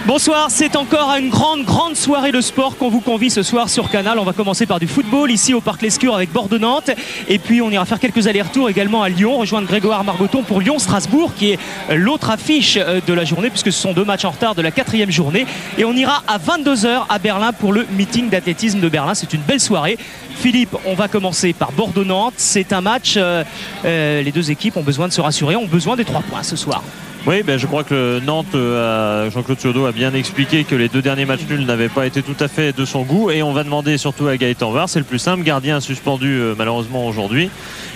Bonsoir, c'est encore une grande soirée de sport qu'on vous convie ce soir sur Canal. On va commencer par du football ici au Parc Lescure avec Bordeaux-Nantes. Et puis on ira faire quelques allers-retours également à Lyon, rejoindre Grégoire Margoton pour Lyon-Strasbourg qui est l'autre affiche de la journée puisque ce sont 2 matchs en retard de la 4e journée. Et on ira à 22h à Berlin pour le meeting d'athlétisme de Berlin. C'est une belle soirée. Philippe, on va commencer par Bordeaux-Nantes. C'est un match, les 2 équipes ont besoin de se rassurer, ont besoin des 3 points ce soir. Oui, je crois que Nantes, Jean-Claude Suaudeau a bien expliqué que les 2 derniers matchs nuls n'avaient pas été tout à fait de son goût. Et on va demander surtout à Gaëtan Var, c'est le plus simple, gardien suspendu malheureusement aujourd'hui.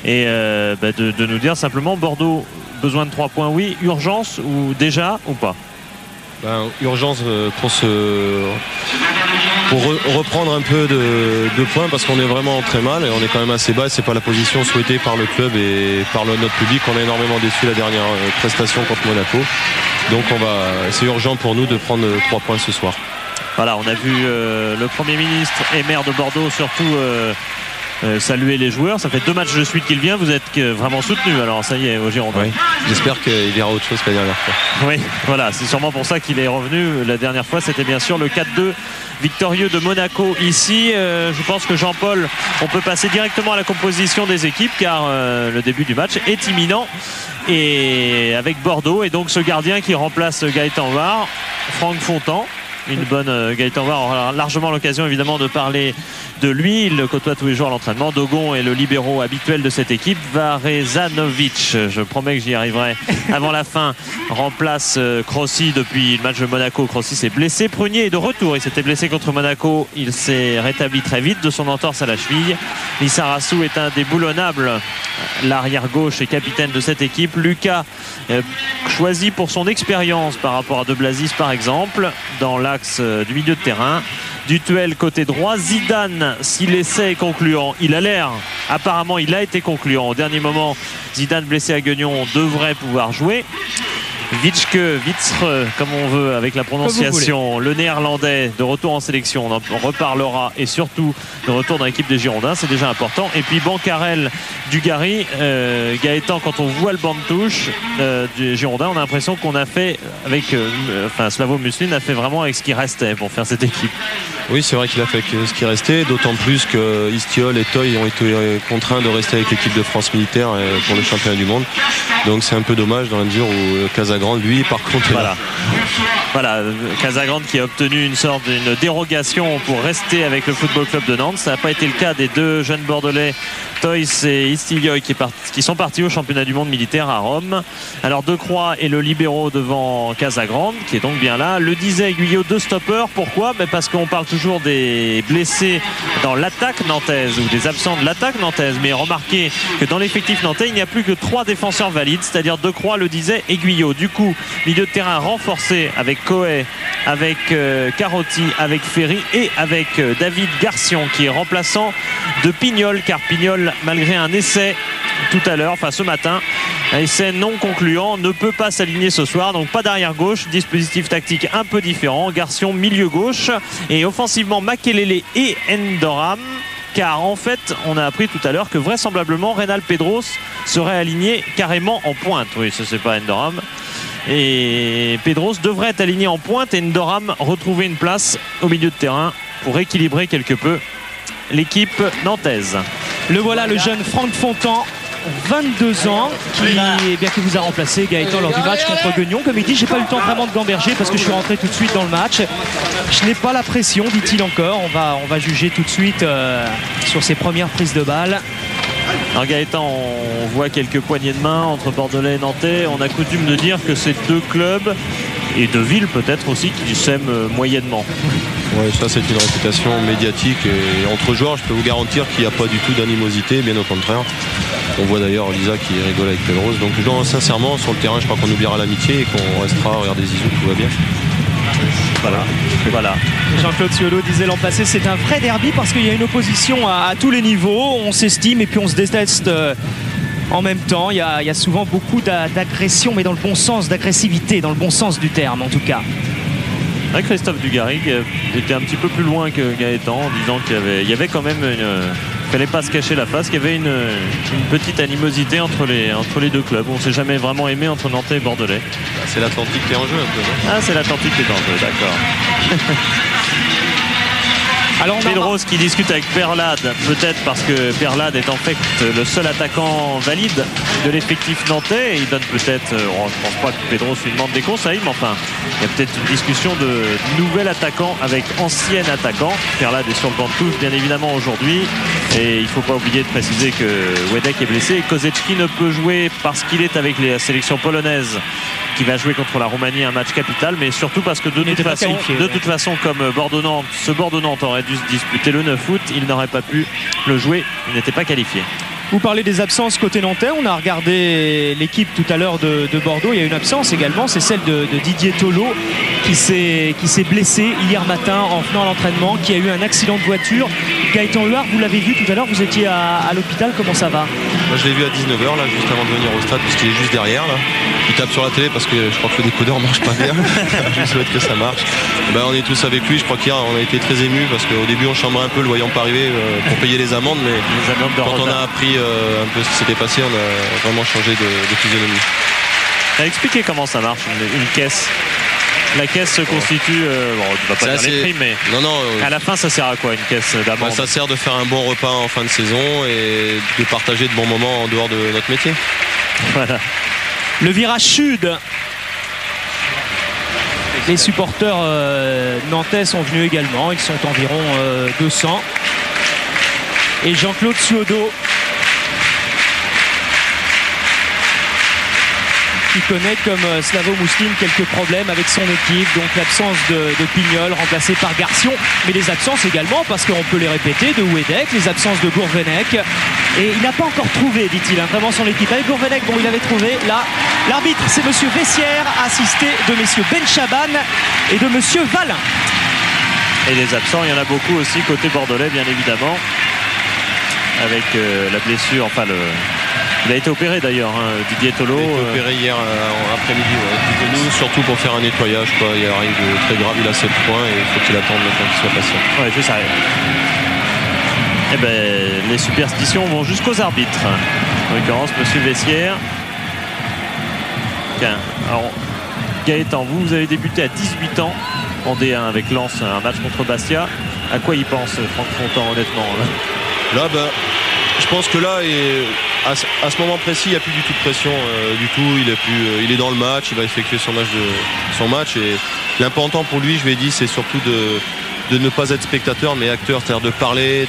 Et de nous dire simplement, Bordeaux, besoin de 3 points, oui. Urgence ou déjà ou pas? Urgence pour reprendre un peu de points parce qu'on est vraiment très mal et on est quand même assez bas. C'est pas la position souhaitée par le club et par notre public. On a énormément déçu la dernière prestation contre Monaco. Donc c'est urgent pour nous de prendre 3 points ce soir. Voilà, on a vu le Premier ministre et maire de Bordeaux surtout saluer les joueurs. Ça fait 2 matchs de suite qu'il vient. Vous êtes vraiment soutenu alors, ça y est, au Girondins. Oui. J'espère qu'il y aura autre chose que la dernière fois. Oui, voilà, c'est sûrement pour ça qu'il est revenu. La dernière fois, c'était bien sûr le 4-2 victorieux de Monaco ici. Je pense que Jean-Paul, on peut passer directement à la composition des équipes car le début du match est imminent. Et avec Bordeaux et donc ce gardien qui remplace Gaëtan Var, Franck Fontan. Une bonne Gaëtan Var aura largement l'occasion évidemment de parler de lui. Il le côtoie tous les jours à l'entraînement. Dogon est le libéraux habituel de cette équipe. Varezanovic, je promets que j'y arriverai avant la fin, remplace Crossi depuis le match de Monaco. Crossi s'est blessé. Prunier est de retour. Il s'était blessé contre Monaco. Il s'est rétabli très vite de son entorse à la cheville. Lissarassou est un déboulonnable. L'arrière gauche et capitaine de cette équipe. Lucas, choisi pour son expérience par rapport à De Blasis par exemple, dans l'axe du milieu de terrain. Dutuel côté droit. Zidane, si l'essai est concluant, il a l'air, apparemment il a été concluant au dernier moment. Zidane blessé à Guignon devrait pouvoir jouer. Witzre, comme on veut avec la prononciation, le néerlandais de retour en sélection, on en reparlera, et surtout de retour dans l'équipe des Girondins, c'est déjà important. Et puis Bancarel, Dugarry, Gaëtan, quand on voit le banc de touche des Girondins, on a l'impression qu'on a fait avec Slavo Muslin a fait vraiment avec ce qui restait pour faire cette équipe. Oui, c'est vrai qu'il a fait ce qui restait, d'autant plus que Istiol et Toy ont été contraints de rester avec l'équipe de France militaire pour le championnat du monde. Donc c'est un peu dommage dans la mesure où Casagrande, lui, par contre... Voilà, Casagrande qui a obtenu une sorte d'une dérogation pour rester avec le Football Club de Nantes. Ça n'a pas été le cas des 2 jeunes Bordelais, Toys et Istilioy, qui sont partis au championnat du monde militaire à Rome. Alors Decroix et le libéraux devant Casagrande, qui est donc bien là. Le disait Guyot, 2 stoppeurs. Pourquoi? Parce qu'on parle toujours des blessés dans l'attaque nantaise ou des absents de l'attaque nantaise. Mais remarquez que dans l'effectif nantais, il n'y a plus que 3 défenseurs valides, c'est-à-dire Decroix, le disait et Guyot. Du coup, milieu de terrain renforcé avec Coé, avec Carotti, avec Ferry et avec David Garcion qui est remplaçant de Pignol, car Pignol, malgré un essai tout à l'heure, ce matin, un essai non concluant, ne peut pas s'aligner ce soir. Donc pas d'arrière gauche, dispositif tactique un peu différent. Garcion milieu gauche et offensivement Makelele et Endoram. Car en fait, on a appris tout à l'heure que vraisemblablement Reynal Pedros serait aligné carrément en pointe. Oui, ça c'est pas Endoram. Et Pedros devrait être aligné en pointe et Endoram retrouver une place au milieu de terrain pour équilibrer quelque peu l'équipe nantaise. Le voilà, le jeune Franck Fontan, 22 ans, qui vous a remplacé Gaëtan lors du match contre Guignon. Comme il dit, j'ai pas eu le temps vraiment de gamberger parce que je suis rentré tout de suite dans le match. Je n'ai pas la pression, dit-il encore. On va juger tout de suite sur ses premières prises de balle. Alors Gaëtan, on voit quelques poignées de main entre Bordelais et Nantais. On a coutume de dire que c'est 2 clubs et 2 villes peut-être aussi qui s'aiment moyennement. Oui, ça c'est une réputation médiatique et entre joueurs, je peux vous garantir qu'il n'y a pas du tout d'animosité, bien au contraire. On voit d'ailleurs Lisa qui rigole avec Pedros. Donc non, sincèrement, sur le terrain, je crois qu'on oubliera l'amitié et qu'on restera, regardez Zizou, tout va bien. Voilà. Jean-Claude Suaudeau disait l'an passé, c'est un vrai derby parce qu'il y a une opposition à tous les niveaux. On s'estime et puis on se déteste en même temps. Il y a souvent beaucoup d'agression, mais dans le bon sens, d'agressivité, dans le bon sens du terme en tout cas. Christophe Dugarry était un petit peu plus loin que Gaëtan en disant qu'il y avait quand même fallait pas se cacher la face, qu'il y avait une petite animosité entre les deux clubs. On s'est jamais vraiment aimé entre Nantais et Bordelais. C'est l'Atlantique qui est en jeu un peu, non? Ah, c'est l'Atlantique qui est en jeu, d'accord. Alors Pedros qui discute avec Perlade, peut-être parce que Perlade est en fait le seul attaquant valide de l'effectif nantais. Et il donne peut-être, je ne pense pas que Pedros lui demande des conseils, mais enfin, il y a peut-être une discussion de nouvel attaquant avec ancien attaquant. Perlade est sur le banc de touche, bien évidemment, aujourd'hui. Et il ne faut pas oublier de préciser que Wedek est blessé et Kozecki ne peut jouer parce qu'il est avec la sélection polonaise qui va jouer contre la Roumanie un match capital, mais surtout parce que de toute façon, comme Bordeaux-Nantes, ce Bordeaux-Nantes aurait dû se disputer le 9 août, il n'aurait pas pu le jouer, il n'était pas qualifié. Vous parlez des absences côté nantais. On a regardé l'équipe tout à l'heure de Bordeaux. Il y a une absence également, c'est celle de Didier Tolo qui s'est blessé hier matin en venant à l'entraînement, qui a eu un accident de voiture. Gaëtan Huard, vous l'avez vu tout à l'heure, vous étiez à l'hôpital, comment ça va? Moi, je l'ai vu à 19h là, juste avant de venir au stade, puisqu'il est juste derrière là. Il tape sur la télé parce que je crois que le décodeur marche pas bien. Je souhaite que ça marche. On est tous avec lui. Je crois qu'hier on a été très émus parce qu'au début on chambrait un peu le voyant pas arriver pour payer les amendes, mais quand on a appris un peu ce qui s'était passé, on a vraiment changé de physionomie. Tu as expliqué comment ça marche une caisse? La caisse se constitue, on ne va pas dire les prix, mais à la fin ça sert à quoi une caisse d'amende? Ça sert de faire un bon repas en fin de saison et de partager de bons moments en dehors de notre métier. Voilà. Le virage sud. Les supporters nantais sont venus également, ils sont environ 200. Et Jean-Claude Suodo qui connaît comme Slavo Mousseline quelques problèmes avec son équipe, donc l'absence de Pignol remplacé par Garcion, mais les absences également, parce qu'on peut les répéter, de Wedek, les absences de Gourvenec, et il n'a pas encore trouvé, dit-il, vraiment son équipe. Avec Gourvenec, bon, il avait trouvé, là, l'arbitre c'est monsieur Vessière, assisté de messieurs Ben Chaban et de monsieur Valin. Et les absents, il y en a beaucoup aussi côté bordelais, bien évidemment, avec la blessure, enfin il a été opéré d'ailleurs, Didier Tolo. Il a été opéré hier après-midi, du genou, surtout pour faire un nettoyage, quoi. Il n'y a rien de très grave, il a 7 points et il faut qu'il attende maintenant qu'il soit patient. Oui, c'est ça. Eh ben, les superstitions vont jusqu'aux arbitres. En l'occurrence, monsieur Vessière. Tiens, alors, Gaëtan, vous avez débuté à 18 ans en D1 avec Lens, un match contre Bastia. À quoi il pense, Franck Fontan, honnêtement là, je pense que là, à ce moment précis, il n'y a plus du tout de pression du tout. Il est dans le match, il va effectuer son match. Et l'important pour lui, je lui ai dit, c'est surtout de ne pas être spectateur, mais acteur, c'est-à-dire de parler,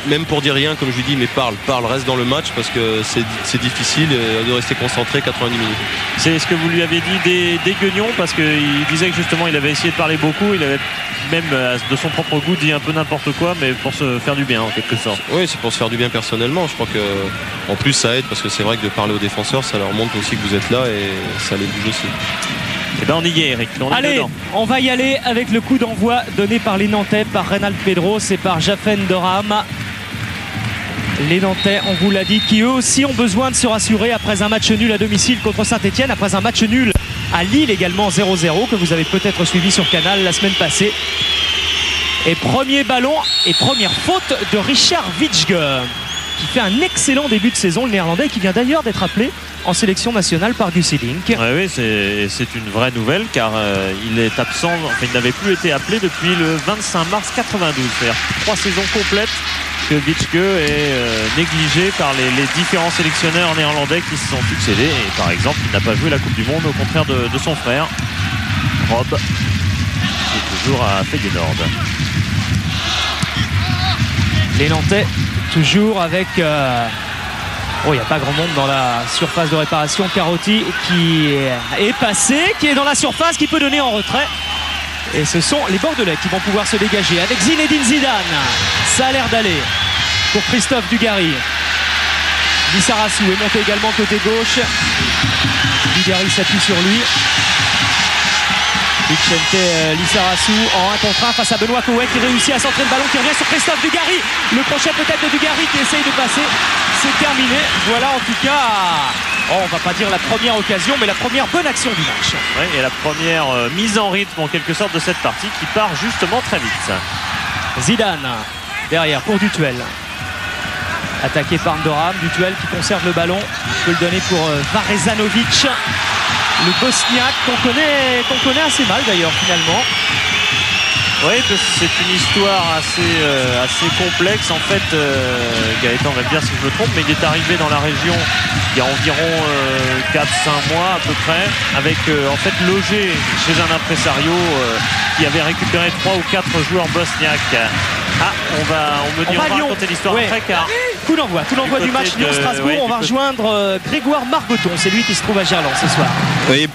même pour dire rien, comme je lui dis, mais parle, reste dans le match parce que c'est difficile de rester concentré 90 minutes. C'est ce que vous lui avez dit des Guignons, parce qu'il disait que justement il avait essayé de parler beaucoup, il avait même de son propre goût dit un peu n'importe quoi, mais pour se faire du bien en quelque sorte. Oui, c'est pour se faire du bien personnellement. Je crois que en plus ça aide, parce que c'est vrai que de parler aux défenseurs, ça leur montre aussi que vous êtes là et ça les bouge aussi. Et ben on y est, Eric. Allez, on va y aller avec le coup d'envoi donné par les Nantais, par Reynald Pedros et par Jafen Doram. Les Nantais, on vous l'a dit, qui eux aussi ont besoin de se rassurer après un match nul à domicile contre Saint-Etienne, après un match nul à Lille également 0-0 que vous avez peut-être suivi sur Canal la semaine passée. Et premier ballon et première faute de Richard Witschge, qui fait un excellent début de saison, le néerlandais, qui vient d'ailleurs d'être appelé en sélection nationale par Guus Hiddink. Oui, c'est une vraie nouvelle, car il est absent, enfin il n'avait plus été appelé depuis le 25 mars 92, c'est-à-dire 3 saisons complètes que Witschge est négligé par les différents sélectionneurs néerlandais qui se sont succédés. Et par exemple, il n'a pas joué la Coupe du Monde, au contraire de son frère Rob, qui est toujours à Feyenoord. Les Nantais toujours avec il n'y a pas grand monde dans la surface de réparation. Carotti qui est passé, qui est dans la surface, qui peut donner en retrait. Et ce sont les Bordelais qui vont pouvoir se dégager avec Zinedine Zidane. Ça a l'air d'aller pour Christophe Dugarry. Lissarassou est monté également côté gauche. Dugarry s'appuie sur lui. Vicente Lissarassou en 1 contre 1 face à Benoît Cauet qui réussit à centrer le ballon, qui revient sur Christophe Dugarry. Le crochet peut-être de Dugarry qui essaye de passer. C'est terminé. Voilà en tout cas, on va pas dire la première occasion, mais la première bonne action du match. Oui, et la première mise en rythme en quelque sorte de cette partie qui part justement très vite. Zidane derrière pour Dutuel. Attaqué par Ndoram, du duel qui conserve le ballon. On peut le donner pour Varezanovic, le Bosniaque qu'on connaît assez mal d'ailleurs finalement. Oui, c'est une histoire assez complexe. En fait, Gaëtan va me dire si je me trompe, mais il est arrivé dans la région il y a environ 4-5 mois à peu près, avec en fait logé chez un impresario qui avait récupéré 3 ou 4 joueurs bosniaques. Ah, on va raconter l'histoire après car... Coup d'envoi du match Lyon-Strasbourg. On va rejoindre Grégoire Margoton, c'est lui qui se trouve à Gerland ce soir. Oui.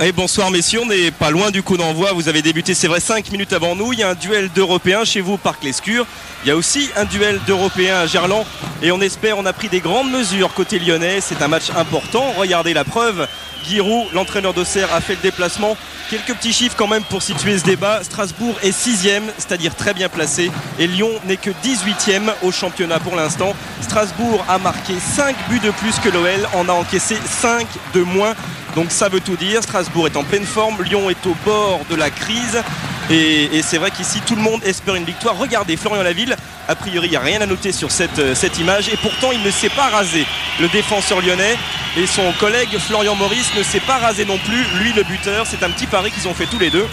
Et bonsoir messieurs, on n'est pas loin du coup d'envoi. Vous avez débuté, c'est vrai, 5 minutes avant nous. Il y a un duel d'Européens chez vous au Parc Lescure. Il y a aussi un duel d'Européens à Gerland. Et on espère, on a pris des grandes mesures côté lyonnais. C'est un match important. Regardez la preuve. Giroud, l'entraîneur d'Auxerre, a fait le déplacement. Quelques petits chiffres quand même pour situer ce débat. Strasbourg est 6e, c'est-à-dire très bien placé. Et Lyon n'est que 18e au championnat pour l'instant. Strasbourg a marqué 5 buts de plus que l'OL. En a encaissé 5 de moins. Donc ça veut tout dire. Strasbourg est en pleine forme. Lyon est au bord de la crise. Et c'est vrai qu'ici, tout le monde espère une victoire. Regardez, Florian Laville, a priori, il n'y a rien à noter sur cette image. Et pourtant, il ne s'est pas rasé. Le défenseur lyonnais et son collègue Florian Maurice ne s'est pas rasé non plus. Lui, le buteur, c'est un petit pari qu'ils ont fait tous les deux.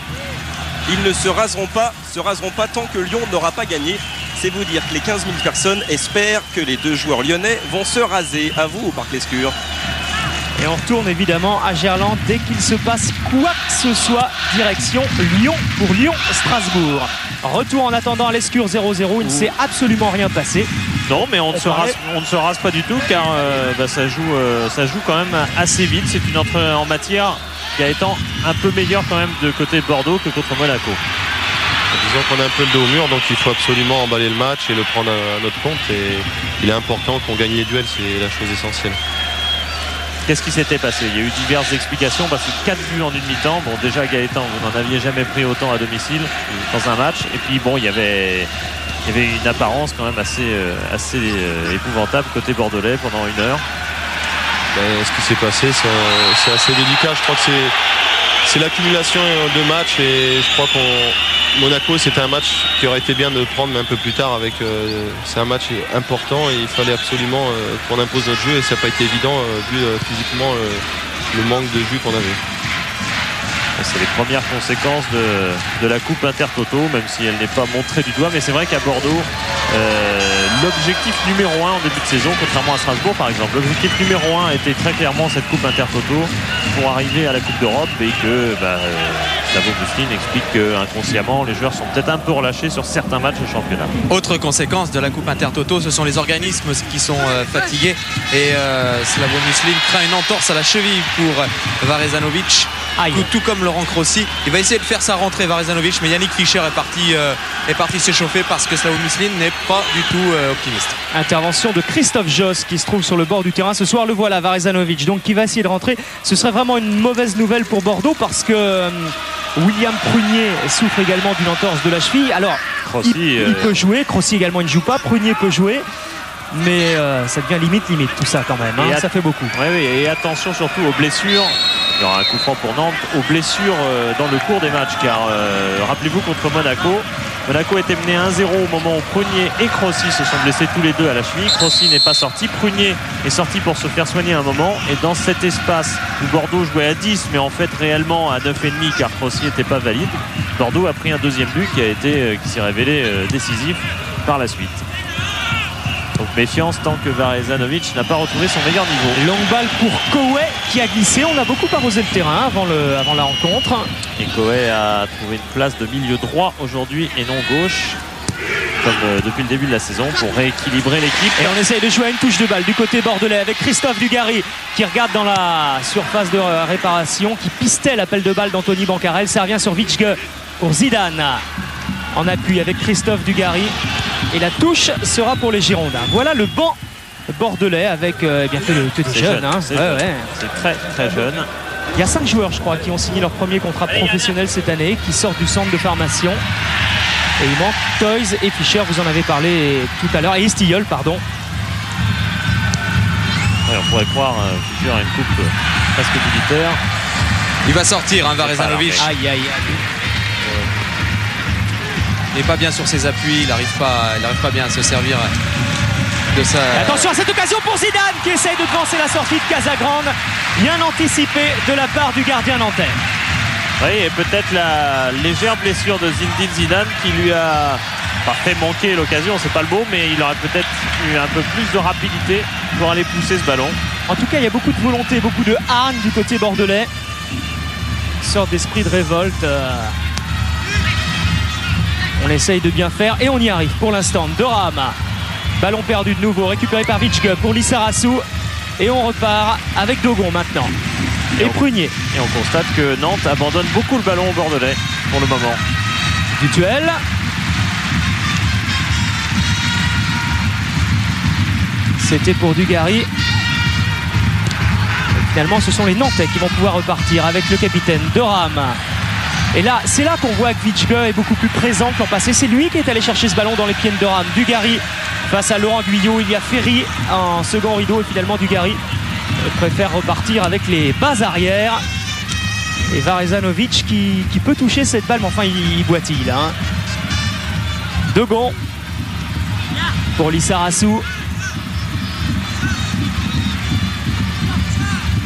Ils ne se raseront pas tant que Lyon n'aura pas gagné. C'est vous dire que les 15 000 personnes espèrent que les deux joueurs lyonnais vont se raser. À vous au Parc Lescure. Et on retourne évidemment à Gerland dès qu'il se passe quoi que ce soit. Direction Lyon pour Lyon-Strasbourg. Retour en attendant à Lescure 0-0. Il ne s'est absolument rien passé. Non, mais on ne se rase pas du tout car ça joue quand même assez vite. C'est une entrée en matière qui a été un peu meilleure quand même de côté de Bordeaux que contre Monaco. Disons qu'on a un peu le dos au mur, donc il faut absolument emballer le match et le prendre à notre compte. Et il est important qu'on gagne les duels, c'est la chose essentielle. Qu'est-ce qui s'était passé? Il y a eu diverses explications parce que 4 buts en une mi-temps. Bon, déjà Gaëtan, vous n'en aviez jamais pris autant à domicile dans un match. Et puis bon, il y avait une apparence quand même assez épouvantable côté bordelais pendant 1 heure. Ce qui s'est passé, c'est assez délicat. Je crois que c'est l'accumulation de matchs et je crois Monaco, c'était un match qui aurait été bien de prendre, mais un peu plus tard. C'est un match important et il fallait absolument qu'on impose notre jeu et ça n'a pas été évident vu physiquement le manque de jus qu'on avait. C'est les premières conséquences de la Coupe Intertoto, même si elle n'est pas montrée du doigt. Mais c'est vrai qu'à Bordeaux, l'objectif numéro 1 en début de saison, contrairement à Strasbourg par exemple, l'objectif numéro 1 était très clairement cette Coupe Intertoto pour arriver à la Coupe d'Europe et que Slavo Muslin explique qu'inconsciemment les joueurs sont peut-être un peu relâchés sur certains matchs de championnat. Autre conséquence de la Coupe Intertoto, ce sont les organismes qui sont fatigués et Slavo Muslin craint une entorse à la cheville pour Varezanovic. Tout comme Laurent Crossi, il va essayer de faire sa rentrée Varezanovic, mais Yannick Fischer est parti s'échauffer parce que Slavo Muslin n'est pas du tout optimiste. Intervention de Christophe Josse qui se trouve sur le bord du terrain ce soir. Le voilà, Varezanovic, donc qui va essayer de rentrer. Ce serait vraiment une mauvaise nouvelle pour Bordeaux parce que William Prunier souffre également d'une entorse de la cheville. Alors Crossi, il peut jouer, Crossi également il ne joue pas, Prunier peut jouer. Mais ça devient limite tout ça quand même, ça fait beaucoup. Oui, et attention surtout aux blessures. Il y aura un coup franc pour Nantes, aux blessures dans le cours des matchs, car rappelez-vous contre Monaco était mené 1-0 au moment où Prunier et Crossi se sont blessés tous les deux à la cheville. Crossi n'est pas sorti, Prunier est sorti pour se faire soigner un moment, et dans cet espace où Bordeaux jouait à 10 mais en fait réellement à 9,5 car Crossi n'était pas valide, Bordeaux a pris un deuxième but qui s'est révélé décisif par la suite. Donc méfiance tant que Varezanovic n'a pas retrouvé son meilleur niveau. Longue balle pour Koé qui a glissé. On a beaucoup arrosé le terrain avant la rencontre. Et Koé a trouvé une place de milieu droit aujourd'hui et non gauche, comme depuis le début de la saison, pour rééquilibrer l'équipe. Et on essaye de jouer à une touche de balle du côté bordelais avec Christophe Dugarry qui regarde dans la surface de réparation, qui pistait l'appel de balle d'Anthony Bancarel. Ça revient sur Vitschke pour Zidane. En appui avec Christophe Dugarry. Et la touche sera pour les Girondins. Voilà le banc bordelais avec bien que des jeunes. C'est très très jeune. Il y a 5 joueurs je crois qui ont signé leur premier contrat professionnel cette année, qui sortent du centre de formation. Et il manque Toys et Fischer, vous en avez parlé tout à l'heure, et Istilleul, pardon. Ouais, on pourrait croire Fischer a une coupe presque militaire. Il va sortir Varezanovic. Aïe. Il n'est pas bien sur ses appuis, il n'arrive pas bien à se servir de sa... Et attention à cette occasion pour Zidane qui essaye de devancer la sortie de Casagrande. Bien anticipé de la part du gardien nantais. Oui, et peut-être la légère blessure de Zinedine Zidane qui lui a pas fait manquer l'occasion, c'est pas le mot, mais il aurait peut-être eu un peu plus de rapidité pour aller pousser ce ballon. En tout cas, il y a beaucoup de volonté, beaucoup de hargne du côté bordelais. Une sorte d'esprit de révolte. On essaye de bien faire et on y arrive pour l'instant. Doram, ballon perdu de nouveau, récupéré par Vitschke pour Lissarasu. Et on repart avec Dogon maintenant. Et Prunier. Et on constate que Nantes abandonne beaucoup le ballon au bordelais pour le moment. Dutuel. C'était pour Dugarry. Et finalement, ce sont les Nantais qui vont pouvoir repartir avec le capitaine Doram. Et là, c'est là qu'on voit que Vitschke est beaucoup plus présent que l'an passé. C'est lui qui est allé chercher ce ballon dans les pieds de Doram. Dugarry face à Laurent Guyot. Il y a Ferry en second rideau et finalement Dugarry préfère repartir avec les bas arrières. Et Varezanovic qui peut toucher cette balle, mais enfin il boitille là. Dogon pour Lissarasu.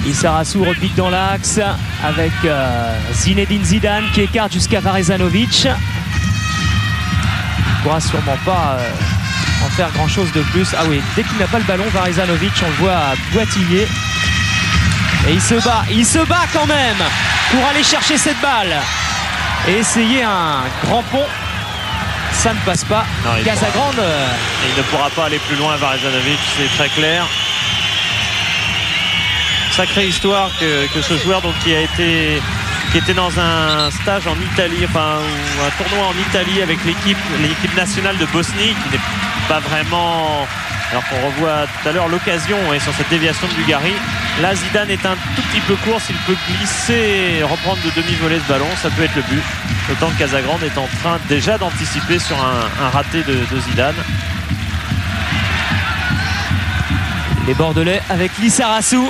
Lissarasu repique dans l'axe avec Zinedine Zidane qui écarte jusqu'à Varezanovic. Il ne pourra sûrement pas en faire grand chose de plus. Ah oui, dès qu'il n'a pas le ballon, Varezanovic, on le voit boitiller. Et il se bat quand même pour aller chercher cette balle et essayer un grand pont. Ça ne passe pas. Casagrande. Il ne pourra pas aller plus loin, Varezanovic, c'est très clair. Sacrée histoire que ce joueur donc, qui était dans un stage en Italie, enfin un tournoi en Italie avec l'équipe nationale de Bosnie, qui n'est pas vraiment, alors qu'on revoit tout à l'heure l'occasion sur cette déviation de Dugarry. Là, Zidane est un tout petit peu court, s'il peut glisser et reprendre de demi-volée ce ballon, ça peut être le but. Autant que Casagrande est en train déjà d'anticiper sur un raté de Zidane. Les Bordelais avec Lissarasu.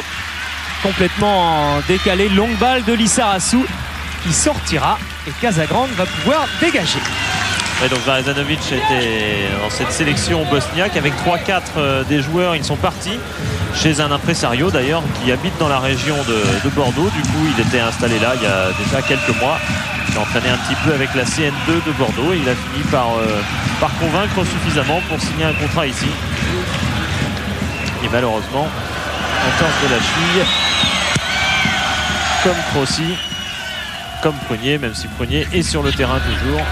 Complètement décalé, longue balle de Lissarasu qui sortira et Casagrande va pouvoir dégager. Ouais, donc Varezanovic était dans cette sélection bosniaque avec 3-4 des joueurs. Ils sont partis chez un impresario d'ailleurs qui habite dans la région de Bordeaux. Du coup, il était installé là il y a déjà quelques mois. Il a entraîné un petit peu avec la CN2 de Bordeaux et il a fini par convaincre suffisamment pour signer un contrat ici. Et malheureusement, entorse de la cheville, comme Crossi, comme Prunier, même si Prunier est sur le terrain toujours.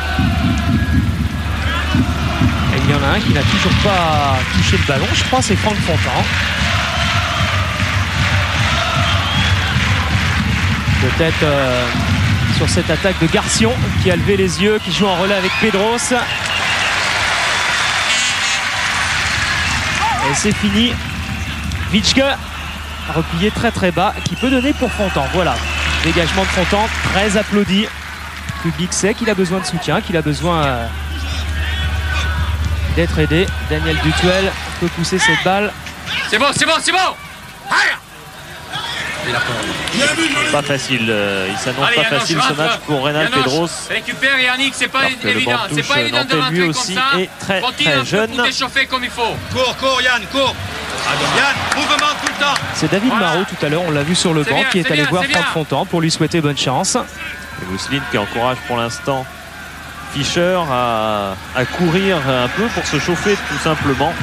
Et il y en a un qui n'a toujours pas touché le ballon, je crois, c'est Franck Fontan. Peut-être sur cette attaque de Garcion qui a levé les yeux, qui joue en relais avec Pedros. Et c'est fini. Vitschke replié très très bas qui peut donner pour Fontan. Voilà, dégagement de Fontan, très applaudi. Le public sait qu'il a besoin de soutien, qu'il a besoin d'être aidé. Daniel Dutuel peut pousser cette balle. C'est bon, c'est bon, c'est bon. Pas facile, il s'annonce pas facile ce match pour Reynald Pedros. Récupère Yannick, c'est pas évident, c'est pas évident de rentrer comme ça. Est très jeune. Pour t'échauffer comme il faut. Cours Yann, cours. Yann, mouvement tout le temps. C'est David Marot tout à l'heure, on l'a vu sur le banc, qui est allé voir Franck Fontan pour lui souhaiter bonne chance. Et Mousseline qui encourage pour l'instant Fischer à courir un peu pour se chauffer tout simplement.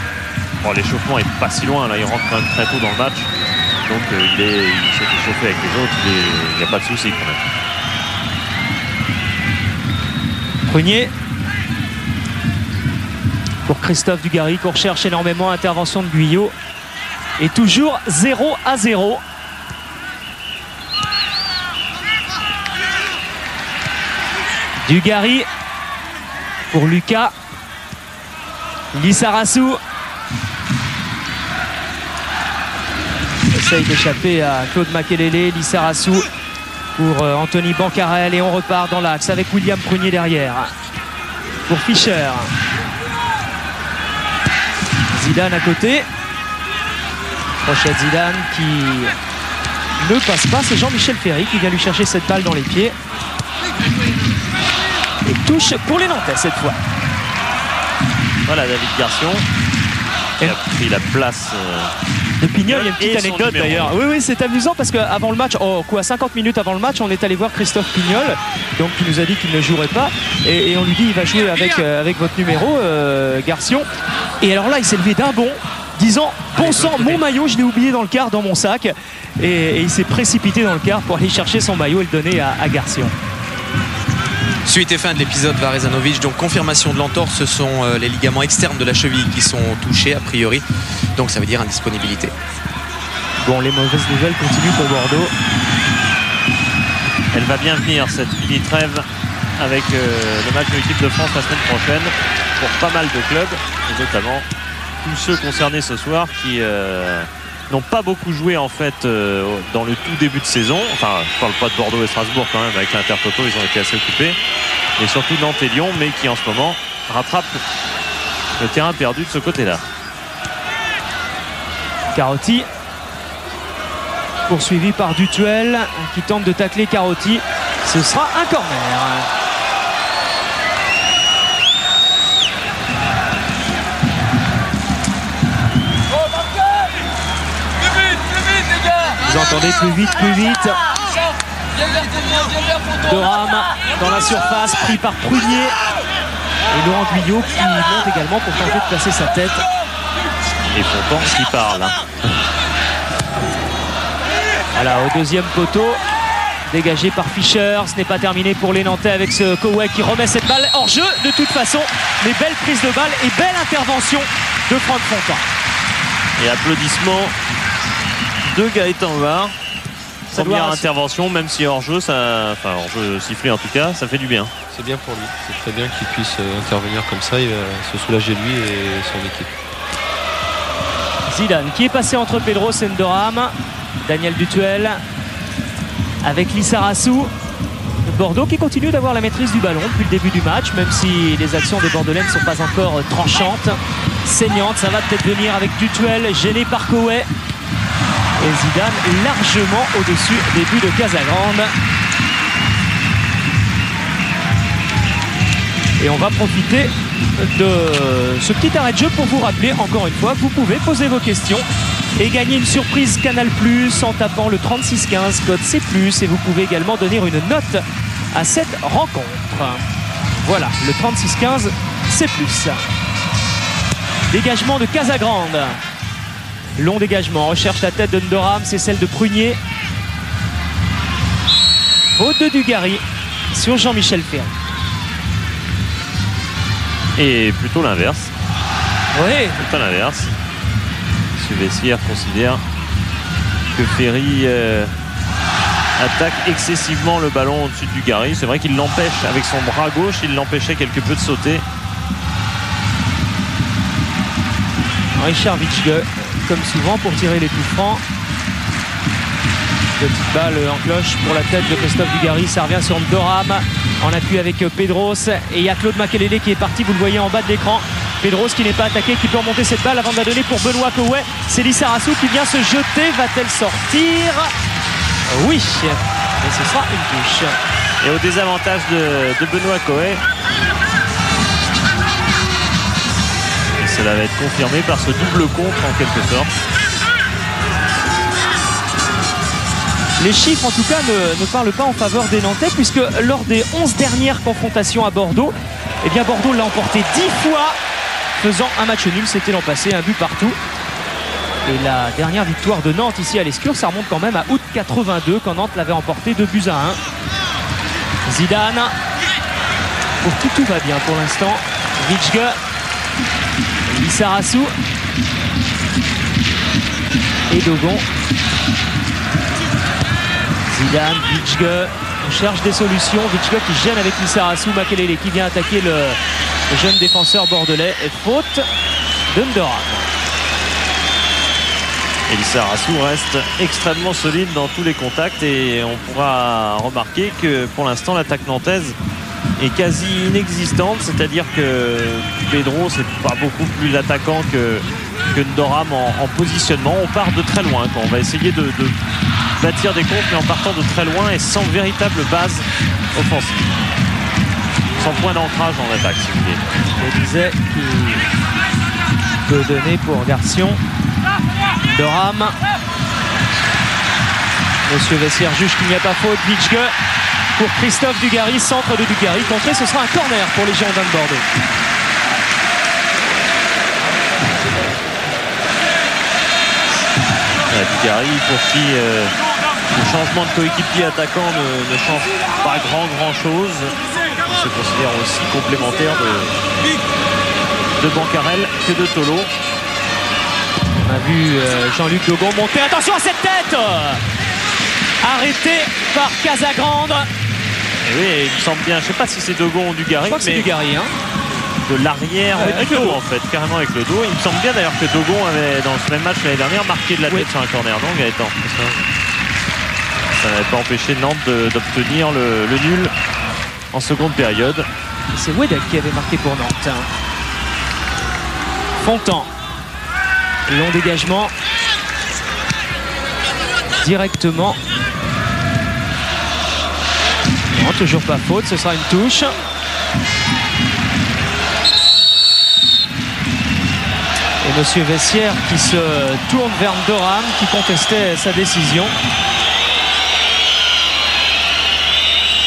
Bon, l'échauffement est pas si loin, là il rentre quand même très tôt dans le match. Donc il s'est échauffé avec les autres, il n'y a pas de souci quand même. Prunier pour Christophe Dugarry qu'on recherche énormément, intervention de Guyot. Et toujours 0-0. Dugarry pour Lucas. Lissarasu essaye d'échapper à Claude Makelele. Lissarasu pour Anthony Bancarel et on repart dans l'axe avec William Prunier derrière. Pour Fischer. Zidane à côté. Crochet de Zidane qui ne passe pas. C'est Jean-Michel Ferry qui vient lui chercher cette balle dans les pieds. Et touche pour les Nantais cette fois. Voilà David Garcion qui a pris la place de Pignol. Il y a une petite anecdote d'ailleurs. Oui, c'est amusant parce qu'avant le match, 50 minutes avant le match, on est allé voir Christophe Pignol, donc qui nous a dit qu'il ne jouerait pas. Et on lui dit il va jouer avec votre numéro, Garcion. Et alors là, il s'est levé d'un bond, disant bon sang, mon maillot, je l'ai oublié dans le car, dans mon sac. Et il s'est précipité dans le car pour aller chercher son maillot et le donner à Garcion. Suite et fin de l'épisode Varezanovic, donc confirmation de l'entorse, ce sont les ligaments externes de la cheville qui sont touchés a priori, donc ça veut dire indisponibilité. Bon, les mauvaises nouvelles continuent pour Bordeaux. Elle va bien venir cette mini-trêve avec le match de l'équipe de France la semaine prochaine pour pas mal de clubs, et notamment tous ceux concernés ce soir qui n'ont pas beaucoup joué en fait dans le tout début de saison. Enfin, je parle pas de Bordeaux et Strasbourg quand même, avec l'Intertoto ils ont été assez occupés, et surtout Nantes et Lyon, mais qui en ce moment rattrapent le terrain perdu de ce côté-là. Carotti poursuivi par Dutuel qui tente de tacler Carotti. Ce sera un corner. Vous entendez plus vite. Doram dans la surface, pris par Prunier. Et Laurent Guyot qui monte également pour tenter de placer sa tête. Et Fontan qui parle. Voilà, au deuxième poteau, dégagé par Fischer. Ce n'est pas terminé pour les Nantais avec ce Koué qui remet cette balle hors jeu de toute façon. Mais belle prise de balle et belle intervention de Franck Fontan. Et applaudissements de Gaëtan Var. Première intervention, même si hors-jeu, enfin hors-jeu sifflé en tout cas, ça fait du bien. C'est bien pour lui, c'est très bien qu'il puisse intervenir comme ça, il va se soulager lui et son équipe. Zidane qui est passé entre Pedros et Ndoram. Daniel Dutuel avec Lissarassou. Bordeaux qui continue d'avoir la maîtrise du ballon depuis le début du match, même si les actions des Bordelais ne sont pas encore tranchantes, saignantes. Ça va peut-être venir avec Dutuel gêné par Koué. Et Zidane largement au-dessus des buts de Casagrande. Et on va profiter de ce petit arrêt de jeu pour vous rappeler encore une fois que vous pouvez poser vos questions et gagner une surprise Canal+ en tapant le 3615 code C+, et vous pouvez également donner une note à cette rencontre. Voilà, le 3615 C+. Dégagement de Casagrande. Long dégagement, recherche la tête de Ndoram, c'est celle de Prunier. Faute de Dugarry sur Jean-Michel Ferry. Et plutôt l'inverse. Oui. Plutôt l'inverse. M. Vessière considère que Ferry attaque excessivement le ballon au-dessus de Dugarry. C'est vrai qu'il l'empêche avec son bras gauche, il l'empêchait quelque peu de sauter. Richard Witschge, comme souvent, pour tirer les coups francs. Petite balle en cloche pour la tête de Christophe Dugarry. Ça revient sur Ndoram en appui avec Pedros. Et il y a Claude Makelele qui est parti, vous le voyez en bas de l'écran. Pedros qui n'est pas attaqué, qui peut remonter cette balle avant de la donner pour Benoît Koué. C'est Lissarassou qui vient se jeter. Va-t-elle sortir? Oui. Et ce sera une touche. Et au désavantage de Benoît Koué. Et cela va être confirmé par ce double contre en quelque sorte. Les chiffres en tout cas ne parlent pas en faveur des Nantais, puisque lors des 11 dernières confrontations à Bordeaux, eh bien Bordeaux l'a emporté 10 fois, faisant un match nul. C'était l'an passé, un but partout. Et la dernière victoire de Nantes ici à l'Escure, ça remonte quand même à août 82, quand Nantes l'avait emporté 2-1. Zidane. Pour tout va bien pour l'instant. Witschge. Lissarassou. Et Dogon. Zidane, Witschge, on cherche des solutions. Witschge qui gêne avec Lissarassou. Makelele qui vient attaquer le jeune défenseur bordelais. Et faute de Ndoram. Et Lissarassou reste extrêmement solide dans tous les contacts, et on pourra remarquer que pour l'instant l'attaque nantaise est quasi inexistante, c'est-à-dire que Pedro c'est pas beaucoup plus attaquant que Ndoram en positionnement. On part de très loin, on va essayer de bâtir des comptes, mais en partant de très loin et sans véritable base offensive, sans point d'ancrage en attaque, si vous voulez. Je disais peu donné pour Garcion. Doram. Monsieur Vessière juge qu'il n'y a pas faute. Vitschke pour Christophe Dugarry. Centre de Dugarry. Contré, ce sera un corner pour les Girondins de Bordeaux. Dugarry pour qui le changement de coéquipier attaquant ne change pas grand chose. Il se considère aussi complémentaire de Bancarel que de Tolo. On a vu Jean-Luc Dogon monter. Attention à cette tête arrêté par Casagrande. Et oui, il me semble bien, je ne sais pas si c'est Dogon ou Dugarry, mais c'est Dugarry, hein. De l'arrière avec le dos en fait, carrément avec le dos. Il me semble bien d'ailleurs que Dogon avait dans ce même match l'année dernière marqué de la tête sur un corner, non Gaëtan? Ça n'avait pas empêché Nantes d'obtenir le nul en seconde période. C'est Wedek qui avait marqué pour Nantes. Fontan. Long dégagement. Directement. Non, toujours pas faute, ce sera une touche. Et monsieur Vessière qui se tourne vers Doram qui contestait sa décision.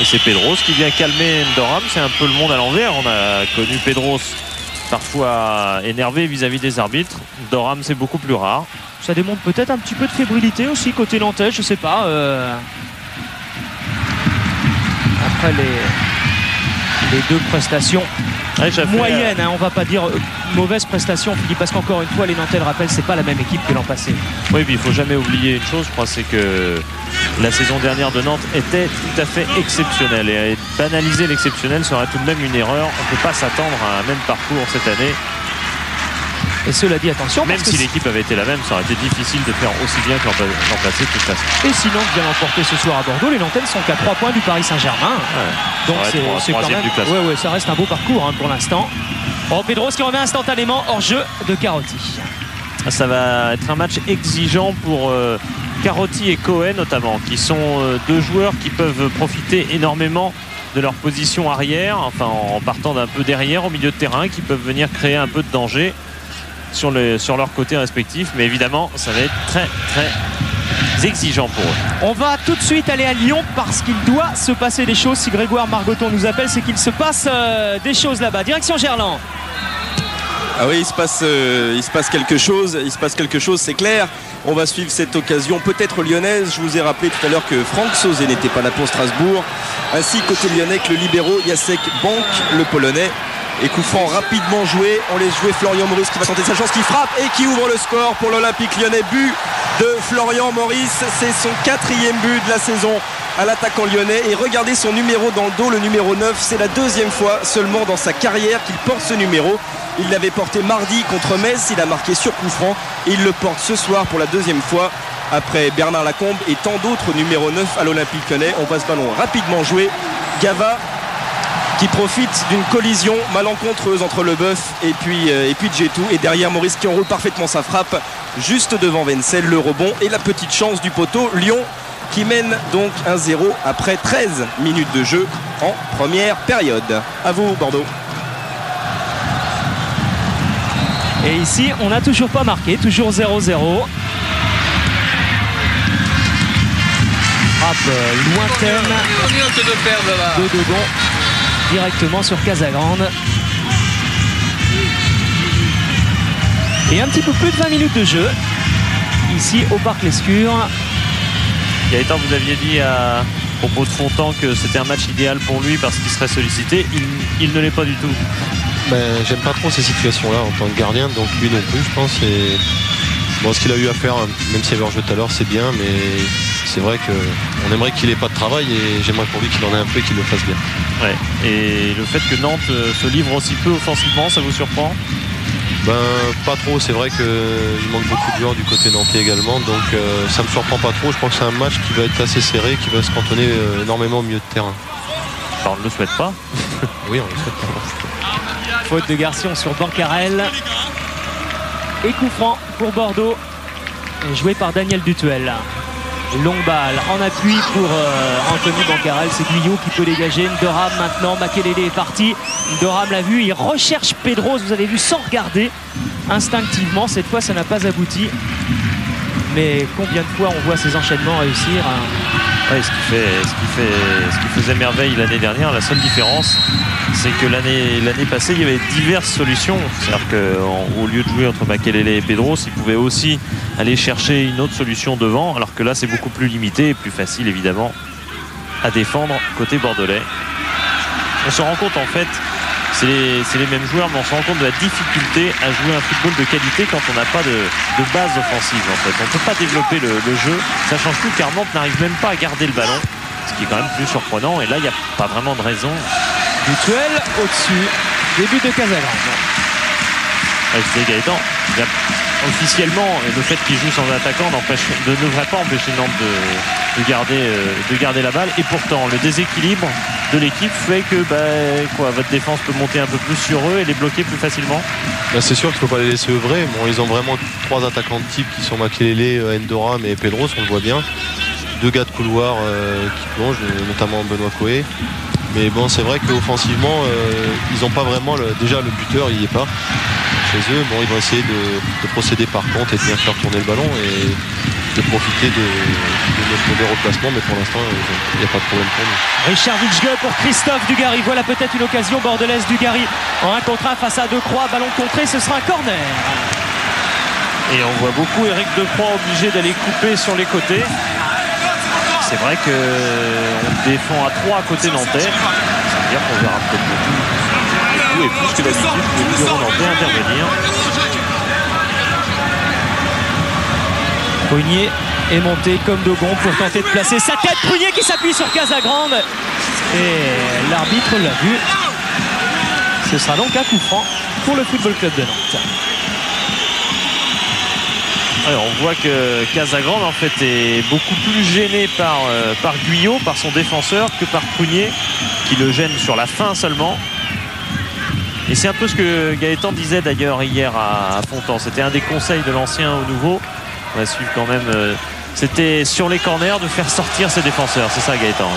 Et c'est Pedros qui vient calmer Doram. C'est un peu le monde à l'envers. On a connu Pedros parfois énervé vis-à-vis des arbitres. Doram, c'est beaucoup plus rare. Ça démontre peut-être un petit peu de fébrilité aussi côté nantais, je sais pas. Après les deux prestations moyennes, hein, on va pas dire mauvaise prestation, Philippe, parce qu'encore une fois les Nantais, le rappel, c'est pas la même équipe que l'an passé. Oui, mais il faut jamais oublier une chose, je crois, c'est que la saison dernière de Nantes était tout à fait exceptionnelle, et banaliser l'exceptionnel serait tout de même une erreur. On ne peut pas s'attendre à un même parcours cette année. Et cela dit, attention, même si l'équipe avait été la même, ça aurait été difficile de faire aussi bien que l'an passé de toute façon. Et si Nantes vient l'emporter ce soir à Bordeaux, les Nantais ne sont qu'à 3 points du Paris Saint-Germain. Ouais. Donc c'est quand même, ouais, ça reste un beau parcours, hein, pour l'instant. Oh, Pedros qui remet instantanément hors jeu de Carotti. Ça va être un match exigeant pour Carotti et Cohen notamment, qui sont deux joueurs qui peuvent profiter énormément de leur position arrière, enfin en partant d'un peu derrière au milieu de terrain, qui peuvent venir créer un peu de danger sur leur côté respectif, mais évidemment ça va être très exigeant pour eux. On va tout de suite aller à Lyon parce qu'il doit se passer des choses. Si Grégoire Margoton nous appelle, c'est qu'il se passe des choses là-bas. Direction Gerland. Ah oui, il se passe quelque chose, c'est clair. On va suivre cette occasion peut-être lyonnaise. Je vous ai rappelé tout à l'heure que Franck Sauzé n'était pas là pour Strasbourg, ainsi côté lyonnais que le libéro Jacek Bank, le polonais. Et coup franc rapidement joué, on laisse jouer Florian Maurice qui va tenter sa chance, qui frappe et qui ouvre le score pour l'Olympique Lyonnais. But de Florian Maurice, c'est son 4e but de la saison à l'attaquant lyonnais. Et regardez son numéro dans le dos, le numéro 9, c'est la 2e fois seulement dans sa carrière qu'il porte ce numéro. Il l'avait porté mardi contre Metz, il a marqué sur coup franc et il le porte ce soir pour la 2e fois après Bernard Lacombe et tant d'autres numéro 9 à l'Olympique Lyonnais. On passe ballon rapidement joué. Gava qui profite d'une collision malencontreuse entre Leboeuf et puis Djetou, et derrière Maurice qui enroule parfaitement sa frappe juste devant Wenzel. Le rebond et la petite chance du poteau. Lyon qui mène donc 1-0 après 13 minutes de jeu en première période. À vous Bordeaux. Et ici on n'a toujours pas marqué, toujours 0-0. Frappe lointaine de Dogon directement sur Casagrande. Et un petit peu plus de 20 minutes de jeu ici au Parc Lescure. Gaëtan, vous aviez dit à propos de Fontan que c'était un match idéal pour lui parce qu'il serait sollicité. Il ne l'est pas du tout. J'aime pas trop ces situations-là en tant que gardien, donc lui non plus, je pense. Et bon, ce qu'il a eu à faire, même s'il y avait hors jeu tout à l'heure, c'est bien, mais c'est vrai qu'on aimerait qu'il n'ait pas de travail et j'aimerais pour lui qu'il en ait un peu et qu'il le fasse bien. Ouais. Et le fait que Nantes se livre aussi peu offensivement, ça vous surprend? Pas trop, c'est vrai qu'il manque beaucoup de joueurs du côté nantais également, donc ça me surprend pas trop. Je pense que c'est un match qui va être assez serré, qui va se cantonner énormément au milieu de terrain. Alors, on ne le souhaite pas. Oui, on le souhaite pas. Faute de Garcion sur Bancarel. Et coup franc pour Bordeaux, joué par Daniel Dutuel. Longue balle en appui pour Anthony Bancarel. C'est Guyot qui peut dégager. Ndoram maintenant. Makelele est parti. Ndoram l'a vu. Il recherche Pedros. Vous avez vu, sans regarder, instinctivement. Cette fois, ça n'a pas abouti. Mais combien de fois on voit ces enchaînements réussir Ouais, ce qui faisait merveille l'année dernière, la seule différence, c'est que l'année passée, il y avait diverses solutions. C'est-à-dire qu'au lieu de jouer entre Makelele et Pedros, il pouvait aussi aller chercher une autre solution devant, alors que là, c'est beaucoup plus limité et plus facile, évidemment, à défendre côté bordelais. On se rend compte, en fait, c'est les mêmes joueurs, mais on se rend compte de la difficulté à jouer un football de qualité quand on n'a pas de base offensive. En fait, on ne peut pas développer le jeu. Ça change tout car Nantes n'arrive même pas à garder le ballon, ce qui est quand même plus surprenant. Et là, il n'y a pas vraiment de raison. Dutuel au-dessus. Début de Casagrande. C'est Gaëtan. Officiellement, le fait qu'il joue sans attaquant ne devrait pas empêcher Nantes de garder la balle. Et pourtant, le déséquilibre de l'équipe fait que votre défense peut monter un peu plus sur eux et les bloquer plus facilement. C'est sûr qu'il ne faut pas les laisser œuvrer. Bon, ils ont vraiment 3 attaquants de type qui sont Makelele, Ndoram et Pedros, on le voit bien. 2 gars de couloir qui plongent, notamment Benoît Coé. Mais bon, c'est vrai qu'offensivement, ils n'ont pas vraiment déjà le buteur, il n'y est pas chez eux. Bon, ils vont essayer de procéder par contre et de bien faire tourner le ballon et de profiter de notre mauvais replacement, mais pour l'instant, il n'y a pas de problème pour nous. Richard Witschge pour Christophe Dugarry. Voilà peut-être une occasion bordelaise. Dugarry en 1 contre 1 face à Decroix. Ballon contré, ce sera un corner. Et on voit beaucoup Éric Decroix obligé d'aller couper sur les côtés. C'est vrai qu'on défend à 3 à côté nantais. Ça veut dire qu'on verra peut-être beaucoup et plus que d'habitude les bureaux nantais intervenir. Prunier est monté comme Dogon pour tenter de placer sa tête. Prunier qui s'appuie sur Casagrande. Et l'arbitre l'a vu. Ce sera donc un coup franc pour le Football Club de Nantes. Alors, on voit que Casagrande en fait est beaucoup plus gêné par Guyot, par son défenseur, que par Prunier, qui le gêne sur la fin seulement. Et c'est un peu ce que Gaëtan disait d'ailleurs hier à Fontan. C'était un des conseils de l'ancien au nouveau. On va suivre quand même. C'était sur les corners de faire sortir ses défenseurs. C'est ça, Gaëtan.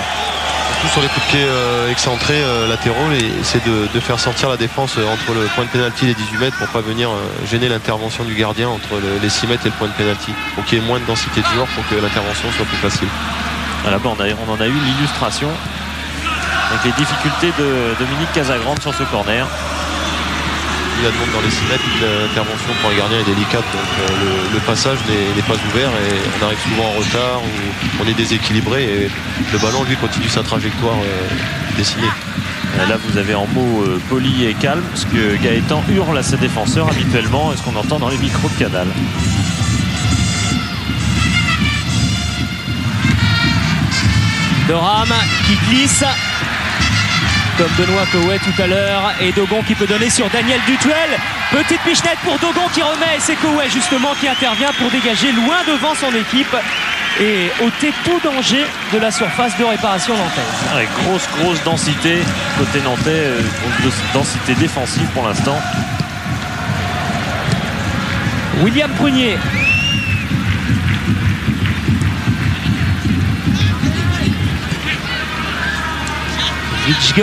Surtout sur les coups de pied excentrés latéraux, c'est de faire sortir la défense entre le point de pénalty et les 18 mètres pour pas venir gêner l'intervention du gardien entre les 6 mètres et le point de pénalty. Pour qu'il y ait moins de densité de joueurs pour que l'intervention soit plus facile. Voilà, on en a eu l'illustration. Avec les difficultés de Dominique Casagrande sur ce corner. La demande dans les 6 mètres, l'intervention pour les gardiens est délicate, donc le passage n'est pas ouvert et on arrive souvent en retard ou on est déséquilibré et le ballon lui continue sa trajectoire dessinée. Là vous avez en mots poli et calme ce que Gaëtan hurle à ses défenseurs habituellement et ce qu'on entend dans les micros de Canal. Doram qui glisse comme Benoît Coé tout à l'heure, et Dogon qui peut donner sur Daniel Dutuel. Petite pichenette pour Dogon qui remet, et c'est Coé justement qui intervient pour dégager loin devant son équipe et ôter tout danger de la surface de réparation nantaise. Avec grosse densité côté nantais, grosse densité défensive pour l'instant. William Prunier. Witschge,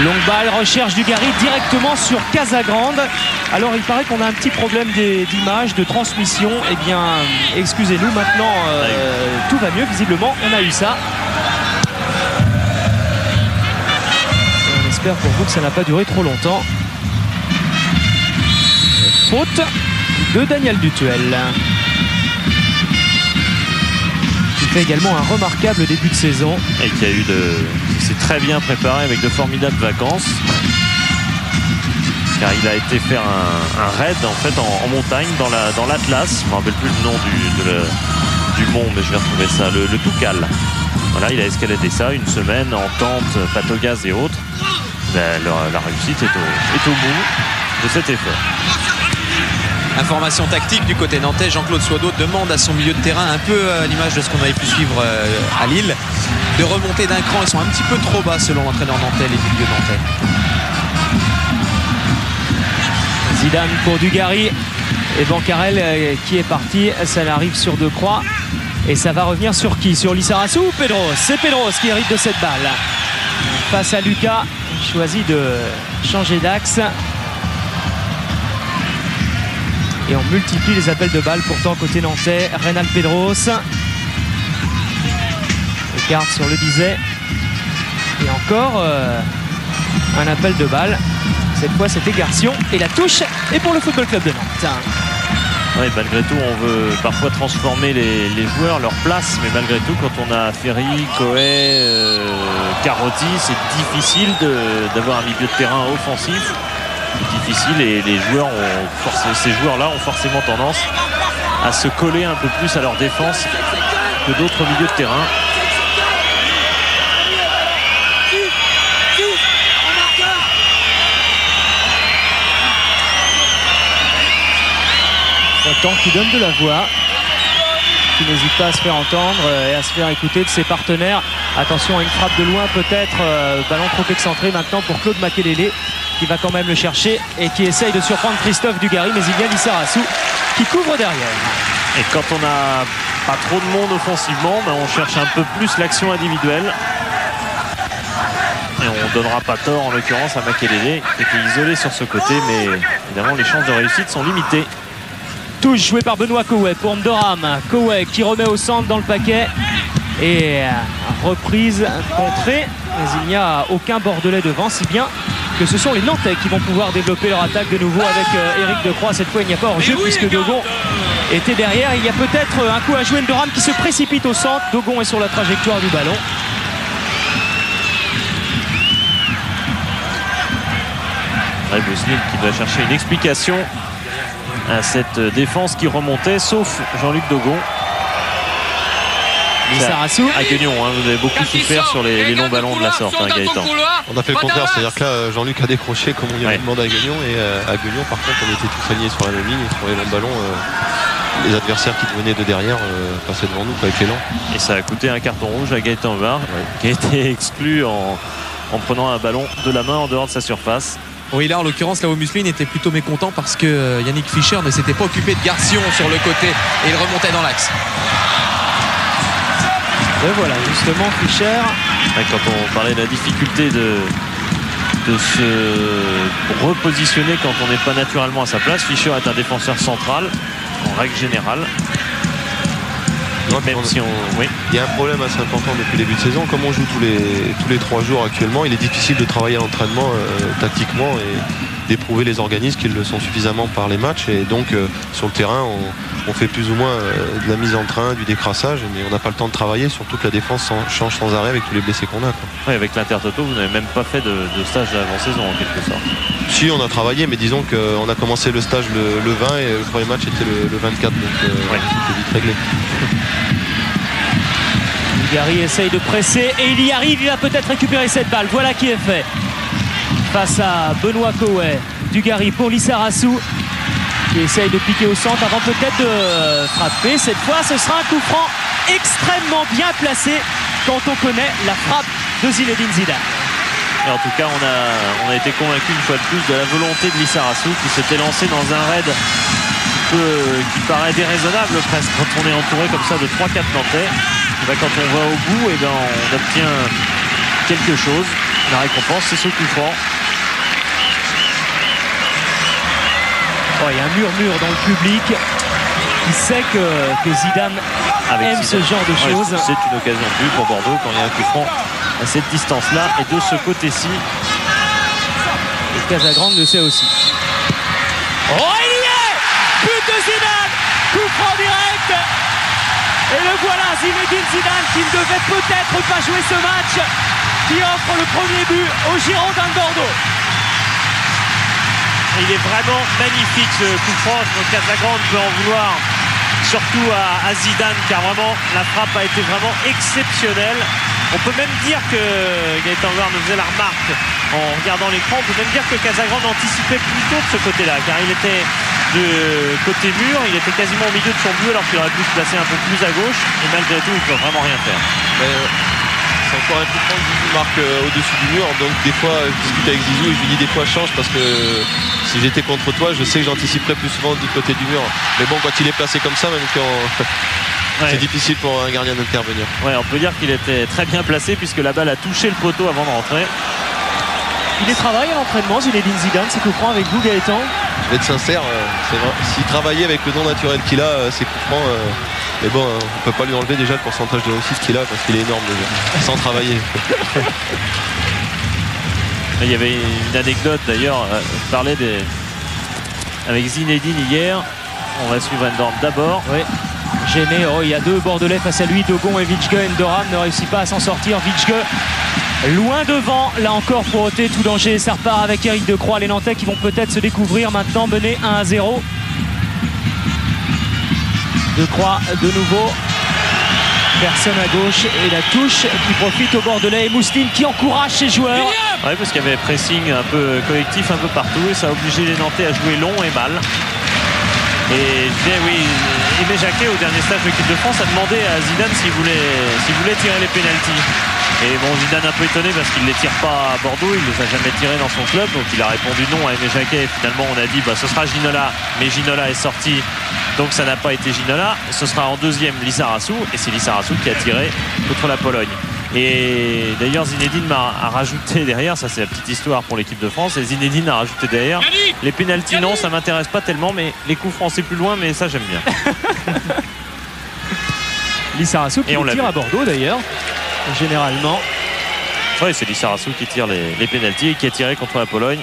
longue balle, recherche Dugarry directement sur Casagrande. Alors il paraît qu'on a un petit problème d'image, de transmission. Eh bien, excusez-nous, maintenant tout va mieux, visiblement, on a eu ça. On espère pour vous que ça n'a pas duré trop longtemps. Faute de Daniel Dutuel. Fait également un remarquable début de saison et qui a eu s'est très bien préparé avec de formidables vacances car il a été faire un raid en fait en montagne dans l'Atlas. Je ne me rappelle plus le nom du mont, mais je vais retrouver ça, le Toucal. Voilà, il a escaladé ça une semaine en tente, pâte au gaz et autres. La réussite est au bout de cet effort. Information tactique du côté nantais, Jean-Claude Soideau demande à son milieu de terrain, un peu à l'image de ce qu'on avait pu suivre à Lille, de remonter d'un cran. Ils sont un petit peu trop bas selon l'entraîneur nantais, les milieux nantais. Zidane pour Dugarry et Bancarel qui est parti. Ça arrive sur Decroix. Et ça va revenir sur qui? Sur Lizarazu ou Pedros? C'est Pedros qui hérite de cette balle. Face à Lucas, il choisit de changer d'axe. Et on multiplie les appels de balles pourtant côté nantais. Reynald Pedros. Garde sur le disais. Et encore un appel de balle. Cette fois c'était Garcion. Et la touche est pour le Football Club de Nantes. Oui, malgré tout, on veut parfois transformer les joueurs, leur place, mais malgré tout, quand on a Ferry, Coé, Carotti, c'est difficile d'avoir un milieu de terrain offensif. C'est difficile et les joueurs ces joueurs-là ont forcément tendance à se coller un peu plus à leur défense que d'autres milieux de terrain. Temps qui donne de la voix, qui n'hésite pas à se faire entendre et à se faire écouter de ses partenaires. Attention à une frappe de loin peut-être, ballon trop excentré maintenant pour Claude Makelele qui va quand même le chercher et qui essaye de surprendre Christophe Dugarry, mais il y a Lizarazu qui couvre derrière. Et quand on n'a pas trop de monde offensivement, on cherche un peu plus l'action individuelle. Et on ne donnera pas tort en l'occurrence à Makelele qui était isolé sur ce côté, mais évidemment les chances de réussite sont limitées. Touche jouée par Benoît Koué pour Ndoram. Koué qui remet au centre dans le paquet. Et reprise contrée. Mais il n'y a aucun Bordelais devant, si bien que ce sont les Nantais qui vont pouvoir développer leur attaque de nouveau avec Éric Decroix. Cette fois, il n'y a pas hors-jeu puisque Dogon était derrière. Il y a peut-être un coup à jouer. Ndoram qui se précipite au centre. Dogon est sur la trajectoire du ballon. Bousseline qui doit chercher une explication à cette défense qui remontait, sauf Jean-Luc Dogon. Lizarazu. À Guignon, vous avez beaucoup souffert sur les longs ballons de la sorte, Gaëtan. On a fait le contraire, c'est-à-dire que là, Jean-Luc a décroché comme on lui avait demandé à Guignon. Et à Guignon, par contre, on était tous alignés sur la même ligne. Et sur les longs ballons, les adversaires qui venaient de derrière passaient devant nous avec l'élan. Et ça a coûté un carton rouge à Gaëtan Var, qui a été exclu en prenant un ballon de la main en dehors de sa surface. Oui, là en l'occurrence, Slavo Muslim était plutôt mécontent parce que Yannick Fischer ne s'était pas occupé de Garcion sur le côté et il remontait dans l'axe. Et voilà, justement, Fischer. Quand on parlait de la difficulté de se repositionner quand on n'est pas naturellement à sa place, Fischer est un défenseur central en règle générale. Même si il y a un problème assez important depuis le début de saison. Comme on joue tous les 3 jours actuellement, il est difficile de travailler à l'entraînement tactiquement et d'éprouver les organismes qui le sont suffisamment par les matchs. Et donc sur le terrain, on fait plus ou moins de la mise en train, du décrassage, mais on n'a pas le temps de travailler, surtout que la défense change sans arrêt avec tous les blessés qu'on a. Oui, avec l'Intertoto, vous n'avez même pas fait de stage d'avant-saison en quelque sorte. Si, on a travaillé, mais disons qu'on a commencé le stage le 20 et le premier match était le 24, donc c'était vite réglé. Dugarry essaye de presser et il y arrive, il va peut-être récupérer cette balle. Voilà qui est fait. Face à Benoît Koué, Dugarry pour Lizarazu qui essaye de piquer au centre avant peut-être de frapper. Cette fois, ce sera un coup franc extrêmement bien placé quand on connaît la frappe de Zinedine Zidane. Et en tout cas, on a été convaincu une fois de plus de la volonté de Lizarazu qui s'était lancé dans un raid qui paraît déraisonnable presque quand on est entouré comme ça de 3-4 Nantais. Et ben, quand on va au bout, et ben, on obtient quelque chose. La récompense, c'est ce coup franc. Il y a un murmure dans le public qui sait que Zidane aime ce genre de choses. C'est une occasion de but pour Bordeaux quand il y a un coup franc à cette distance-là et de ce côté-ci. Et Casagrande le sait aussi. Oh, il y est! But de Zidane! Coup franc direct! Et le voilà, Zinedine Zidane qui ne devait peut-être pas jouer ce match, qui offre le premier but aux Girondins de Bordeaux. Il est vraiment magnifique ce coup franc. Casagrande peut en vouloir surtout à Zidane car vraiment la frappe a été vraiment exceptionnelle. On peut même dire que Gaëtan Var nous faisait la remarque en regardant l'écran. On peut même dire que Casagrande anticipait plutôt de ce côté-là car il était de côté mur, il était quasiment au milieu de son but alors qu'il aurait pu se placer un peu plus à gauche et malgré tout il ne peut vraiment rien faire. C'est encore un coup franc que Zizou marque au-dessus du mur, donc des fois je discute avec Zizou et je lui dis des fois change parce que si j'étais contre toi je sais que j'anticiperais plus souvent du côté du mur, mais bon quand il est placé comme ça, même quand c'est difficile pour un gardien d'intervenir. Ouais, on peut dire qu'il était très bien placé puisque la balle a touché le poteau avant de rentrer. Il est travaillé à l'entraînement, Zinedine Zidane, c'est coup franc avec vous, Gaëtan. Je vais être sincère, c'est vrai. S'il travaillait avec le don naturel qu'il a, c'est coup franc. Mais bon, on peut pas lui enlever déjà le pourcentage de réussite qu'il a parce qu'il est énorme déjà, sans travailler. Il y avait une anecdote d'ailleurs, je parlais avec Zinedine hier. On va suivre Endorm d'abord. Oui. Gêné, il y a deux Bordelais face à lui, Dogon et Vitschke. Endoram ne réussit pas à s'en sortir. Vitschke loin devant, là encore pour ôter tout danger. Ça repart avec Eric Decroix. Les Nantais qui vont peut-être se découvrir maintenant, menés 1-0. Decroix de nouveau. Personne à gauche et la touche qui profite au Bordelais et Mousseline qui encourage ses joueurs. Oui, parce qu'il y avait pressing un peu collectif un peu partout et ça a obligé les Nantais à jouer long et mal. Et je disais, oui, Aimé Jacquet au dernier stage de l'équipe de France a demandé à Zidane s'il voulait tirer les pénaltys. Et bon, Zidane un peu étonné parce qu'il ne les tire pas à Bordeaux, il ne les a jamais tirés dans son club, donc il a répondu non à Aimé Jacquet. Et finalement on a dit ce sera Ginola, mais Ginola est sorti, donc ça n'a pas été Ginola. Ce sera en deuxième Lissarassou, et c'est Lissarassou qui a tiré contre la Pologne. Et d'ailleurs Zinedine a rajouté derrière, ça c'est la petite histoire pour l'équipe de France, et Zinedine a rajouté derrière, les pénaltys non, ça m'intéresse pas tellement, mais les coups francs c'est plus loin, mais ça j'aime bien. Lissarassou qui tire à Bordeaux d'ailleurs, généralement. Oui, c'est Lissarassou qui tire les pénaltys et qui a tiré contre la Pologne.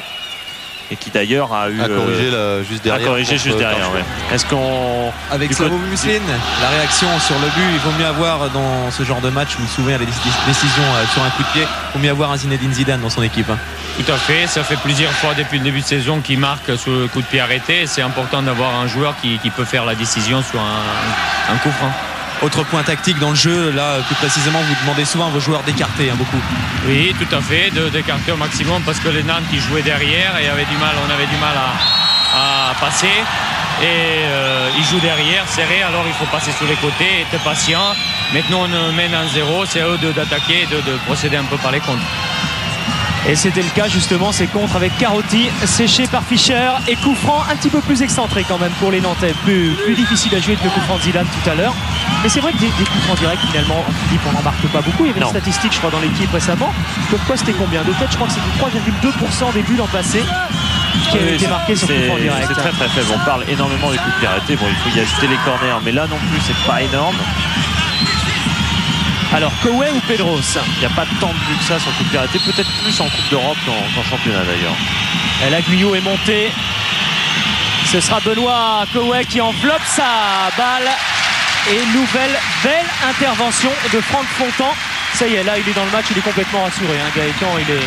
Et qui d'ailleurs a corrigé juste derrière. Ouais. Est-ce qu'on... Avec Slavo Muslin, la réaction sur le but, il vaut mieux avoir dans ce genre de match où souvent il y a des décisions sur un coup de pied, il vaut mieux avoir un Zinedine Zidane dans son équipe. Tout à fait, ça fait plusieurs fois depuis le début de saison qu'il marque sur le coup de pied arrêté. C'est important d'avoir un joueur qui peut faire la décision sur un coup franc. Autre point tactique dans le jeu, là plus précisément vous demandez souvent à vos joueurs d'écarter beaucoup. Oui, tout à fait, d'écarter au maximum parce que les Nantes qui jouaient derrière et on avait du mal à passer. Et ils jouent derrière, serré, alors il faut passer sur les côtés, être patient. Maintenant on mène 1-0, c'est à eux d'attaquer, de procéder un peu par les contres. Et c'était le cas justement, ces contres avec Carotti, séché par Fischer et coup franc un petit peu plus excentré quand même pour les Nantais. Plus difficile à jouer que le coup franc de Zidane tout à l'heure. Mais c'est vrai que des coups francs directs finalement, Philippe, on n'en marque pas beaucoup. Il y avait une statistique je crois dans l'équipe récemment. Comme quoi c'était combien de tête? Je crois que c'était 3,2% des buts l'an passé qui avaient été marqués sur coup franc direct. C'est très très faible, on parle énormément des coups de pied arrêtés. Bon, il faut y ajouter les corners, mais là non plus c'est pas énorme. Alors, Koué ou Pedros? Il n'y a pas tant de buts que ça sur coup de pied arrêté, peut-être plus en Coupe d'Europe qu'en championnat d'ailleurs. La Guyot est montée. Ce sera Benoît Koué qui enveloppe sa balle. Et nouvelle belle intervention de Franck Fontan. Ça y est, là il est dans le match, il est complètement rassuré. Gaëtan, il est...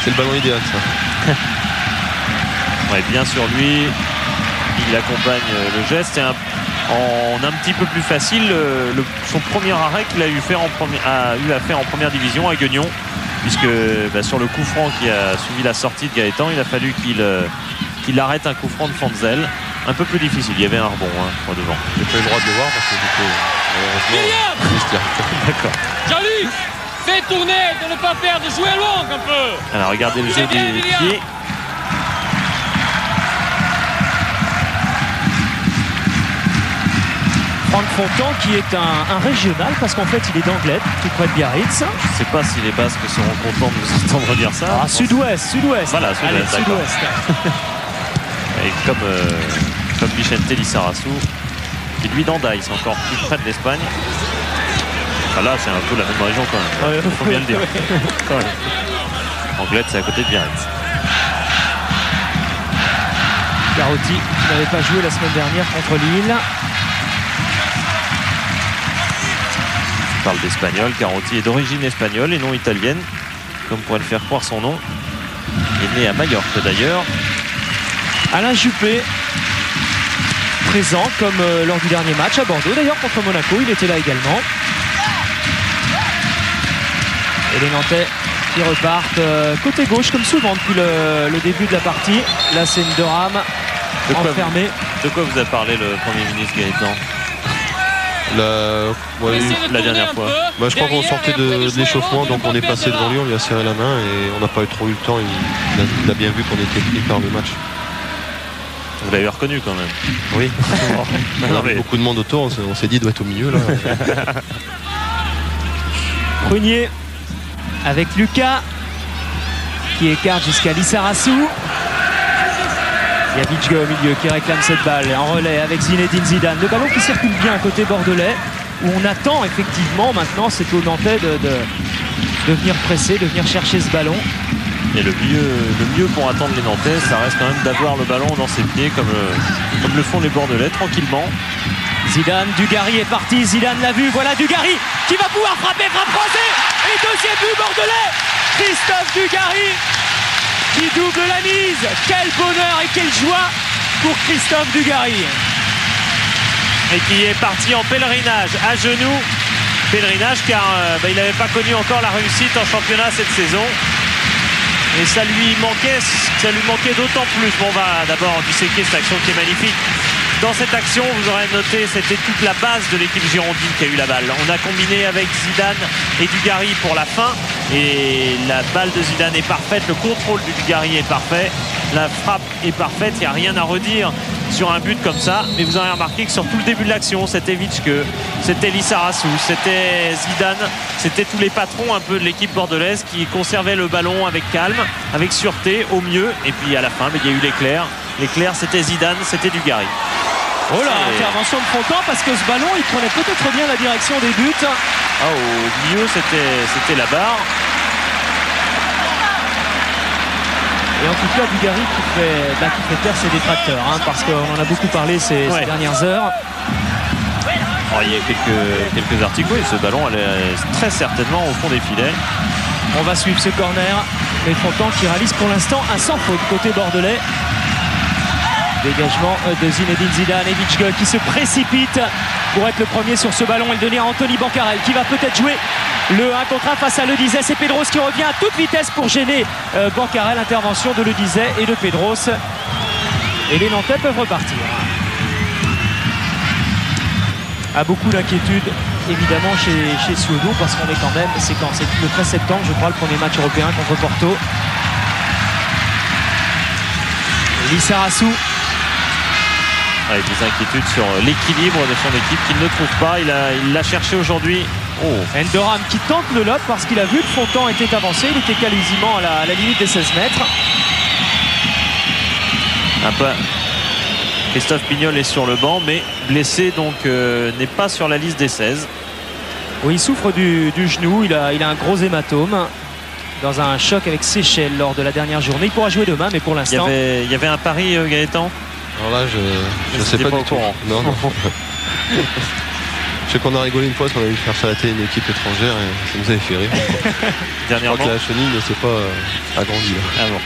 C'est le ballon idéal ça. Ouais, bien sur lui. Il accompagne le geste. C'est un petit peu plus facile son premier arrêt qu'il a eu à faire en première division à Guignon, puisque sur le coup franc qui a suivi la sortie de Gaëtan, il a fallu qu'il arrête un coup franc de Fantzel. Un peu plus difficile, il y avait un rebond devant. J'ai pas eu le droit de le voir parce que j'étais heureusement. D'accord. Jean-Luc, fais tourner, de ne pas perdre, jouer long un peu. Alors regardez le jeu des pieds. Franck Fontan qui est un régional parce qu'en fait il est d'Anglet, tout près de Biarritz. Je ne sais pas si les Basques seront contents de nous entendre dire ça. Sud-ouest. Voilà, sud-ouest. Et comme Vicente Lissarassou, qui lui d'Andaï, c'est encore plus près de l'Espagne. Enfin là c'est un peu la même région quand même, faut bien le dire. Anglet c'est à côté de Biarritz. Carotti qui n'avait pas joué la semaine dernière contre Lille. On parle d'espagnol, Carotti est d'origine espagnole et non italienne, comme pourrait le faire croire son nom. Il est né à Majorque d'ailleurs. Alain Juppé, présent comme lors du dernier match à Bordeaux, d'ailleurs contre Monaco, il était là également. Et les Nantais qui repartent côté gauche comme souvent depuis le début de la partie. Là c'est Endoram enfermé. De quoi vous a parlé le Premier ministre Gaëtan? La dernière fois. Je crois qu'on sortait de l'échauffement, donc on est passé devant lui, on lui a serré la main et on n'a pas trop eu le temps. Il a bien vu qu'on était pris par le match. Vous l'avez reconnu quand même. Oui. On Non, avait mais- beaucoup de monde autour, on s'est dit il doit être au milieu là. Prunier avec Lucas qui écarte jusqu'à Lissarassou. Il y a Vichga au milieu qui réclame cette balle en relais avec Zinedine Zidane. Le ballon qui circule bien côté bordelais où on attend effectivement maintenant, c'est au Nantais de venir presser, de venir chercher ce ballon. Et le mieux pour attendre les Nantais, ça reste quand même d'avoir le ballon dans ses pieds comme le font les Bordelais tranquillement. Zidane, Dugarry est parti, Zidane l'a vu, voilà Dugarry qui va pouvoir frapper, frappe croisée et deuxième but bordelais, Christophe Dugarry qui double la mise. Quel bonheur et quelle joie pour Christophe Dugarry. Et qui est parti en pèlerinage à genoux. Pèlerinage car il n'avait pas connu encore la réussite en championnat cette saison. Et ça lui manquait d'autant plus. Bon, on va d'abord disséquer cette action qui est magnifique. Dans cette action, vous aurez noté, c'était toute la base de l'équipe girondine qui a eu la balle. On a combiné avec Zidane et Dugarry pour la fin. Et la balle de Zidane est parfaite, le contrôle de Dugarry est parfait, la frappe est parfaite, il n'y a rien à redire sur un but comme ça. Mais vous aurez remarqué que sur tout le début de l'action, c'était Vichga, c'était Lissarassou, c'était Zidane, c'était tous les patrons un peu de l'équipe bordelaise qui conservaient le ballon avec calme, avec sûreté, au mieux. Et puis à la fin, il y a eu l'éclair. L'éclair, c'était Zidane, c'était Dugarry. Oh là, intervention de Fontan parce que ce ballon, il prenait peut-être bien la direction des buts. Ah, au milieu, c'était la barre. Et en tout cas, Dugarry qui fait taire ses détracteurs, hein, parce qu'on en a beaucoup parlé ces dernières heures. Oh, il y a quelques articles, oui, ce ballon elle est très certainement au fond des filets. On va suivre ce corner, mais Fontan qui réalise pour l'instant un sans faute côté bordelais. Dégagement de Zinedine Zidane et Vichga qui se précipite pour être le premier sur ce ballon et le donner à Anthony Bancarel qui va peut-être jouer le 1 contre 1 face à Le Dizet. C'est Pedros qui revient à toute vitesse pour gêner Bancarel. Intervention de Le Dizet et de Pedros. Et les Nantais peuvent repartir. A beaucoup d'inquiétude évidemment chez Suodo parce qu'on est quand même, c'est le 13 septembre je crois, le premier match européen contre Porto. Lissarassou. Avec des inquiétudes sur l'équilibre de son équipe qu'il ne trouve pas. Il l'a cherché aujourd'hui. Oh. Endoram qui tente le lob parce qu'il a vu que Fontan était avancé. Il était quasiment à la limite des 16 mètres. Un peu. Christophe Pignol est sur le banc mais blessé donc n'est pas sur la liste des 16. Oui, il souffre du genou. Il a un gros hématome dans un choc avec Seychelles lors de la dernière journée. Il pourra jouer demain mais pour l'instant... Il y avait un pari Gaëtan. Alors là, je ne sais pas du tout. Non. Je sais qu'on a rigolé une fois parce qu'on a vu faire salater une équipe étrangère et ça nous avait fait rire. Dernièrement. Je crois que la chenille ne s'est pas agrandie. Ah bon.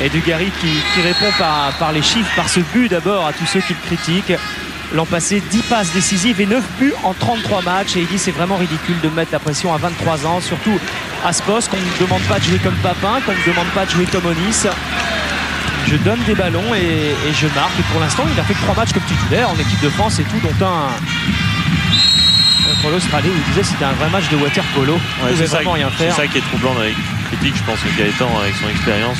Et Dugarry qui répond par les chiffres, par ce but d'abord à tous ceux qui le critiquent. L'an passé, 10 passes décisives et 9 buts en 33 matchs. Et il dit c'est vraiment ridicule de mettre la pression à 23 ans, surtout à ce poste qu'on ne demande pas de jouer comme Papin, qu'on ne demande pas de jouer comme Onis. Je donne des ballons et je marque. Et pour l'instant, il a fait que 3 matchs comme titulaire en équipe de France et tout, dont un contre l'Australie où il disait que c'était un vrai match de water polo. Ouais, c'est vraiment rien faire. C'est ça qui est troublant dans les critiques. Je pense que Gaëtan, avec son expérience,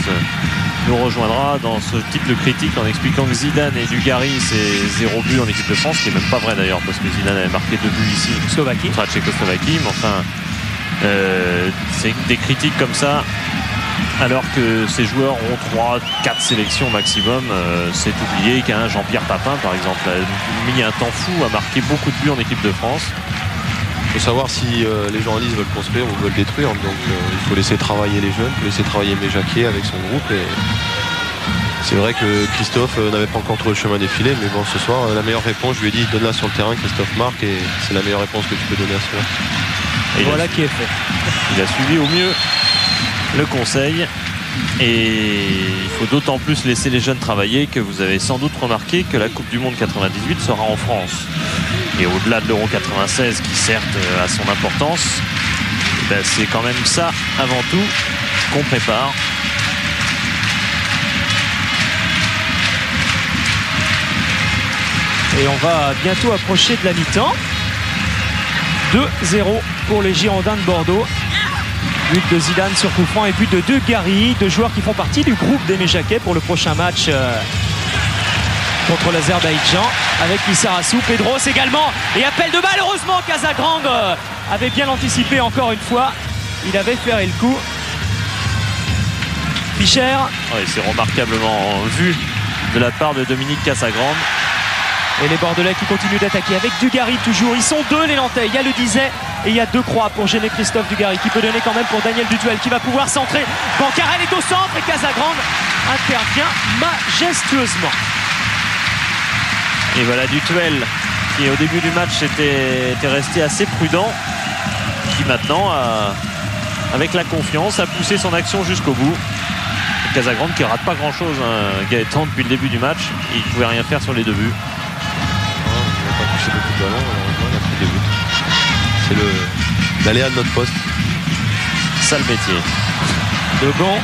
nous rejoindra dans ce type de critique en expliquant que Zidane et Dugarry, c'est 0 but en équipe de France, ce qui n'est même pas vrai d'ailleurs, parce que Zidane avait marqué 2 buts ici Slovaquie. contre la Tchécoslovaquie. Mais enfin, c'est des critiques comme ça. Alors que ces joueurs ont 3-4 sélections maximum, c'est oublié qu'un Jean-Pierre Papin, par exemple, a mis un temps fou à marquer beaucoup de buts en équipe de France. Il faut savoir si les journalistes veulent construire ou veulent détruire. Donc il faut laisser travailler les jeunes, il faut laisser travailler Méjaquier avec son groupe. Et c'est vrai que Christophe n'avait pas encore trouvé le chemin défilé, mais bon, ce soir, la meilleure réponse, je lui ai dit, donne-la sur le terrain, Christophe marque, et c'est la meilleure réponse que tu peux donner à cela. Et voilà qui est fait. Il a suivi au mieux le conseil et il faut d'autant plus laisser les jeunes travailler que vous avez sans doute remarqué que la Coupe du Monde 98 sera en France et au-delà de l'Euro 96 qui certes a son importance, c'est quand même ça avant tout qu'on prépare. Et on va bientôt approcher de la mi-temps. 2-0 pour les Girondins de Bordeaux. But de Zidane sur coup franc et but de Dugarry, deux joueurs qui font partie du groupe d'Aimé Jacquet pour le prochain match contre l'Azerbaïdjan avec Lissarassou. Pedros également et appel de balle. Heureusement Casagrande avait bien anticipé encore une fois. Il avait ferré le coup. Fischer. Oui, c'est remarquablement vu de la part de Dominique Casagrande. Et les Bordelais qui continuent d'attaquer avec Dugarry toujours. Ils sont deux les Nantais. Il y a le Dizet et il y a Decroix pour gêner Christophe Dugarry qui peut donner quand même pour Daniel Dutuel qui va pouvoir centrer. Bancarel est au centre et Casagrande intervient majestueusement. Et voilà Dutuel qui au début du match était resté assez prudent, qui maintenant avec la confiance a poussé son action jusqu'au bout. Casagrande qui rate pas grand chose, hein. Gaëtan depuis le début du match, il ne pouvait rien faire sur les deux buts. Il n'a pas touché beaucoup de ballons, malheureusement il a pris des buts. C'est l'aléa de notre poste. Sale métier. Degon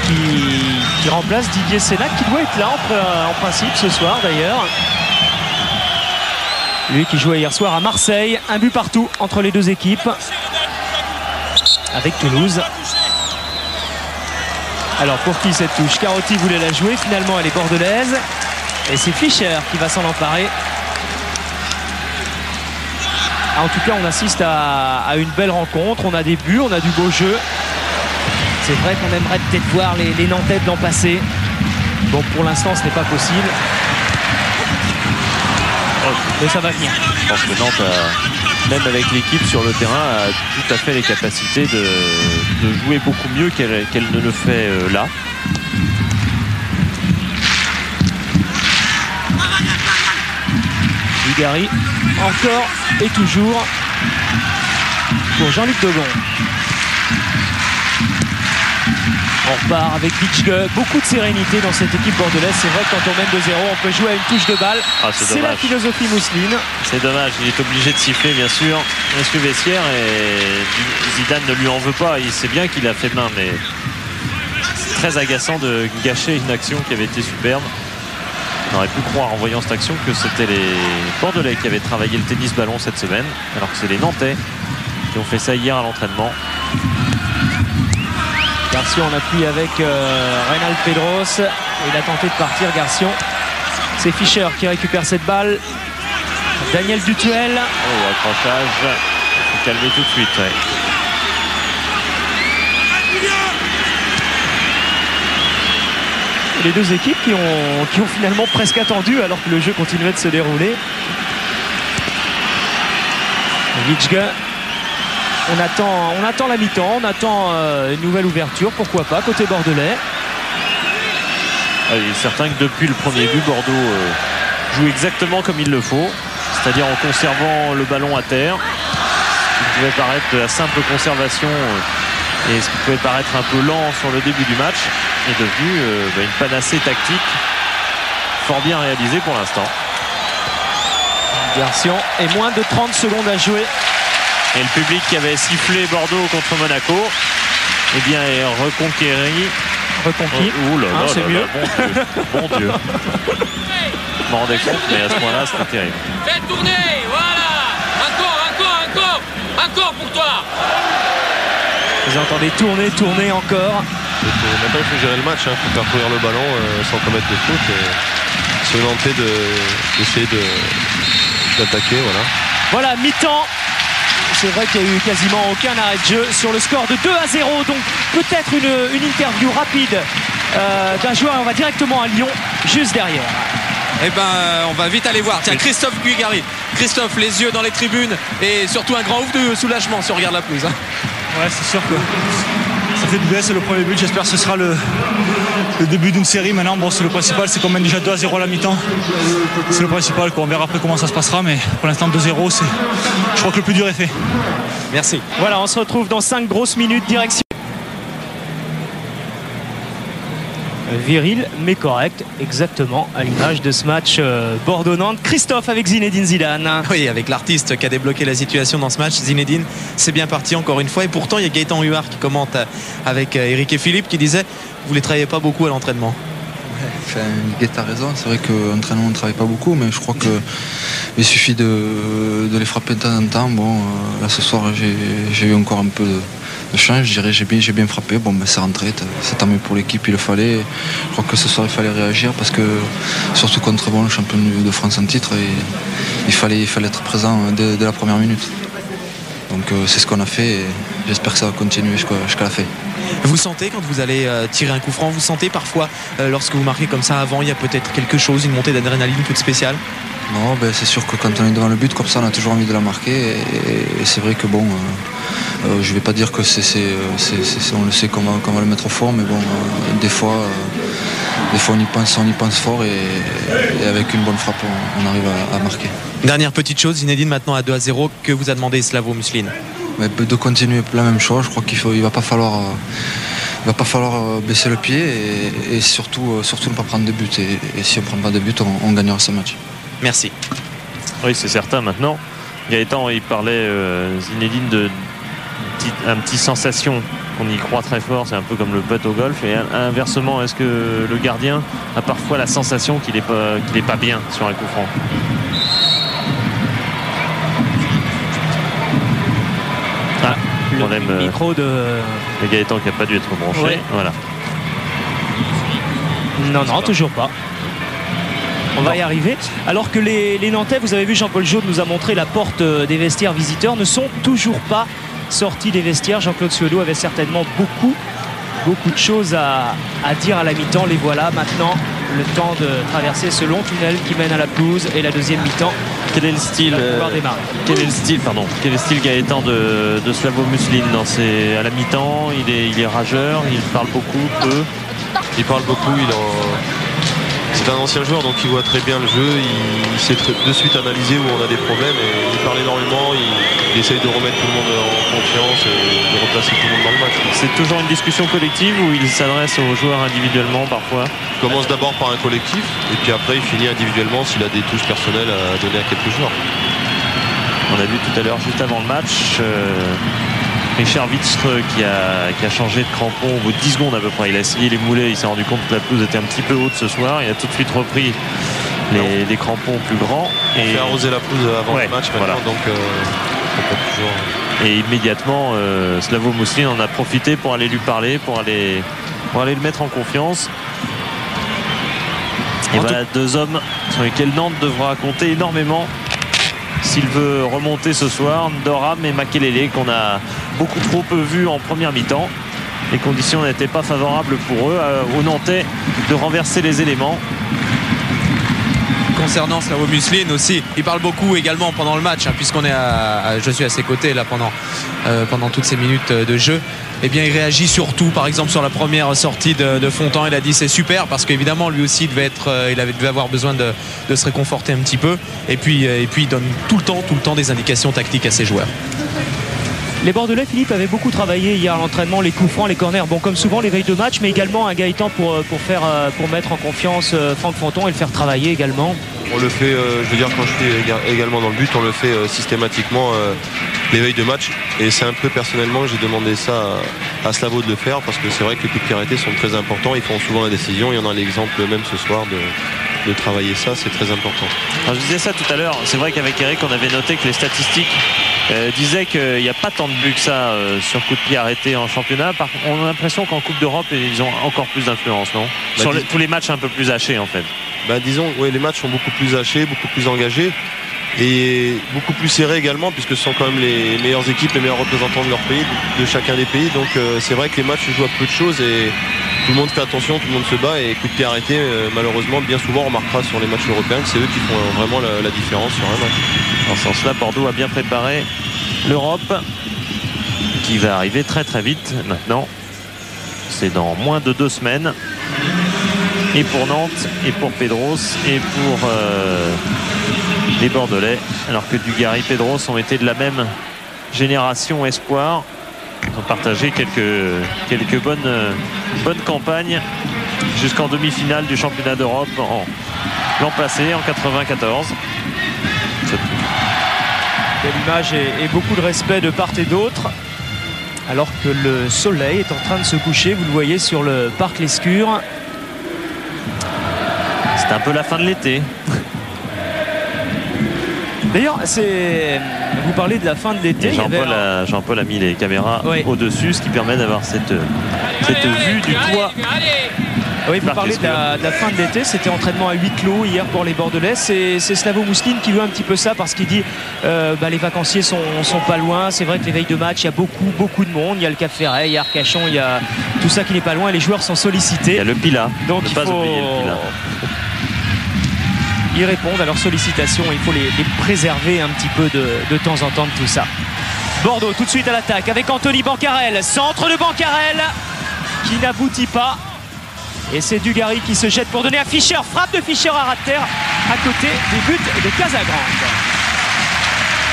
qui remplace Didier Sénac qui doit être là en principe ce soir d'ailleurs. Lui qui jouait hier soir à Marseille. Un but partout entre les deux équipes avec Toulouse. Alors pour qui cette touche? Carotti voulait la jouer, finalement elle est bordelaise. Et c'est Fischer qui va s'en emparer. En tout cas on assiste à une belle rencontre. On a des buts, on a du beau jeu. C'est vrai qu'on aimerait peut-être voir les Nantais de l'an passé. Bon pour l'instant ce n'est pas possible. Mais ça va venir. Je pense que Nantes, même avec l'équipe sur le terrain, a tout à fait les capacités de jouer beaucoup mieux qu'elle ne le fait là. Dugarry, encore et toujours pour Jean-Luc Degon. On repart avec Vitschke, beaucoup de sérénité dans cette équipe bordelaise. C'est vrai que quand on mène 2-0, on peut jouer à une touche de balle. C'est la philosophie mousseline. C'est dommage, il est obligé de siffler bien sûr. Monsieur Vestiaire et Zidane ne lui en veut pas. Il sait bien qu'il a fait main, mais c'est très agaçant de gâcher une action qui avait été superbe. On aurait pu croire en voyant cette action que c'était les Bordelais qui avaient travaillé le tennis ballon cette semaine, alors que c'est les Nantais qui ont fait ça hier à l'entraînement. Garcia en appui avec Reynald Pedros. Il a tenté de partir, Garcia. C'est Fischer qui récupère cette balle. Daniel Dutuel. Oh, accrochage. Il faut calmer tout de suite. Ouais. Les deux équipes qui ont finalement presque attendu alors que le jeu continuait de se dérouler. Vitschke. On attend la mi-temps, on attend une nouvelle ouverture, pourquoi pas, côté bordelais. Il est certain que depuis le premier but, Bordeaux joue exactement comme il le faut, c'est-à-dire en conservant le ballon à terre. Ce qui pouvait paraître de la simple conservation et ce qui pouvait paraître un peu lent sur le début du match est devenu une panacée tactique fort bien réalisée pour l'instant. Garcia et moins de 30 secondes à jouer. Et le public qui avait sifflé Bordeaux contre Monaco, eh bien, est reconquéri. Reconquis. Ouh là là, c'est mieux. Bon Dieu. Je m'en rendais compte, mais à ce point-là, c'était terrible. Fais tourner, voilà. Encore pour toi. Vous entendez tourner encore. Maintenant, il faut gérer le match, il faut faire courir le ballon sans commettre de faute. Se vanter d'essayer d'attaquer, voilà. Voilà, mi-temps. C'est vrai qu'il n'y a eu quasiment aucun arrêt de jeu sur le score de 2-0. Donc peut-être une interview rapide d'un joueur. On va directement à Lyon, juste derrière. Eh ben, on va vite aller voir. Tiens, Christophe Dugarry. Christophe, les yeux dans les tribunes et surtout un grand ouf de soulagement si on regarde la pelouse. Ouais, c'est sûr que ça fait du bien, c'est le premier but. J'espère que ce sera le début d'une série. Maintenant, bon, c'est le principal, c'est qu'on mène déjà 2-0 à la mi-temps. C'est le principal, quoi. On verra après comment ça se passera, mais pour l'instant 2-0, je crois que le plus dur est fait. Merci. Voilà, on se retrouve dans 5 grosses minutes, direction. Viril mais correct, exactement à l'image de ce match Bordeaux-Nantes. Christophe avec Zinedine Zidane. Oui, avec l'artiste qui a débloqué la situation dans ce match, Zinedine, c'est bien parti encore une fois. Et pourtant, il y a Gaëtan Huard qui commente avec Eric et Philippe qui disait: vous ne les travaillez pas beaucoup à l'entraînement. Guetta a raison, c'est vrai qu'entraînement on ne travaille pas beaucoup, mais je crois qu'il suffit de les frapper de temps en temps. Bon, là ce soir j'ai eu encore un peu de chance, je dirais, j'ai bien frappé. Bon, c'est rentré, c'est tant mieux pour l'équipe, il le fallait. Je crois que ce soir il fallait réagir parce que surtout contre le champion de France en titre, il fallait être présent dès la première minute. Donc c'est ce qu'on a fait et j'espère que ça va continuer jusqu'à la fin. Vous sentez quand vous allez tirer un coup franc, vous sentez parfois lorsque vous marquez comme ça avant, il y a peut-être quelque chose, une montée d'adrénaline toute spéciale? Non, c'est sûr que quand on est devant le but comme ça, on a toujours envie de la marquer et c'est vrai que bon, je vais pas dire que on le sait qu'on va le mettre au fort, mais bon, des fois on y pense fort et avec une bonne frappe on arrive à marquer. Dernière petite chose, Zinedine maintenant à 2-0, que vous a demandé Slavo Muslin? De continuer la même chose, je crois qu'il va pas falloir baisser le pied et surtout ne pas prendre de but et si on ne prend pas de but on gagnera ce match. Merci. Oui, c'est certain maintenant. Gaëtan, il parlait Zinedine un petit sensation qu'on y croit très fort, c'est un peu comme le putt au golf, et inversement, est-ce que le gardien a parfois la sensation qu'il est pas bien sur un coup franc? Le micro de Gaëtan qui n'a pas dû être branché. Ouais. Voilà. Non, toujours pas. On va y arriver. Alors que les Nantais, vous avez vu, Jean-Paul Jaude nous a montré la porte des vestiaires visiteurs, ne sont toujours pas sortis des vestiaires. Jean-Claude Suedo avait certainement beaucoup de choses à dire à la mi-temps. Les voilà maintenant, le temps de traverser ce long tunnel qui mène à la pelouse et la deuxième mi-temps. Quel est le style Gaëtan de Slavo Muslin à la mi-temps? Il est rageur, il parle beaucoup, peu. Il parle beaucoup, c'est un ancien joueur donc il voit très bien le jeu, il sait de suite analyser où on a des problèmes et il parle énormément, il essaye de remettre tout le monde en confiance et de replacer tout le monde dans le match. C'est toujours une discussion collective ou il s'adresse aux joueurs individuellement parfois? Il commence d'abord par un collectif et puis après il finit individuellement s'il a des touches personnelles à donner à quelques joueurs. On a vu tout à l'heure juste avant le match Richard Witzre qui a changé de crampon au bout de 10 secondes à peu près. Il a essayé les moulets, il s'est rendu compte que la pelouse était un petit peu haute ce soir. Il a tout de suite repris les crampons plus grands. On fait arroser la pelouse avant le match maintenant, donc on peut toujours... Et immédiatement, Slavo Muslin en a profité pour aller lui parler, pour aller le mettre en confiance. Et voilà deux hommes sur lesquels Nantes devra compter énormément s'il veut remonter ce soir. Ndoram et Makelele qu'on a beaucoup trop peu vu en première mi-temps. Les conditions n'étaient pas favorables pour eux, aux Nantais de renverser les éléments. Concernant Slavo Muslin aussi, il parle beaucoup également pendant le match, puisqu'on est je suis à ses côtés là pendant toutes ces minutes de jeu. Eh bien, il réagit surtout, par exemple, sur la première sortie de Fontan. Il a dit c'est super parce qu'évidemment, lui aussi il devait avoir besoin de se réconforter un petit peu. Et puis, il donne tout le temps des indications tactiques à ses joueurs. Les Bordelais, Philippe, avaient beaucoup travaillé hier à l'entraînement, les coups francs, les corners, bon comme souvent les veilles de match, mais également un Gaëtan pour mettre en confiance Franck Fonton et le faire travailler également. On le fait, je veux dire, quand je suis également dans le but, on le fait systématiquement les veilles de match. Et c'est un peu personnellement, j'ai demandé ça à Slavo de le faire parce que c'est vrai que les coups de pied arrêtés sont très importants. Ils font souvent la décision. Il y en a l'exemple même ce soir de travailler ça, c'est très important. Alors, je disais ça tout à l'heure. C'est vrai qu'avec Eric, on avait noté que les statistiques disaient qu'il n'y a pas tant de buts que ça sur coups de pied arrêtés en championnat. On a l'impression qu'en Coupe d'Europe, ils ont encore plus d'influence, non? Sur tous les matchs un peu plus hachés, en fait. Disons, les matchs sont beaucoup plus hachés, beaucoup plus engagés et beaucoup plus serrés également puisque ce sont quand même les meilleures équipes, les meilleurs représentants de leur pays, de chacun des pays. Donc c'est vrai que les matchs se jouent à peu de choses et tout le monde fait attention, tout le monde se bat et coup de pied arrêté, malheureusement, bien souvent on remarquera sur les matchs européens que c'est eux qui font vraiment la différence sur un match. Dans ce sens-là, Bordeaux a bien préparé l'Europe qui va arriver très très vite maintenant. C'est dans moins de 2 semaines. Et pour Nantes, et pour Pedros, et pour les Bordelais. Alors que Dugarry et Pedros ont été de la même génération espoir. Ils ont partagé quelques bonnes campagnes jusqu'en demi-finale du championnat d'Europe l'an passé, en 94. Belle image et beaucoup de respect de part et d'autre. Alors que le soleil est en train de se coucher, vous le voyez sur le parc Lescure. C'est un peu la fin de l'été. D'ailleurs, vous parlez de la fin de l'été. Jean-Paul a mis les caméras au-dessus, ce qui permet d'avoir cette vue du toit. Oui, vous parlez de la fin de l'été, c'était entraînement à huis clos hier pour les Bordelais. C'est Slavo Mousseline qui veut un petit peu ça parce qu'il dit les vacanciers sont pas loin. C'est vrai que les veilles de match, il y a beaucoup de monde. Il y a le Cap Ferret, il y a Arcachon, il y a tout ça qui n'est pas loin. Les joueurs sont sollicités. Il y a le Pila. Donc il faut y répondre à leurs sollicitations. Il faut les préserver un petit peu de temps en temps de tout ça. Bordeaux tout de suite à l'attaque avec Anthony Bancarel. Centre de Bancarel qui n'aboutit pas. Et c'est Dugarry qui se jette pour donner à Fischer. Frappe de Fischer à ras de terre à côté des buts de Casagrande.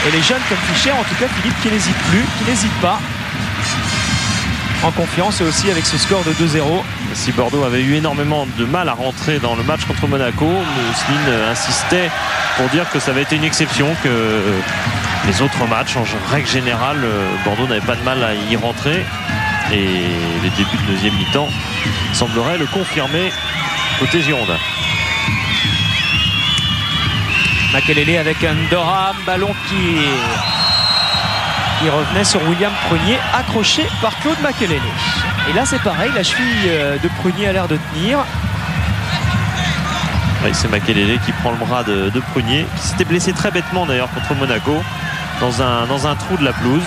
Et les jeunes comme Fischer, en tout cas Philippe, qui n'hésite plus, qui n'hésite pas. En confiance et aussi avec ce score de 2-0. Si Bordeaux avait eu énormément de mal à rentrer dans le match contre Monaco, Mousseline insistait pour dire que ça avait été une exception, que les autres matchs, en règle générale, Bordeaux n'avait pas de mal à y rentrer. Et les débuts de deuxième mi-temps sembleraient le confirmer côté Girondin. Makelele avec un Durham, ballon qui revenait sur William Prunier, accroché par Claude Makelele. Et là c'est pareil, la cheville de Prunier a l'air de tenir. Oui, c'est Makelele qui prend le bras de Prunier, qui s'était blessé très bêtement d'ailleurs contre Monaco, dans un trou de la pelouse.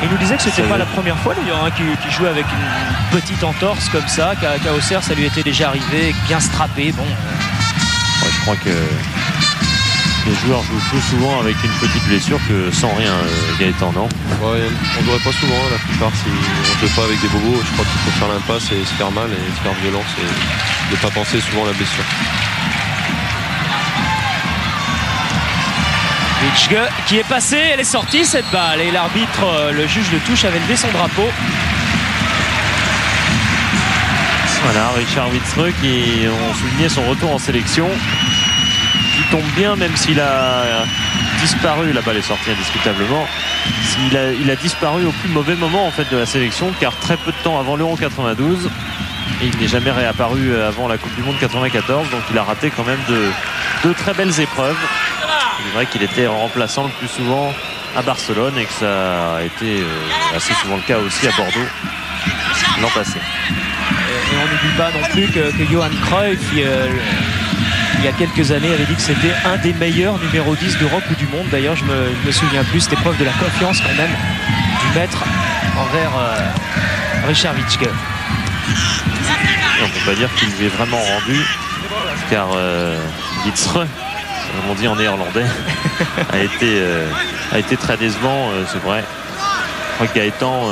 Il nous disait que c'était pas la première fois d'ailleurs qui jouait avec une petite entorse comme ça, qu'à Auxerre ça lui était déjà arrivé, bien strappé. Bon. Ouais, je crois que les joueurs jouent plus souvent avec une petite blessure que sans rien, Gaëtan, non? Ouais, on jouerait pas souvent, la plupart. Si on ne joue pas avec des bobos, je crois qu'il faut faire l'impasse et se faire mal et se faire violence et ne pas penser souvent à la blessure. Witschge qui est passé, elle est sortie cette balle et l'arbitre, le juge de touche, avait levé son drapeau. Voilà, Richard Witschge qui ont souligné son retour en sélection, qui tombe bien même s'il a disparu, la balle est sortie indiscutablement, il a disparu au plus mauvais moment en fait de la sélection, car très peu de temps avant l'Euro 92 et il n'est jamais réapparu avant la Coupe du Monde 94, donc il a raté quand même deux très belles épreuves. Il est vrai qu'il était remplaçant le plus souvent à Barcelone et que ça a été assez souvent le cas aussi à Bordeaux l'an passé. Et on n'oublie pas non plus que Johan Cruyff, il y a quelques années, avait dit que c'était un des meilleurs numéro 10 d'Europe ou du monde. D'ailleurs, je me souviens plus, c'était preuve de la confiance quand même du maître envers Richard Witschge. On ne peut pas dire qu'il lui est vraiment rendu, car Witschge, comme on dit en néerlandais, a été très décevant, c'est vrai. Je crois que Gaëtan,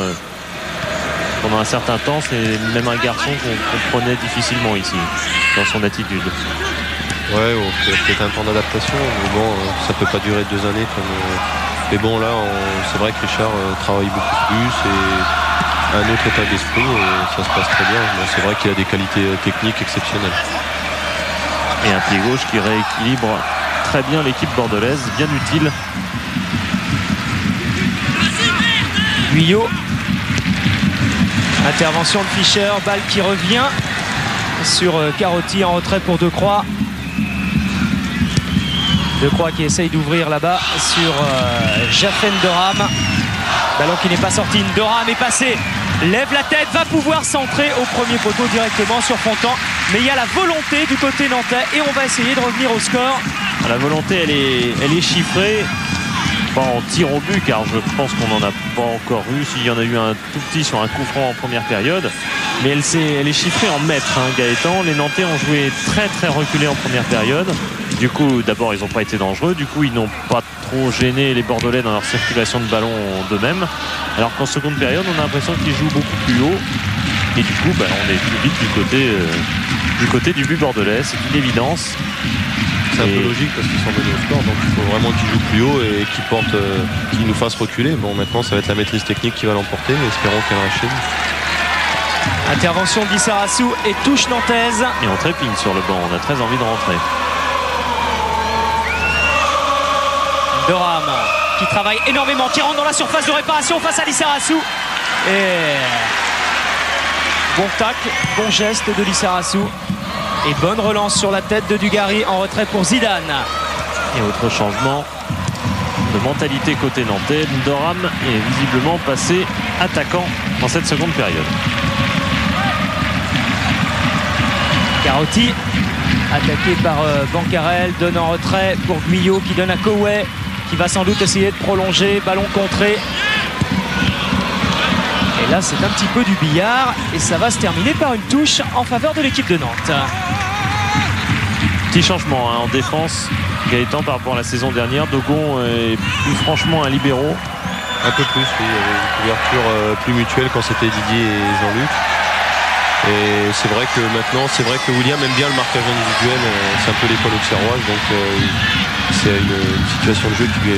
pendant un certain temps, c'est même un garçon qu'on comprenait difficilement ici, dans son attitude. Ouais, peut-être un temps d'adaptation, mais bon, ça peut pas durer 2 années. Mais bon, là, c'est vrai que Richard travaille beaucoup plus et a un autre état d'esprit et ça se passe très bien. C'est vrai qu'il a des qualités techniques exceptionnelles. Et un pied gauche qui rééquilibre très bien l'équipe bordelaise, bien utile. Guyot. Intervention de Fischer, balle qui revient sur Carotti en retrait pour Decroix. Decroix qui essaye d'ouvrir là-bas sur Jaffen Durham. Ballon qui n'est pas sorti. Durham est passé, lève la tête, va pouvoir centrer au premier poteau directement sur Fontan. Mais il y a la volonté du côté nantais et on va essayer de revenir au score. La volonté, elle est chiffrée. Pas en tir au but, car je pense qu'on n'en a pas encore eu. S'il y en a eu un tout petit sur un coup franc en première période. Mais elle est chiffrée en mètres, hein, Gaëtan. Les Nantais ont joué très très reculé en première période. Du coup, d'abord, ils n'ont pas été dangereux. Du coup, ils n'ont pas trop gêné les Bordelais dans leur circulation de ballon d'eux-mêmes. Alors qu'en seconde période, on a l'impression qu'ils jouent beaucoup plus haut. Et du coup, on est plus vite du côté du but bordelais. C'est une évidence. C'est un peu logique parce qu'ils sont menés au score, donc il faut vraiment qu'ils jouent plus haut et qu'ils nous fassent reculer. Bon, maintenant, ça va être la maîtrise technique qui va l'emporter. Espérons qu'elle rachète. Intervention de Lissarassou et touche nantaise. Et on trépigne sur le banc, on a très envie de rentrer. Durham qui travaille énormément, qui rentre dans la surface de réparation face à Lissarassou. Et bon tacle, bon geste de Lissarassou. Et bonne relance sur la tête de Dugarry en retrait pour Zidane. Et autre changement de mentalité côté nantais, Ndoram est visiblement passé attaquant dans cette seconde période. Carotti attaqué par Bancarel, donne en retrait pour Guyot qui donne à Koué, qui va sans doute essayer de prolonger, ballon contré. Et là c'est un petit peu du billard et ça va se terminer par une touche en faveur de l'équipe de Nantes. Petit changement en défense, Gaëtan, par rapport à la saison dernière. Dogon est plus franchement un libéraux. Un peu plus, oui. Il y avait une couverture plus mutuelle quand c'était Didier et Jean-Luc. Et c'est vrai que maintenant, William aime bien le marquage individuel. C'est un peu l'école auxerroise, donc c'est une situation de jeu qui lui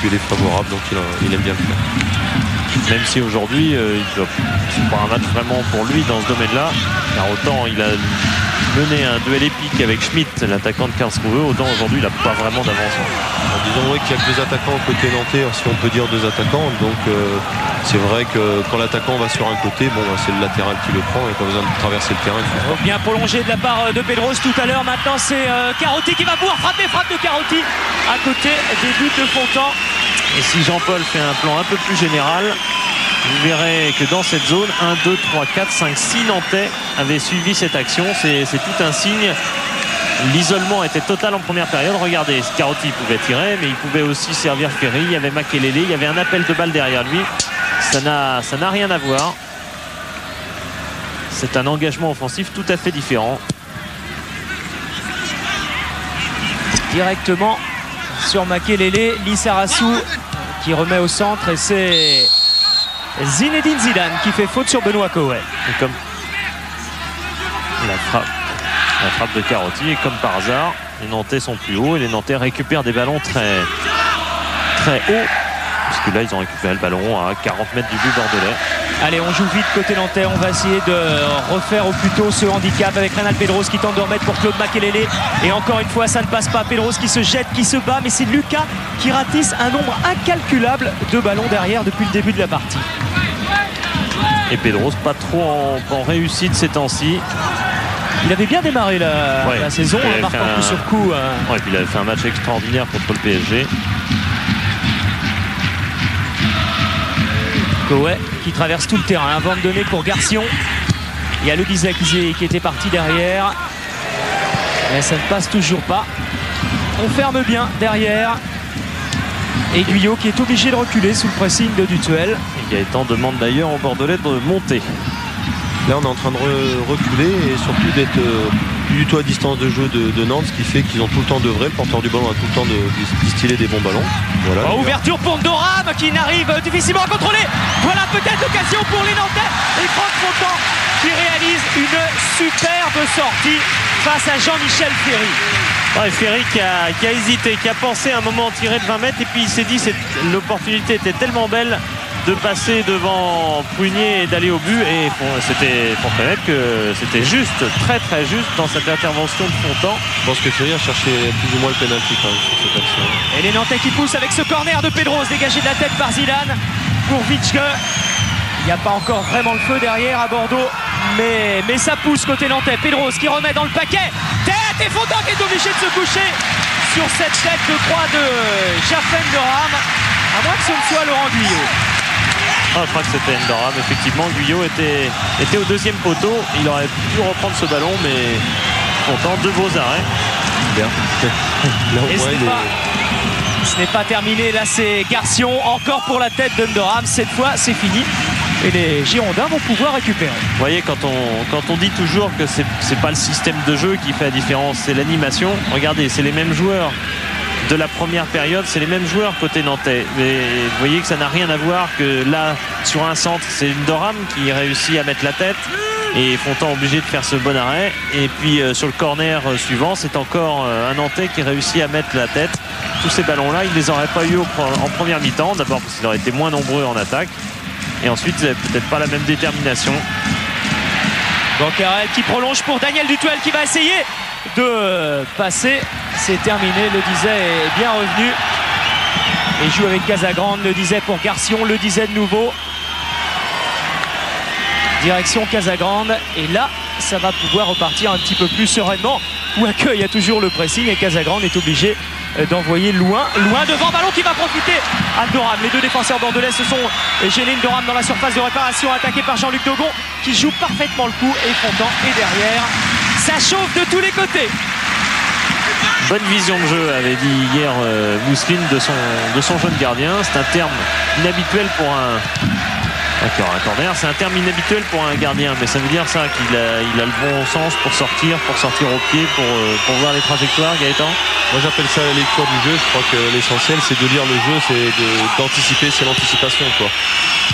est défavorable, donc il aime bien le faire. Même si aujourd'hui, c'est pas un match vraiment pour lui dans ce domaine-là, car autant il a mené un duel épique avec Schmitt, l'attaquant de Karlsruhe, autant aujourd'hui il n'a pas vraiment d'avance. Disons qu'il n'y a que 2 attaquants au côté nantais, si on peut dire 2 attaquants, donc c'est vrai que quand l'attaquant va sur un côté, c'est le latéral qui le prend et pas besoin de traverser le terrain. Bien prolongé de la part de Pedros tout à l'heure. Maintenant c'est Carotti qui va pouvoir frapper, frappe de Carotti à côté des buts de Fontan. Et si Jean-Paul fait un plan un peu plus général, vous verrez que dans cette zone, 1, 2, 3, 4, 5, 6 Nantais avaient suivi cette action. C'est tout un signe. L'isolement était total en première période. Regardez, Carotti pouvait tirer, mais il pouvait aussi servir Ferry. Il y avait Makelele, il y avait un appel de balle derrière lui. Ça n'a rien à voir. C'est un engagement offensif tout à fait différent. Directement sur Makelele, Lissarassou qui remet au centre et c'est Zinedine Zidane qui fait faute sur Benoît Koué. Et comme la frappe de Carotti, et comme par hasard, les Nantais sont plus hauts et les Nantais récupèrent des ballons très hauts, puisque là ils ont récupéré le ballon à 40 mètres du but bordelais. Allez, on joue vite côté nantais, on va essayer de refaire au plus tôt ce handicap avec Reynald Pedros qui tente de remettre pour Claude Makelele. Et encore une fois, ça ne passe pas. Pedros qui se jette, qui se bat, mais c'est Lucas qui ratisse un nombre incalculable de ballons derrière depuis le début de la partie. Et Pedros pas trop en réussite ces temps-ci. Il avait bien démarré la saison, marquant coup sur coup. Ouais, et puis il avait fait un match extraordinaire contre le PSG. Koué qui traverse tout le terrain avant de donner pour Garcion. Il y a le Bizet qui était parti derrière. Mais ça ne passe toujours pas. On ferme bien derrière. Et Guyot qui est obligé de reculer sous le pressing de Dutuel. Et Gaëtan demande d'ailleurs aux Bordelais de monter. Là on est en train de reculer et surtout d'être plus du tout à distance de jeu de Nantes, ce qui fait qu'ils ont tout le temps d'œuvrer. Le porteur du ballon a tout le temps de distiller des bons ballons. Voilà, ouverture pour Ndoram qui n'arrive difficilement à contrôler. Voilà peut-être l'occasion pour les Nantais. Et Franck Fontan qui réalise une superbe sortie face à Jean-Michel Ferry. Ouais, Ferry qui a hésité, qui a pensé à un moment tirer de 20 mètres et puis il s'est dit l'opportunité était tellement belle de passer devant Prunier et d'aller au but, et faut reconnaître que c'était juste, très très juste dans cette intervention de Fontan. Je pense que Ferry a cherché plus ou moins le pénalty quand même sur cette action. Et les Nantais qui poussent avec ce corner de Pedros dégagé de la tête par Zidane pour Vitschke. Il n'y a pas encore vraiment le feu derrière à Bordeaux, mais ça pousse côté nantais. Pedros qui remet dans le paquet, tête, et Fontan qui est obligé de se coucher sur cette tête de croix de Jaffen Ndoram, à moins que ce ne soit Laurent Guyot. Je crois que c'était Ndoram, effectivement. Guyot était au deuxième poteau, il aurait pu reprendre ce ballon, mais Fontan, 2 beaux arrêts. Bien. Et ce n'est pas terminé, là c'est Garcion, encore pour la tête de Ndoram, cette fois c'est fini. Et les Girondins vont pouvoir récupérer. Vous voyez, quand on dit toujours que c'est pas le système de jeu qui fait la différence, c'est l'animation. Regardez, c'est les mêmes joueurs de la première période, c'est les mêmes joueurs côté nantais. Mais vous voyez que ça n'a rien à voir, que là, sur un centre, c'est Ndoram qui réussit à mettre la tête. Et Fontan obligé de faire ce bon arrêt. Et puis sur le corner suivant, c'est encore un Nantais qui réussit à mettre la tête. Tous ces ballons-là, il ne les aurait pas eu en première mi-temps. D'abord parce qu'ils auraient été moins nombreux en attaque. Et ensuite, peut-être pas la même détermination. Bancarel qui prolonge pour Daniel Dutuel qui va essayer de passer. C'est terminé, le disait est bien revenu. Et joue avec Casagrande, le disait pour Garcion, le disait de nouveau. Direction Casagrande. Et là, ça va pouvoir repartir un petit peu plus sereinement. Quoique il y a toujours le pressing et Casagrande est obligé d'envoyer loin devant, ballon qui va profiter à Ndoram. Les deux défenseurs bordelais se sont gênés. Ndoram dans la surface de réparation, attaqué par Jean-Luc Dogon qui joue parfaitement le coup, et Fontan est derrière. Ça chauffe de tous les côtés. Bonne vision de jeu, avait dit hier Mousseline de son jeune gardien. C'est un terme inhabituel pour un corner, c'est un terme inhabituel pour un gardien, mais ça veut dire ça, qu'il a le bon sens pour sortir au pied, pour voir les trajectoires. Gaëtan, moi j'appelle ça la lecture du jeu. Je crois que l'essentiel c'est de lire le jeu, c'est d'anticiper, c'est l'anticipation quoi.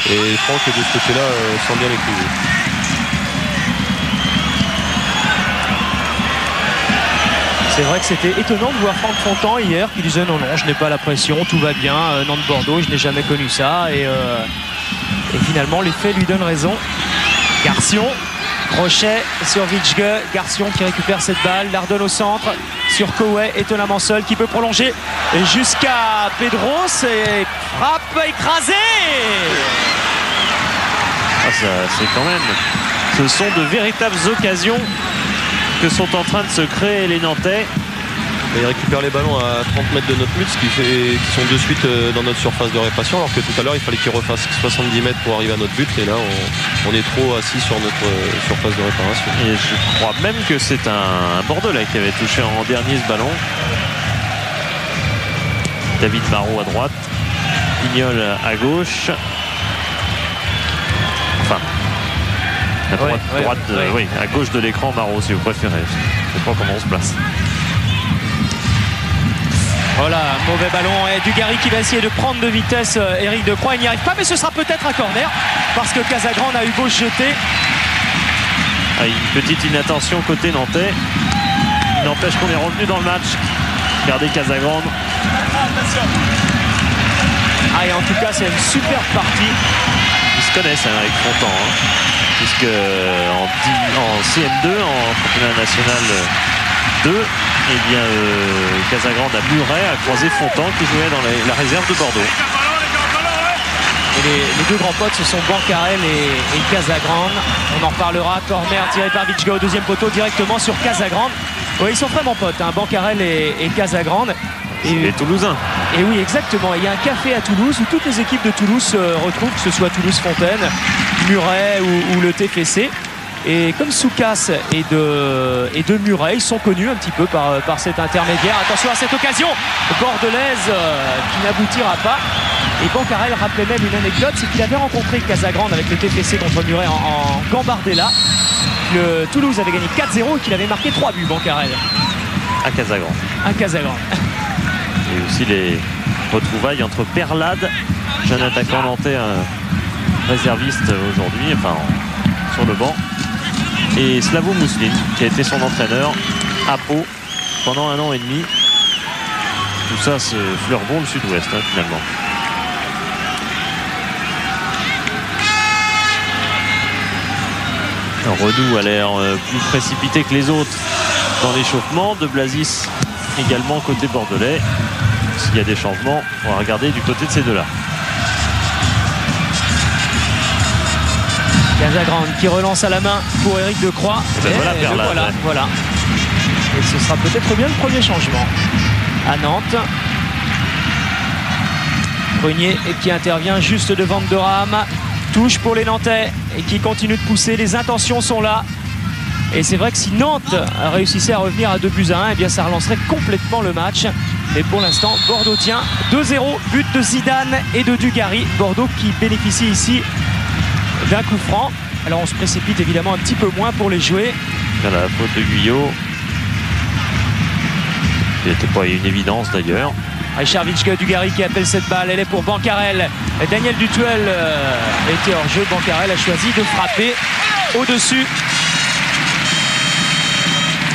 Et Franck de ce côté-là sent bien les coups. C'est vrai que c'était étonnant de voir Franck Fontan hier qui disait non, je n'ai pas la pression, tout va bien, Nantes-Bordeaux, je n'ai jamais connu ça. Et finalement, les faits lui donnent raison. Garcion, crochet sur Vitschke. Garcion qui récupère cette balle. Lardonne au centre sur Koué, étonnamment seul, qui peut prolonger jusqu'à Pedros. Et frappe écrasée. C'est quand même... Ce sont de véritables occasions que sont en train de se créer les Nantais. Ils récupèrent les ballons à 30 mètres de notre but, ce qui fait qu'ils sont de suite dans notre surface de réparation, alors que tout à l'heure il fallait qu'ils refassent 70 mètres pour arriver à notre but, et là on est trop assis sur notre surface de réparation. Et je crois même que c'est un Bordelais qui avait touché en dernier ce ballon. David Marot à droite, Pignol à gauche. Enfin, oui, à gauche de l'écran, Marot si vous préférez. Je ne sais pas comment on se place. Voilà, mauvais ballon, et Dugarry qui va essayer de prendre de vitesse Éric Decroix. Il n'y arrive pas, mais ce sera peut-être un corner parce que Casagrande a eu beau se jeter. Une petite inattention côté nantais. Il n'empêche qu'on est revenu dans le match. Regardez Casagrande. Et en tout cas, c'est une super partie. Ils se connaissent avec Fontan, puisque en CM2, en championnat national 2, eh bien, Casagrande à Muret a croisé Fontan qui jouait dans la réserve de Bordeaux. Et les deux grands potes, ce sont Bancarel et Casagrande. On en reparlera. Corner tiré par Vitschke au deuxième poteau directement sur Casagrande. Oui, ils sont vraiment potes, Bancarel et Casagrande. Et Toulousains. Et oui, exactement. Il y a un café à Toulouse où toutes les équipes de Toulouse se retrouvent, que ce soit Toulouse-Fontaine, Muret ou le TFC. Et comme Soukas et de Muret, ils sont connus un petit peu par cet intermédiaire. Attention à cette occasion bordelaise qui n'aboutira pas. Et Bancarel rappelait même une anecdote, c'est qu'il avait rencontré Casagrande avec le TFC contre Muret en Gambardella. Toulouse avait gagné 4-0 et qu'il avait marqué 3 buts, Bancarel. À Casagrande. Et aussi les retrouvailles entre Perlade, jeune attaquant nantais, réserviste aujourd'hui, sur le banc, et Slavo Mousseline, qui a été son entraîneur à Pau pendant 1 an et demi. Tout ça, c'est Fleurgon, le sud-ouest, finalement. Redoux a l'air plus précipité que les autres dans l'échauffement. De Blazis également côté bordelais. S'il y a des changements, on va regarder du côté de ces deux-là. Casagrande qui relance à la main pour Éric Decroix. Voilà. Et ce sera peut-être bien le premier changement à Nantes. Prunier qui intervient juste devant Ndoram. Touche pour les Nantais et qui continue de pousser. Les intentions sont là. Et c'est vrai que si Nantes réussissait à revenir à 2-1, eh bien ça relancerait complètement le match. Et pour l'instant, Bordeaux tient 2-0. But de Zidane et de Dugarry. Bordeaux qui bénéficie ici d'un coup franc. Alors on se précipite évidemment un petit peu moins pour les jouer. Voilà, la faute de Guyot. Il n'était pas une évidence d'ailleurs. Richard Vitschke, Dugarry qui appelle cette balle. Elle est pour Bancarel. Daniel Dutuel était hors jeu. Bancarel a choisi de frapper au-dessus.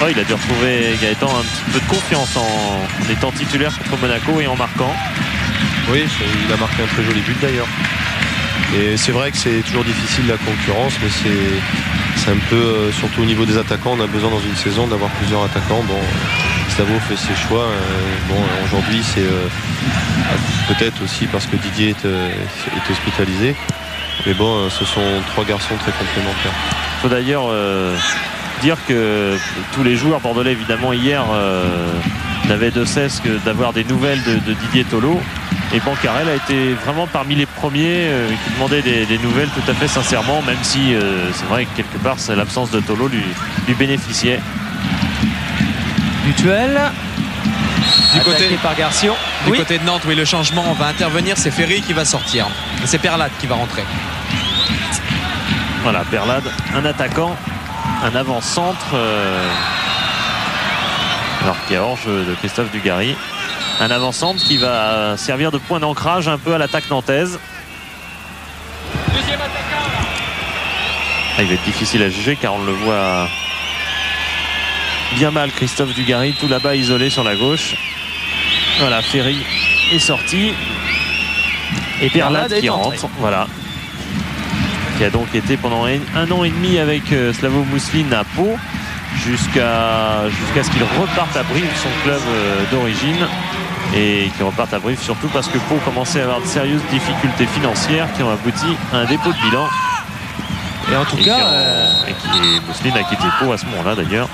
Il a dû retrouver Gaëtan un petit peu de confiance en étant titulaire contre Monaco et en marquant. Oui, il a marqué un très joli but d'ailleurs. Et c'est vrai que c'est toujours difficile la concurrence, mais c'est un peu, surtout au niveau des attaquants, on a besoin dans une saison d'avoir plusieurs attaquants. Bon, Slavo fait ses choix. Aujourd'hui, c'est peut-être aussi parce que Didier est hospitalisé. Mais bon, ce sont 3 garçons très complémentaires. Il faut d'ailleurs dire que tous les joueurs bordelais, évidemment, hier n'avaient de cesse que d'avoir des nouvelles de Didier Tolo. Et Bancarel a été vraiment parmi les premiers qui demandaient des nouvelles tout à fait sincèrement, même si c'est vrai que quelque part l'absence de Tolo lui bénéficiait. Dutuel. Du côté par Garcia. Du côté de Nantes, oui, le changement va intervenir. C'est Ferry qui va sortir. C'est Perlade qui va rentrer. Voilà, Perlade, un attaquant, un avant-centre. Alors qu'il y a hors de Christophe Dugarry. Un avant-centre qui va servir de point d'ancrage un peu à l'attaque nantaise. Deuxième attaquant là. Il va être difficile à juger car on le voit bien mal, Christophe Dugarry, tout là-bas isolé sur la gauche. Voilà, Ferry est sorti. Et Perlade qui rentre. Voilà. Qui a donc été pendant 1 an et demi avec Slavo Mousseline à Pau. Jusqu'à ce qu'il reparte à Brive, son club d'origine. Et qu'il reparte à Brive surtout parce que Pau commençait à avoir de sérieuses difficultés financières qui ont abouti à un dépôt de bilan. Et en tout cas... Mousseline a quitté Pau à ce moment-là d'ailleurs.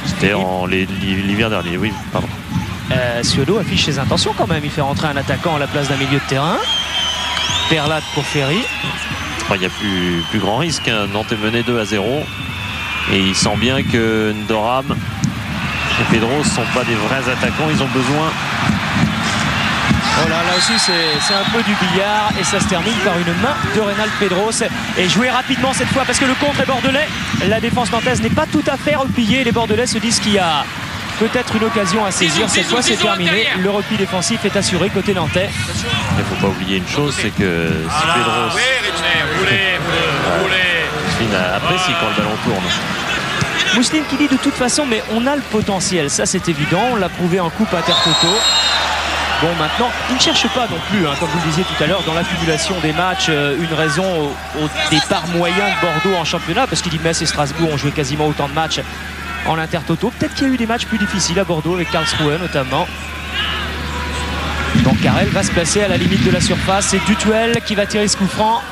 C'était l'hiver dernier, oui, pardon. Ciodo affiche ses intentions quand même. Il fait rentrer un attaquant à la place d'un milieu de terrain. Perlade pour Ferry. Il n'y a plus grand risque. Hein. Nantes est mené 2-0. Et il sent bien que Ndoram et Pedros ne sont pas des vrais attaquants. Ils ont besoin... Oh là aussi c'est un peu du billard et ça se termine par une main de Reynald Pedros et joué rapidement cette fois parce que le contre est bordelais. La défense nantaise n'est pas tout à fait repliée. Les bordelais se disent qu'il y a peut-être une occasion à saisir. Cette fois c'est terminé. Le repli défensif est assuré côté nantais. Il ne faut pas oublier une chose, c'est que si Pedros apprécie quand le ballon tourne. Mousseline qui dit de toute façon mais on a le potentiel, ça c'est évident, on l'a prouvé en coupe Intertoto. Bon maintenant, il ne cherche pas non plus, hein, comme vous le disiez tout à l'heure, dans l'accumulation des matchs, une raison au départ moyen de Bordeaux en championnat, parce qu'il dit Metz et Strasbourg ont joué quasiment autant de matchs en Intertoto. Peut-être qu'il y a eu des matchs plus difficiles à Bordeaux, avec Karlsruhe notamment. Donc Carrel va se placer à la limite de la surface, c'est Dutuel qui va tirer ce coup franc.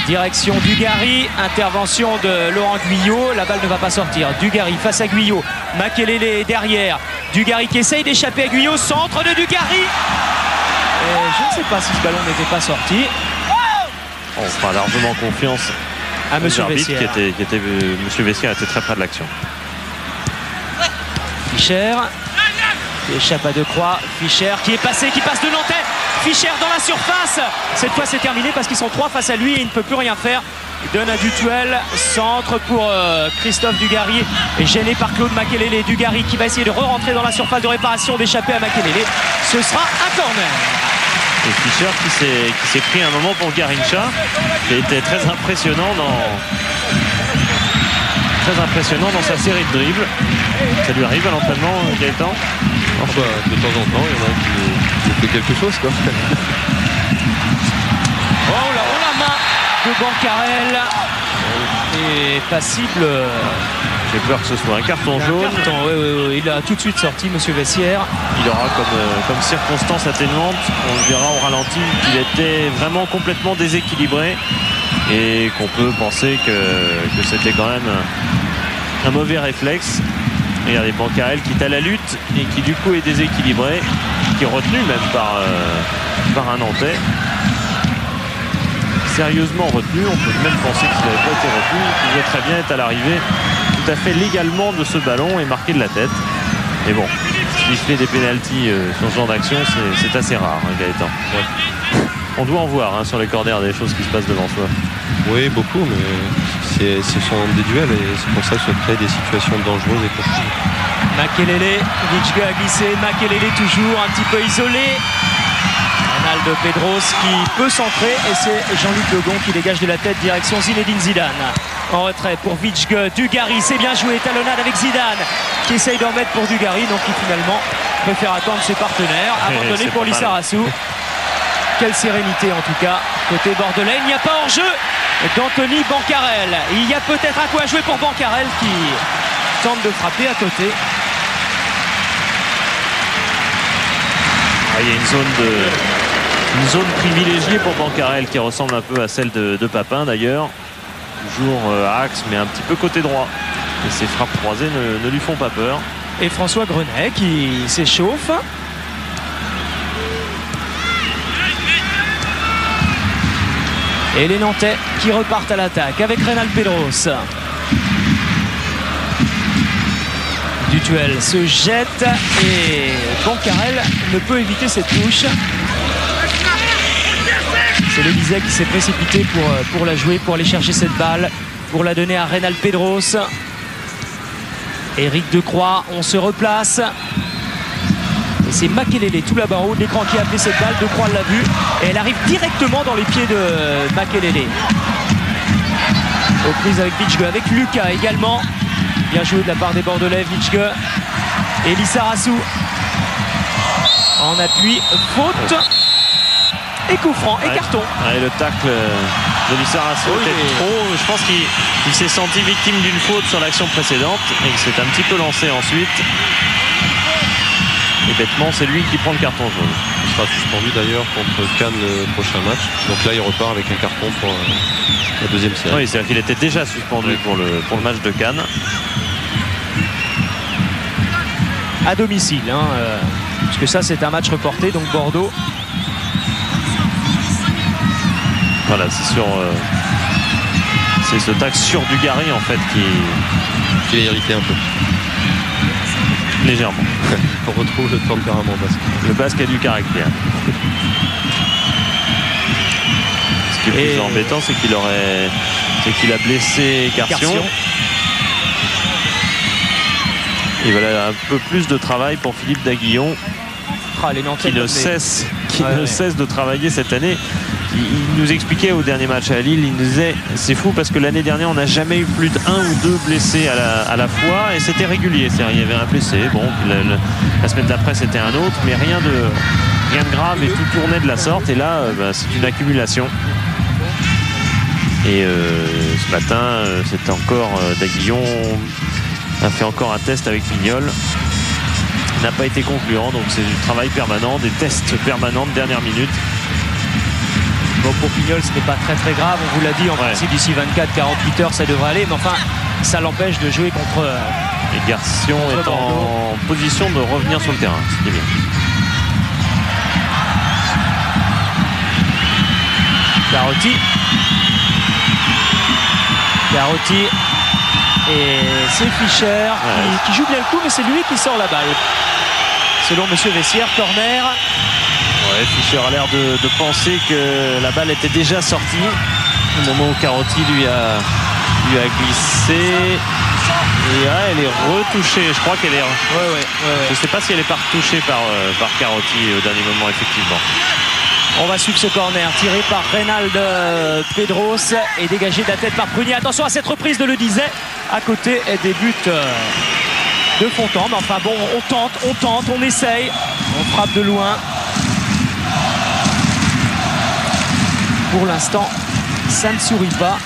Direction Dugarry, intervention de Laurent Guyot, la balle ne va pas sortir. Dugarry face à Guyot, Makelele est derrière. Dugarry qui essaye d'échapper à Guyot, centre de Dugarry. Et je ne sais pas si ce ballon n'était pas sorti. On fera largement confiance à Monsieur Vessière. Monsieur Vessière était très près de l'action. Fischer qui échappe à Decroix. Fischer qui est passé, qui passe de Nantais. Fischer dans la surface. Cette fois c'est terminé parce qu'ils sont 3 face à lui et il ne peut plus rien faire. Il donne à Dutuel. Centre pour Christophe Dugarry. Et gêné par Claude Makelele. Dugarry qui va essayer de re-rentrer dans la surface de réparation, d'échapper à Makelele. Ce sera un corner. Et Fischer qui s'est pris un moment pour Garincha, qui a été très impressionnant dans sa série de dribbles. Ça lui arrive à l'entraînement, Gaëtan? De temps en temps, il y en a qui fait quelque chose, quoi. Oh la main de Bancarel est passible. J'ai peur que ce soit un carton jaune. Oui, il a tout de suite sorti, Monsieur Vessière. Il aura comme circonstance atténuante, on le verra au ralenti, qu'il était vraiment complètement déséquilibré et qu'on peut penser que c'était quand même un mauvais réflexe. Regardez Bancarel qui est à la lutte et qui du coup est déséquilibré, qui est retenu même par un Nantais. Sérieusement retenu, on peut même penser qu'il n'avait pas été retenu, il pouvait très bien être à l'arrivée tout à fait légalement de ce ballon et marquer de la tête. Mais bon, il fait des pénaltys sur ce genre d'action, c'est assez rare, hein, Gaëtan. Ouais. On doit en voir sur les corners des choses qui se passent devant soi. Oui, beaucoup, mais ce sont des duels et c'est pour ça que se créent des situations dangereuses et compliquées. Makelele, Vitchga a glissé, Makelele toujours un petit peu isolé. Reynald Pedros qui peut centrer et c'est Jean-Luc Legon qui dégage de la tête direction Zinedine Zidane. En retrait pour Vitchga, Dugarry, c'est bien joué, talonnade avec Zidane qui essaye d'en mettre pour Dugarry, donc qui finalement préfère attendre ses partenaires, abandonné pour Lissarassou. Quelle sérénité en tout cas côté bordelais. Il n'y a pas hors-jeu d'Anthony Bancarel. Il y a peut-être un coup à jouer pour Bancarel qui tente de frapper à côté. Il y a une zone privilégiée pour Bancarel qui ressemble un peu à celle de Papin d'ailleurs. toujours à axe, mais un petit peu côté droit. Et ses frappes croisées ne lui font pas peur. Et François Grenet qui s'échauffe. Et les Nantais qui repartent à l'attaque avec Reynald Pedros. Dutuel se jette et Bancarel ne peut éviter cette touche. C'est le Lizet qui s'est précipité pour la jouer, pour aller chercher cette balle, pour la donner à Reynald Pedros. Éric Decroix, on se replace. Et c'est Makelele tout là-bas en haut de l'écran qui a appelé cette balle. Decroix l'a vue et elle arrive directement dans les pieds de Makelele. Aux prises avec Vitschge, avec Lucas également. Bien joué de la part des Bordelais, Vitschge. Et Lissarassou en appui, faute. Et coup franc et carton. Et le tacle de Lissarassou était trop. Je pense qu'il s'est senti victime d'une faute sur l'action précédente et qu'il s'est un petit peu lancé ensuite. Et bêtement, c'est lui qui prend le carton jaune. Il sera suspendu d'ailleurs contre Cannes le prochain match. Donc là, il repart avec un carton pour la deuxième série. Oui, c'est-à-dire qu'il était déjà suspendu pour le match de Cannes. À domicile, parce que ça, c'est un match reporté, donc Bordeaux. Voilà, c'est ce tacle sur Dugarry en fait qui l'a irrité un peu. Légèrement. On retrouve le tempérament basque. Le basque a du caractère. Ce qui est plus embêtant, c'est qu'il a blessé Garcion. Et voilà un peu plus de travail pour Philippe Daguillon, qui ne cesse de travailler cette année. Il nous expliquait au dernier match à Lille, il nous disait c'est fou parce que l'année dernière on n'a jamais eu plus d'un ou deux blessés à la fois et c'était régulier, c'est-à-dire il y avait un blessé, bon la semaine d'après c'était un autre, mais rien de grave et tout tournait de la sorte et là c'est une accumulation. Et ce matin c'était encore Daguillon a fait encore un test avec Pignol, n'a pas été concluant, donc c'est du travail permanent, des tests permanents de dernière minute. Bon, pour Pignol, ce n'est pas très très grave, on vous l'a dit, en principe d'ici 24-48 heures ça devrait aller, mais enfin ça l'empêche de jouer contre. Et Garcion est en position de revenir sur le terrain, ce qui est bien. Carotti et c'est Fischer qui joue bien le coup, mais c'est lui qui sort la balle. Selon Monsieur Vessière, corner. Ouais, Fischer a l'air de penser que la balle était déjà sortie au moment où Carotti lui a glissé. Et elle est retouchée. Je crois qu'elle est. Je ne sais pas si elle est pas retouchée par Carotti au dernier moment, effectivement. On va suivre ce corner tiré par Reynald Pedros et dégagé de la tête par Prunier. Attention à cette reprise de Le Dizet. À côté des buts de Fontan. Mais enfin bon, on tente, on essaye. On frappe de loin. Pour l'instant, ça ne sourit pas.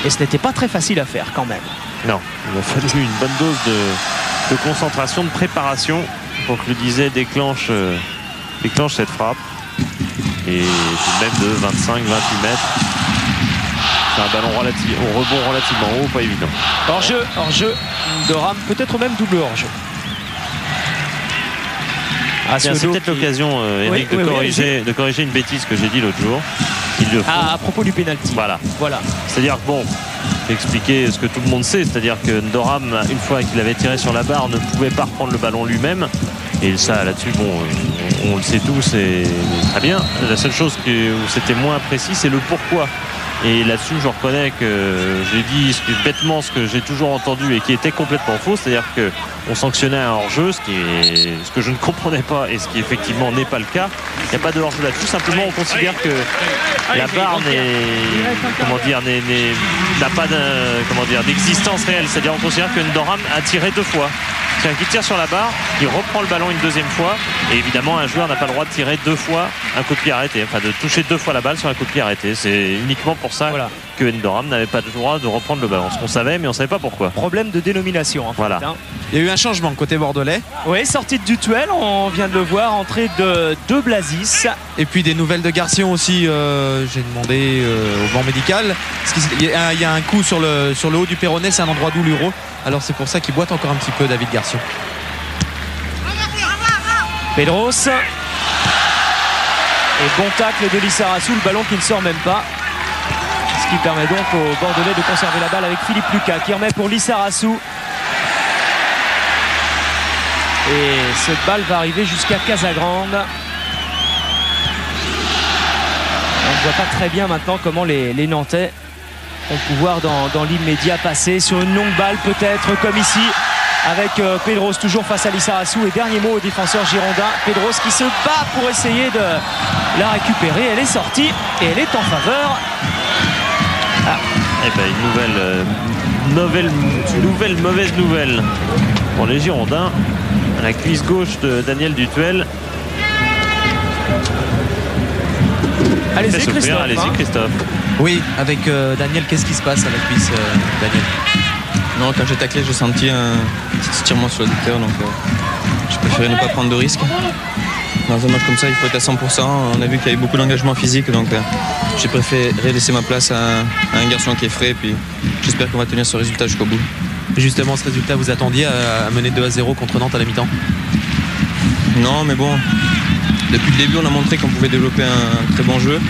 Et ce n'était pas très facile à faire quand même. Non, il a fallu une bonne dose de concentration, de préparation pour que Le Dizet déclenche cette frappe. Et tout de même de 25-28 mètres. C'est un ballon au rebond relativement haut, pas évident. Hors-jeu de Rame, peut-être même double hors-jeu. C'est peut-être l'occasion, Eric, de corriger une bêtise que j'ai dit l'autre jour. À propos du pénalty. Voilà. C'est-à-dire que bon, expliquer ce que tout le monde sait, c'est-à-dire que Ndoram, une fois qu'il avait tiré sur la barre, ne pouvait pas reprendre le ballon lui-même. Et ça, là-dessus, bon, on le sait tous, et très bien. La seule chose où c'était moins précis, c'est le pourquoi. Et là-dessus, je reconnais que j'ai dit bêtement ce que j'ai toujours entendu et qui était complètement faux, c'est-à-dire qu'on sanctionnait un hors-jeu, ce que je ne comprenais pas et ce qui effectivement n'est pas le cas. Il n'y a pas de hors-jeu là-dessus, simplement on considère que la barre n'a pas d'existence réelle, c'est-à-dire on considère que Ndoram a tiré deux fois. qui tire sur la barre, il reprend le ballon une deuxième fois. Et évidemment, un joueur n'a pas le droit de tirer 2 fois un coup de pied arrêté, enfin de toucher 2 fois la balle sur un coup de pied arrêté. C'est uniquement pour ça que Endoram n'avait pas le droit de reprendre le ballon. Ce qu'on savait, mais on ne savait pas pourquoi. Problème de dénomination. En fait, voilà. Il y a eu un changement côté bordelais. Oui, sortie de Dutuel, on vient de le voir, entrée de Blazis. Et puis des nouvelles de Garcion aussi. J'ai demandé au banc médical. Il y a un coup sur le haut du péroné, c'est un endroit douloureux. Alors c'est pour ça qu'il boite encore un petit peu, David Garcion. Pedros. Et bon tacle de Lissarassou, le ballon qui ne sort même pas. Ce qui permet donc aux Bordelais de conserver la balle avec Philippe Lucas qui remet pour Lissarassou. Et cette balle va arriver jusqu'à Casagrande. On ne voit pas très bien maintenant comment les Nantais vont pouvoir dans l'immédiat passer sur une longue balle peut-être comme ici avec Pedros toujours face à Lissarassou. Et dernier mot au défenseur girondin, Pedros qui se bat pour essayer de la récupérer. Elle est sortie et elle est en faveur. Et ben une nouvelle mauvaise nouvelle pour les Girondins. La cuisse gauche de Daniel Dutuel. Allez-y Christophe. Allez-y Christophe. Oui, avec Daniel, qu'est-ce qui se passe à la cuisse, Daniel? Non, quand j'ai taclé, j'ai senti un petit étirement sur l'adducteur, donc je préférais ne pas prendre de risques. Dans un match comme ça, il faut être à 100%. On a vu qu'il y avait beaucoup d'engagement physique, donc j'ai préféré laisser ma place à un garçon qui est frais. Et puis j'espère qu'on va tenir ce résultat jusqu'au bout. Justement, ce résultat, vous attendiez à mener 2-0 contre Nantes à la mi-temps? Non, mais bon, depuis le début, on a montré qu'on pouvait développer un très bon jeu.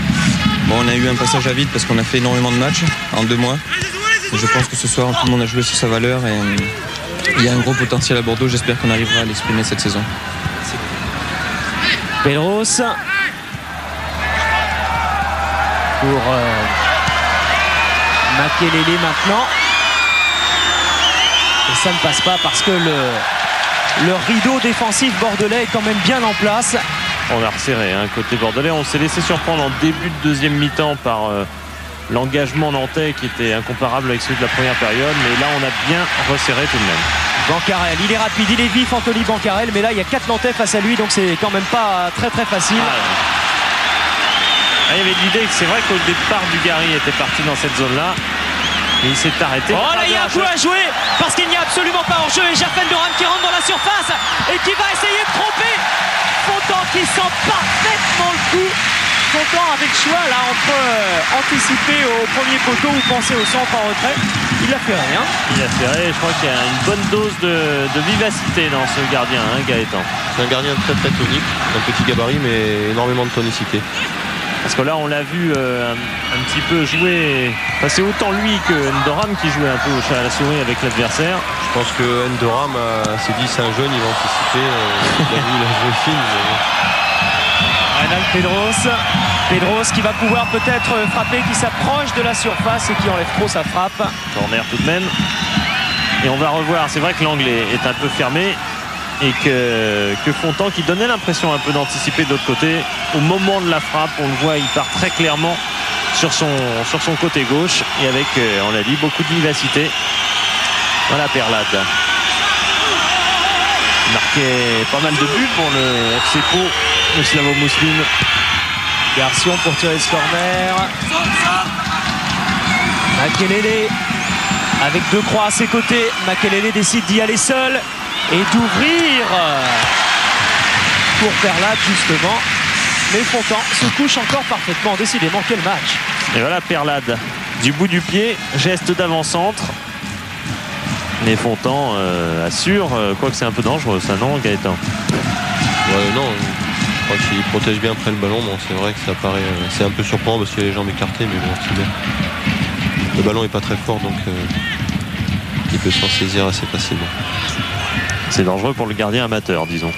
Bon, on a eu un passage à vide parce qu'on a fait énormément de matchs en 2 mois. Et je pense que ce soir, tout le monde a joué sur sa valeur et il y a un gros potentiel à Bordeaux. J'espère qu'on arrivera à l'exprimer cette saison. Pedros pour Makelele maintenant. Et ça ne passe pas parce que le rideau défensif bordelais est quand même bien en place. On a resserré côté bordelais. On s'est laissé surprendre en début de deuxième mi-temps par l'engagement nantais qui était incomparable avec celui de la première période. Mais là, on a bien resserré tout de même. Bancarel, il est rapide, il est vif, Anthony Bancarel. Mais là, il y a 4 Nantais face à lui, donc c'est quand même pas très facile. Il y avait l'idée que c'est vrai qu'au départ, Dugarry était parti dans cette zone-là. Et il s'est arrêté. Oh là, il y a un coup à jouer parce qu'il n'y a absolument pas hors-jeu. Et Gerfen Doram qui rentre dans la surface et qui va essayer de tromper Fontan qui sent parfaitement le coup. Fontan avec choix là entre anticiper au premier poteau ou penser au centre en retrait. Il a fait rien. Il a fait rien. Je crois qu'il y a une bonne dose de vivacité dans ce gardien, Gaëtan. C'est un gardien très tonique, un petit gabarit mais énormément de tonicité. Parce que là, on l'a vu un petit peu jouer. Enfin, c'est autant lui que Endoram qui jouait un peu au chat à la souris avec l'adversaire. Je pense que Endoram s'est dit c'est un jeune, il va anticiper. Il a joué fine. Reynald Pedros qui va pouvoir peut-être frapper, qui s'approche de la surface et qui enlève trop sa frappe. Corner tout de même. Et on va revoir. C'est vrai que l'angle est un peu fermé. Et que Fontan qui donnait l'impression un peu d'anticiper de l'autre côté. Au moment de la frappe, on le voit, il part très clairement sur son côté gauche. Et avec, on l'a dit, beaucoup de vivacité. Voilà Perlade. Il marquait pas mal de buts pour le FC Pau, le Slavo Mousseline. Garçon pour tirer ce corner. Makelele avec 2 croix à ses côtés. Makelele décide d'y aller seul et d'ouvrir pour Perlade justement. Mais Fontan se couche encore parfaitement. Décidément, quel match. Et voilà Perlade du bout du pied, geste d'avant-centre. Mais Fontan assure, quoique c'est un peu dangereux ça, non Gaëtan? Ouais, non, je crois qu'il protège bien après le ballon. Bon, c'est vrai que ça paraît, c'est un peu surprenant parce qu'il a les jambes écartées, mais bon, c'est bien. Le ballon est pas très fort, donc il peut s'en saisir assez facilement. C'est dangereux pour le gardien amateur, disons.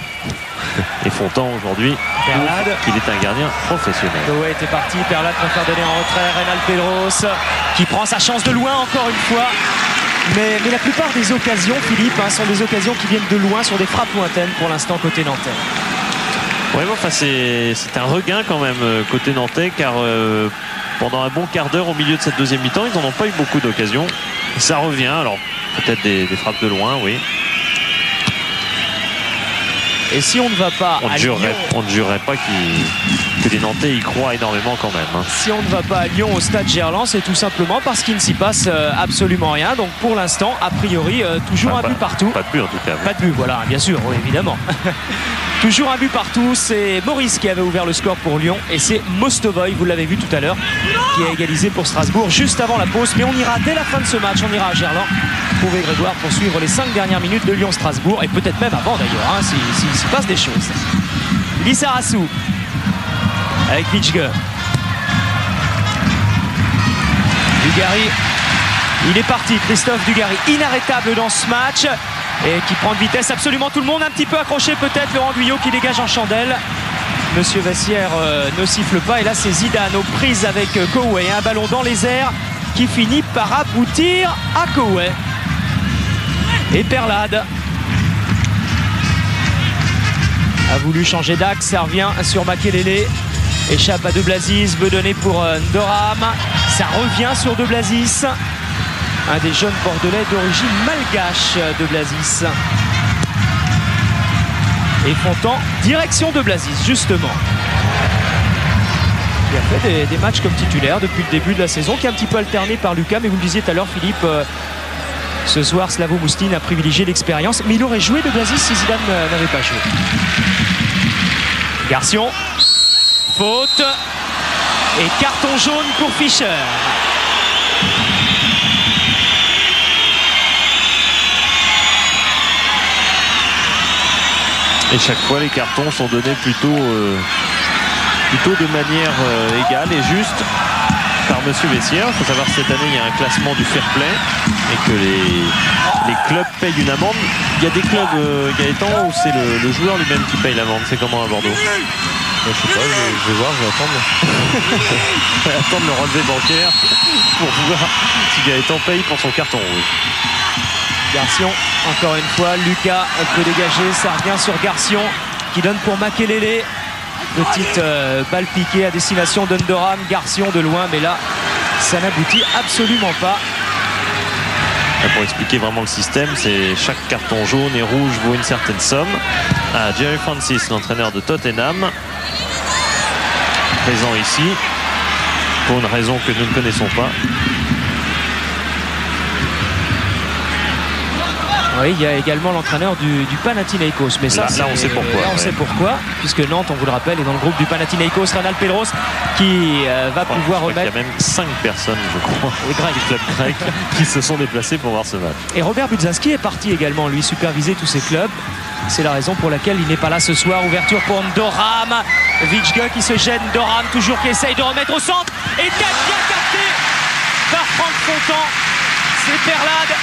Et Fontan aujourd'hui, il est un gardien professionnel. Doé était parti, Perlade préfère donner en retrait. Reynald Pedros qui prend sa chance de loin encore une fois. Mais la plupart des occasions, Philippe, sont des occasions qui viennent de loin sur des frappes lointaines pour l'instant côté nantais. Oui, bon, enfin, c'est un regain quand même côté nantais car pendant un bon quart d'heure au milieu de cette deuxième mi-temps, ils n'en ont pas eu beaucoup d'occasions. Ça revient, alors peut-être des frappes de loin, oui. Et si on ne va pas on ne jurerait pas que les Nantais y croient énormément quand même. Hein. Si on ne va pas à Lyon au stade Gerland, c'est tout simplement parce qu'il ne s'y passe absolument rien. Donc pour l'instant, a priori, toujours un but partout. Pas de but en tout cas. Pas de but, voilà, bien sûr, oui, évidemment. Toujours un but partout. C'est Maurice qui avait ouvert le score pour Lyon. Et c'est Mostovoy, vous l'avez vu tout à l'heure, qui a égalisé pour Strasbourg juste avant la pause. Mais on ira dès la fin de ce match, on ira à Gerland trouver Grégoire pour suivre les 5 dernières minutes de Lyon-Strasbourg. Et peut-être même avant d'ailleurs, hein, s'il s'y passe des choses. Lissarassou avec Vitschke. Dugarry, il est parti, Christophe Dugarry, inarrêtable dans ce match et qui prend de vitesse absolument tout le monde, un petit peu accroché peut-être, Laurent Guyot qui dégage en chandelle. Monsieur Vassière ne siffle pas et là c'est Zidane aux prises avec Koué, un ballon dans les airs qui finit par aboutir à Koué. Et Perlade a voulu changer d'axe, ça revient sur Makelele, échappe à De Blazis, veut donner pour Ndoram, ça revient sur De Blazis, un des jeunes bordelais d'origine malgache, De Blazis. Et Fontan, direction De Blazis justement, qui a fait des matchs comme titulaire depuis le début de la saison, qui est un petit peu alterné par Lucas, mais vous le disiez tout à l'heure Philippe, ce soir Slavo Mousline a privilégié l'expérience, mais il aurait joué De Blazis si Zidane n'avait pas joué. Garçon, faute et carton jaune pour Fischer. Et chaque fois les cartons sont donnés plutôt de manière égale et juste par Monsieur Vessière. Il faut savoir que cette année il y a un classement du fair play et que les clubs payent une amende. Il y a des clubs Gaëtan où c'est le joueur lui-même qui paye l'amende. C'est comment à Bordeaux? Je sais pas, je vais voir, je vais attendre. Je vais attendre le relevé bancaire pour voir si Gaëtan paye pour son carton rouge. Garçon, encore une fois, Lucas peut dégager, ça revient sur Garçon qui donne pour Makelele. Petite balle piquée à destination d'Undoram, Garçon de loin, mais là, ça n'aboutit absolument pas. Pour expliquer vraiment le système, c'est chaque carton jaune et rouge vaut une certaine somme. Jerry Francis, l'entraîneur de Tottenham, présent ici, pour une raison que nous ne connaissons pas. Oui, il y a également l'entraîneur du Panathinaikos. Mais ça, là on sait pourquoi. Là, on sait pourquoi, puisque Nantes, on vous le rappelle, est dans le groupe du Panathinaikos. Ronald Pedros qui va pouvoir remettre. Il y a même 5 personnes, je crois, du club grec qui se sont déplacés pour voir ce match. Et Robert Budzinski est parti également, lui, superviser tous ces clubs. C'est la raison pour laquelle il n'est pas là ce soir. Ouverture pour Ndoram. Vitschke qui se gêne. Ndoram toujours qui essaye de remettre au centre. Et bien capté par Franck Fontan. C'est Perlade.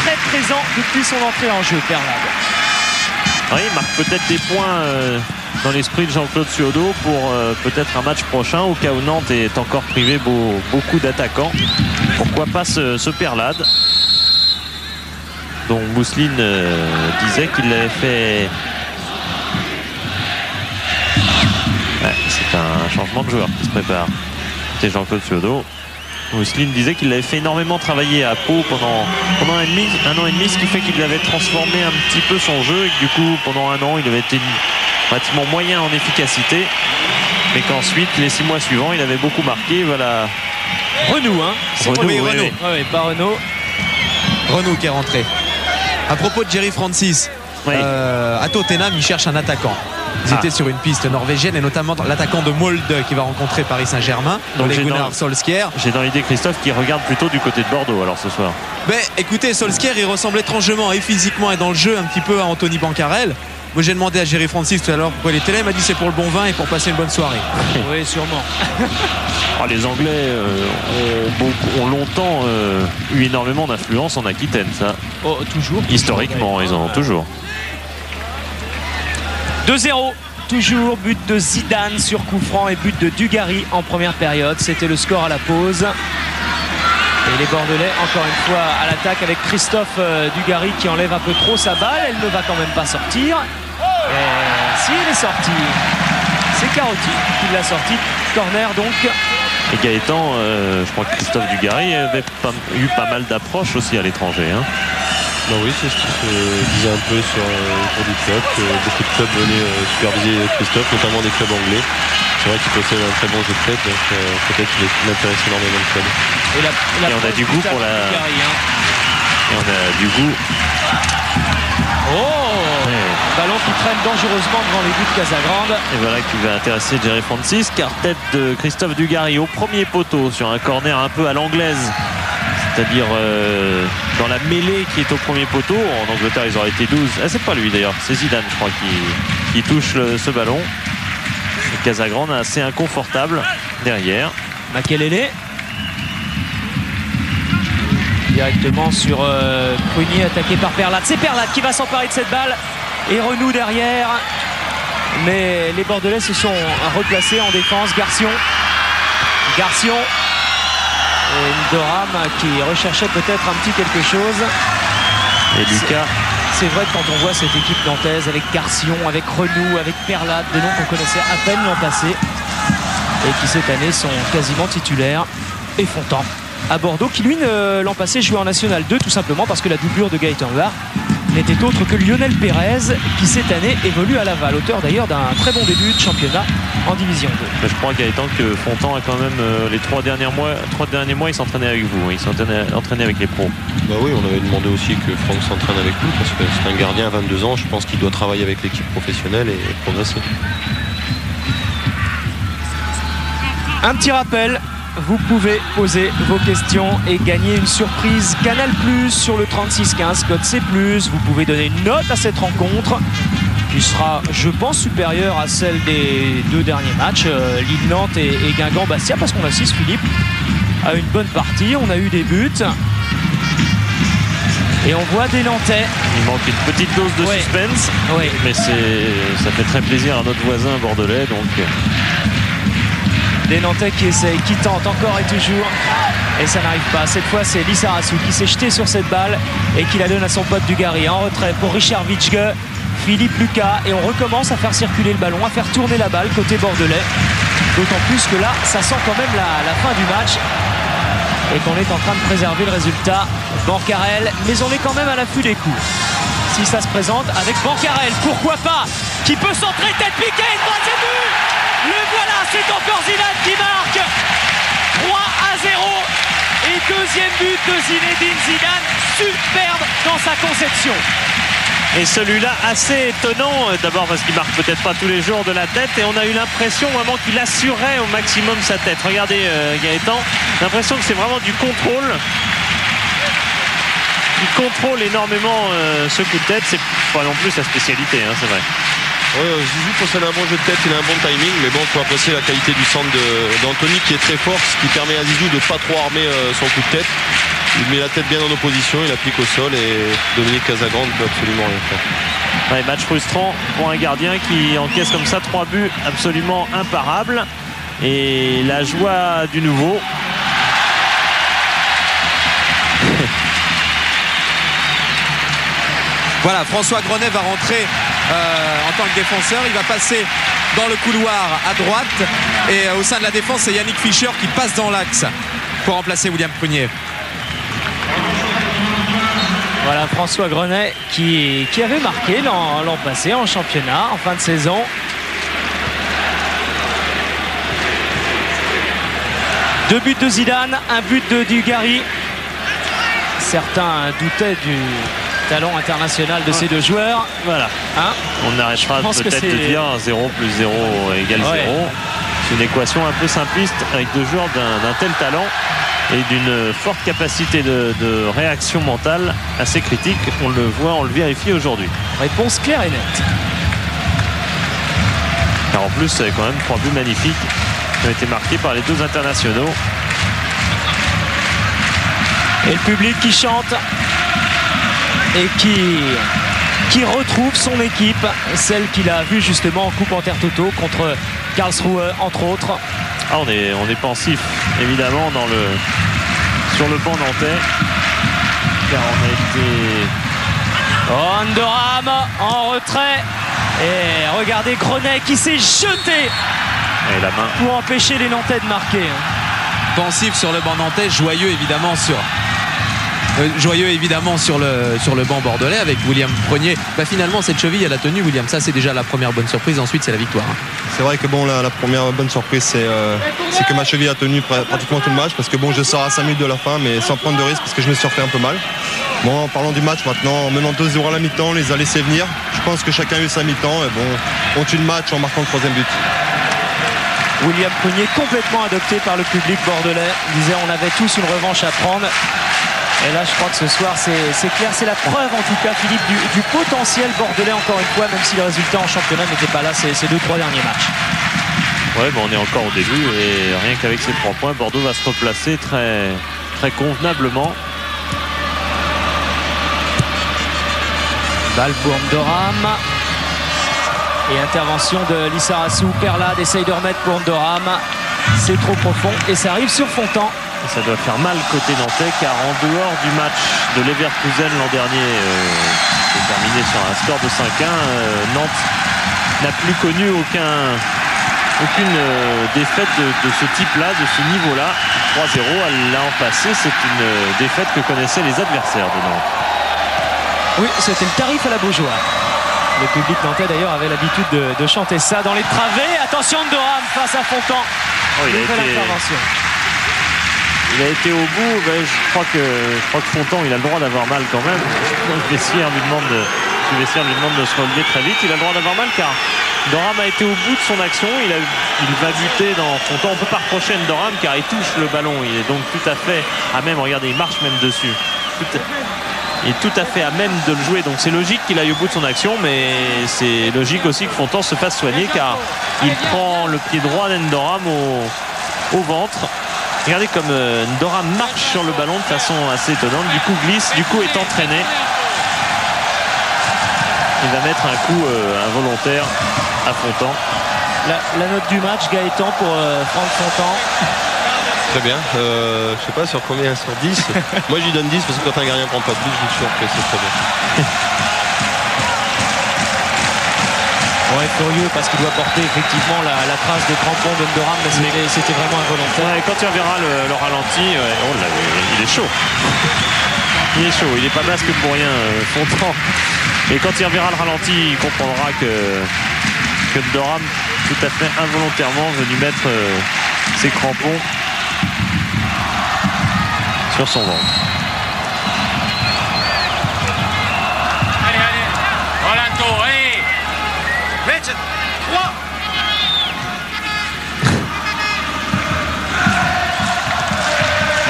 Très présent depuis son entrée en jeu, Perlade. Oui, il marque peut-être des points dans l'esprit de Jean-Claude Suodo pour peut-être un match prochain au cas où Nantes est encore privé beaucoup d'attaquants. Pourquoi pas ce Perlade dont Mousseline disait qu'il l'avait fait. Ouais, c'est un changement de joueur qui se prépare. C'est Jean-Claude Suodo. Mousseline disait qu'il avait fait énormément travailler à Pau pendant un an et demi, ce qui fait qu'il avait transformé un petit peu son jeu et que du coup pendant un an il avait été pratiquement moyen en efficacité, mais qu'ensuite les 6 mois suivants il avait beaucoup marqué. Voilà. Renou, hein. C'est Renou, oui, Renou. Oui, pas Renou. Renou qui est rentré. À propos de Jerry Francis, oui. À Tottenham il cherche un attaquant. Ils étaient sur une piste norvégienne et notamment l'attaquant de Molde qui va rencontrer Paris Saint-Germain, Ole Gunnar Solskjaer. J'ai dans l'idée Christophe qui regarde plutôt du côté de Bordeaux alors ce soir. Mais écoutez, Solskjaer il ressemble étrangement et physiquement et dans le jeu un petit peu à Anthony Bancarel. Moi j'ai demandé à Jerry Francis tout à l'heure pourquoi il était là, il m'a dit c'est pour le bon vin et pour passer une bonne soirée. Oui, sûrement. Les Anglais ont longtemps eu énormément d'influence en Aquitaine, ça. Oh, toujours. Historiquement, ils en ont toujours. 2-0, toujours but de Zidane sur coup franc et but de Dugarry en première période. C'était le score à la pause. Et les Bordelais, encore une fois, à l'attaque avec Christophe Dugarry qui enlève un peu trop sa balle. Elle ne va quand même pas sortir. Si elle est sortie, c'est Carotti qui l'a sortie. Corner donc. Et Gaëtan, je crois que Christophe Dugarry avait eu pas mal d'approches aussi à l'étranger. Hein. Oui, c'est ce qui se disait un peu autour du club, que beaucoup de clubs venaient superviser Christophe, notamment des clubs anglais. C'est vrai qu'il possède un très bon jeu de tête, donc peut-être qu'il intéresse énormément le club. Et on a du goût pour la... Et on a du goût. Ballon qui traîne dangereusement devant les buts de Casagrande. Et voilà qui va intéresser Jerry Francis, car tête de Christophe Dugarry au premier poteau sur un corner un peu à l'anglaise. C'est-à-dire dans la mêlée qui est au premier poteau. En Angleterre, ils auraient été 12. C'est pas lui d'ailleurs, c'est Zidane, je crois, qui touche ce ballon. Et Casagrande assez inconfortable derrière. Makelele. Directement sur Prunier, attaqué par Perlat. C'est Perlat qui va s'emparer de cette balle. Et Renou derrière. Mais les Bordelais se sont replacés en défense. Garcion. Et Ndoram qui recherchait peut-être un petit quelque chose. Et Lucas. C'est vrai que quand on voit cette équipe nantaise avec Garcion, avec Renou, avec Perlat, des noms qu'on connaissait à peine l'an passé et qui cette année sont quasiment titulaires, et Fontan à Bordeaux, qui lui l'an passé jouait en National 2 tout simplement parce que la doublure de Gaëtan Huard n'était autre que Lionel Pérez, qui cette année évolue à Laval, auteur d'ailleurs d'un très bon début de championnat en Division 2. Je crois, Gaëtan, que Fontan a quand même les 3 derniers mois il s'entraînait avec vous, il s'entraînait avec les pros. Oui, on avait demandé aussi que Franck s'entraîne avec nous parce que c'est un gardien à 22 ans, je pense qu'il doit travailler avec l'équipe professionnelle et progresser. Un petit rappel, vous pouvez poser vos questions et gagner une surprise Canal+, sur le 3615, code C+. Vous pouvez donner une note à cette rencontre qui sera, je pense, supérieure à celle des 2 derniers matchs, Lille-Nantes et Guingamp-Bastia, parce qu'on assiste, Philippe, à une bonne partie. On a eu des buts. Et on voit des Nantais. Il manque une petite dose de suspense. Mais ça fait très plaisir à notre voisin bordelais. Donc... Des Nantais qui essayent, qui tentent encore et toujours. Et ça n'arrive pas. Cette fois, c'est Lissarassou qui s'est jeté sur cette balle et qui la donne à son pote Dugarry. En retrait pour Richard Witschge, Philippe Lucas. Et on recommence à faire circuler le ballon, à faire tourner la balle côté bordelais. D'autant plus que là, ça sent quand même la fin du match. Et qu'on est en train de préserver le résultat. Bancarel, mais on est quand même à l'affût des coups. Si ça se présente avec Bancarel, pourquoi pas, qui peut centrer, tête piquée, troisième but. Le voilà, c'est encore Zidane qui marque. 3-0. Et deuxième but de Zinedine Zidane, superbe dans sa conception. Et celui-là assez étonnant, d'abord parce qu'il marque peut-être pas tous les jours de la tête, et on a eu l'impression vraiment qu'il assurait au maximum sa tête. Regardez Gaëtan, l'impression que c'est vraiment du contrôle. Il contrôle énormément ce coup de tête, c'est pas non plus sa spécialité, hein, c'est vrai. Zizou possède un bon jeu de tête, il a un bon timing, mais bon, il faut apprécier la qualité du centre d'Anthony qui est très fort, ce qui permet à Zizou de ne pas trop armer son coup de tête. Il met la tête bien en opposition, il applique au sol et Dominique Casagrande ne peut absolument rien faire. Ouais, match frustrant pour un gardien qui encaisse comme ça 3 buts absolument imparables. Et la joie du nouveau. Voilà, François Grenet va rentrer en tant que défenseur. Il va passer dans le couloir à droite. Et au sein de la défense, c'est Yannick Fischer qui passe dans l'axe pour remplacer William Prunier. Voilà, François Grenet qui avait marqué l'an passé en championnat, en fin de saison. Deux buts de Zidane, un but de Dugarry. Certains doutaient du talent international de ces deux joueurs. Voilà. Hein, on n'arrêtera peut-être de dire 0 plus 0 égale 0. C'est une équation un peu simpliste avec deux joueurs d'un tel talent et d'une forte capacité de réaction mentale assez critique. On le voit, on le vérifie aujourd'hui. Réponse claire et nette. Alors en plus, c'est quand même 3 buts magnifiques qui ont été marqués par les deux internationaux. Et le public qui chante et qui retrouve son équipe, celle qu'il a vue justement en Coupe Intertoto contre Karlsruhe entre autres. Ah, on est pensif évidemment sur le banc nantais, car on a été Ndoram en retrait et regardez Grenet qui s'est jeté et la main pour empêcher les Nantais de marquer. Pensif sur le banc nantais, joyeux évidemment sur joyeux évidemment sur le banc bordelais avec William Prenier. Finalement cette cheville elle a tenu, William, ça c'est déjà la première bonne surprise, ensuite c'est la victoire. C'est vrai que bon, la première bonne surprise c'est que ma cheville a tenu pratiquement tout le match, parce que bon, je sors à 5 minutes de la fin mais sans prendre de risque parce que je me suis refait un peu mal. Bon, en parlant du match maintenant, en menant 2-0 à la mi-temps, on les a laissés venir. Je pense que chacun a eu sa mi-temps et bon, on tue le match en marquant le 3e but. William Prenier complètement adopté par le public bordelais. Il disait on avait tous une revanche à prendre. Et là je crois que ce soir c'est clair, c'est la preuve en tout cas, Philippe, du potentiel bordelais encore une fois, même si le résultat en championnat n'était pas là ces 2-3 derniers matchs. Ouais, bon, on est encore au début et rien qu'avec ces 3 points, Bordeaux va se replacer très, très convenablement. Balle pour Ndoram. Et intervention de Lissarassou. Perlade essaye de remettre pour Ndoram. C'est trop profond et ça arrive sur Fontan. Et ça doit faire mal côté nantais, car en dehors du match de Leverkusen l'an dernier, qui est terminé sur un score de 5-1, Nantes n'a plus connu aucune défaite de ce type-là, de ce niveau-là. 3-0 l'an passé, c'est une défaite que connaissaient les adversaires de Nantes. Oui, c'était le tarif à la Beaujoire. Le public nantais d'ailleurs avait l'habitude de chanter ça dans les travées. Attention Ndoram face à Fontan. Il a été au bout. Je crois que Fontan, il a le droit d'avoir mal quand même. Le vestiaire lui demande de se relever très vite. Il a le droit d'avoir mal car Ndoram a été au bout de son action. Il va buter dans Fontan. On ne peut pas reprocher à Ndoram car il touche le ballon. Il est donc tout à fait à même. Regardez, il marche même dessus. Il est tout à fait à même de le jouer, donc c'est logique qu'il aille au bout de son action, mais c'est logique aussi que Fontan se fasse soigner car il prend le pied droit d'Ndoram au ventre. Regardez comme Ndoram marche sur le ballon de façon assez étonnante, du coup glisse, du coup est entraîné. Il va mettre un coup involontaire à Fontan. La note du match, Gaëtan, pour Franck Fontan. Très bien, je sais pas sur combien, sur 10. Moi j'y donne 10 parce que quand un gardien prend pas de but, je dis toujours que c'est très bien. Ouais, curieux parce qu'il doit porter effectivement la trace de crampon de Ndoram, mais c'était vraiment involontaire. Ouais, quand tu reverras le ralenti, oh là, il est chaud. Il est chaud, il n'est pas masque pour rien, Fontan. Et quand il reverra le ralenti, il comprendra que Ndoram, tout à fait involontairement, venu mettre ses crampons sur son ventre. Allez, Rolando, allez. Vite, 3.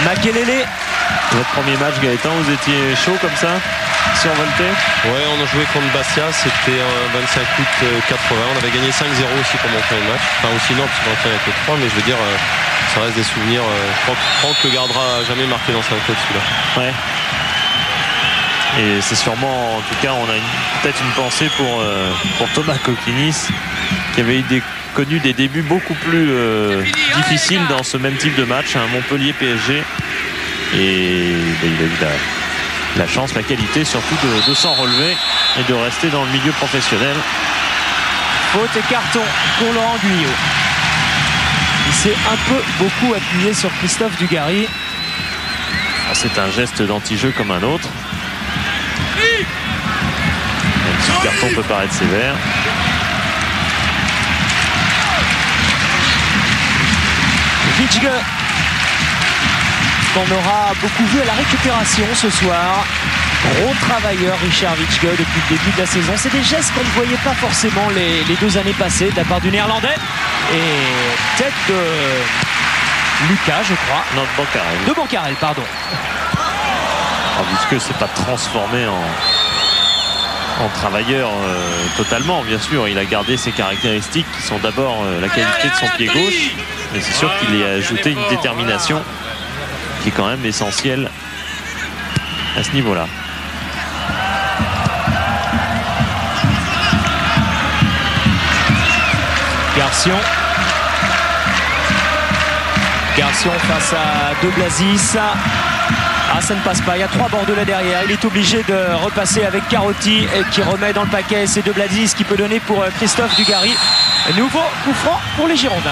Makelele. Votre premier match, Gaëtan, vous étiez chaud comme ça, survolté? Ouais, on a joué contre Bastia, c'était un 25 août 80. On avait gagné 5-0 aussi pour mon premier match. Enfin aussi non, parce qu'on a fait avec 3, mais je veux dire, ça reste des souvenirs. Franck le gardera jamais marqué dans sa tête celui-là. Ouais. Et c'est sûrement, en tout cas, on a peut-être une pensée pour Thomas Kokinis, qui avait connu des débuts beaucoup plus difficiles dans ce même type de match, un Montpellier PSG. Et il a eu la chance, la qualité surtout de s'en relever et de rester dans le milieu professionnel. Faute et carton pour Laurent Guyot. Il s'est un peu beaucoup appuyé sur Christophe Dugarry. C'est un geste d'anti-jeu comme un autre. Même si le carton peut paraître sévère. Witschge, qu'on aura beaucoup vu à la récupération ce soir. Gros travailleur Richard Witschge depuis le début de la saison. C'est des gestes qu'on ne voyait pas forcément les 2 années passées de la part du Néerlandais. Et tête de Lucas, je crois. Non, de Bancarel. De Bancarel, pardon. Witschge s'est pas transformé en travailleur totalement, bien sûr. Il a gardé ses caractéristiques qui sont d'abord la qualité de son pied gauche. Mais c'est sûr qu'il y a ajouté une détermination qui est quand même essentielle à ce niveau-là. Garçon face à De Blazis. Ah, ça ne passe pas, il y a 3 Bordelais derrière. Il est obligé de repasser avec Carotti et qui remet dans le paquet. C'est De Blazis qui peut donner pour Christophe Dugarry. Nouveau coup franc pour les Girondins.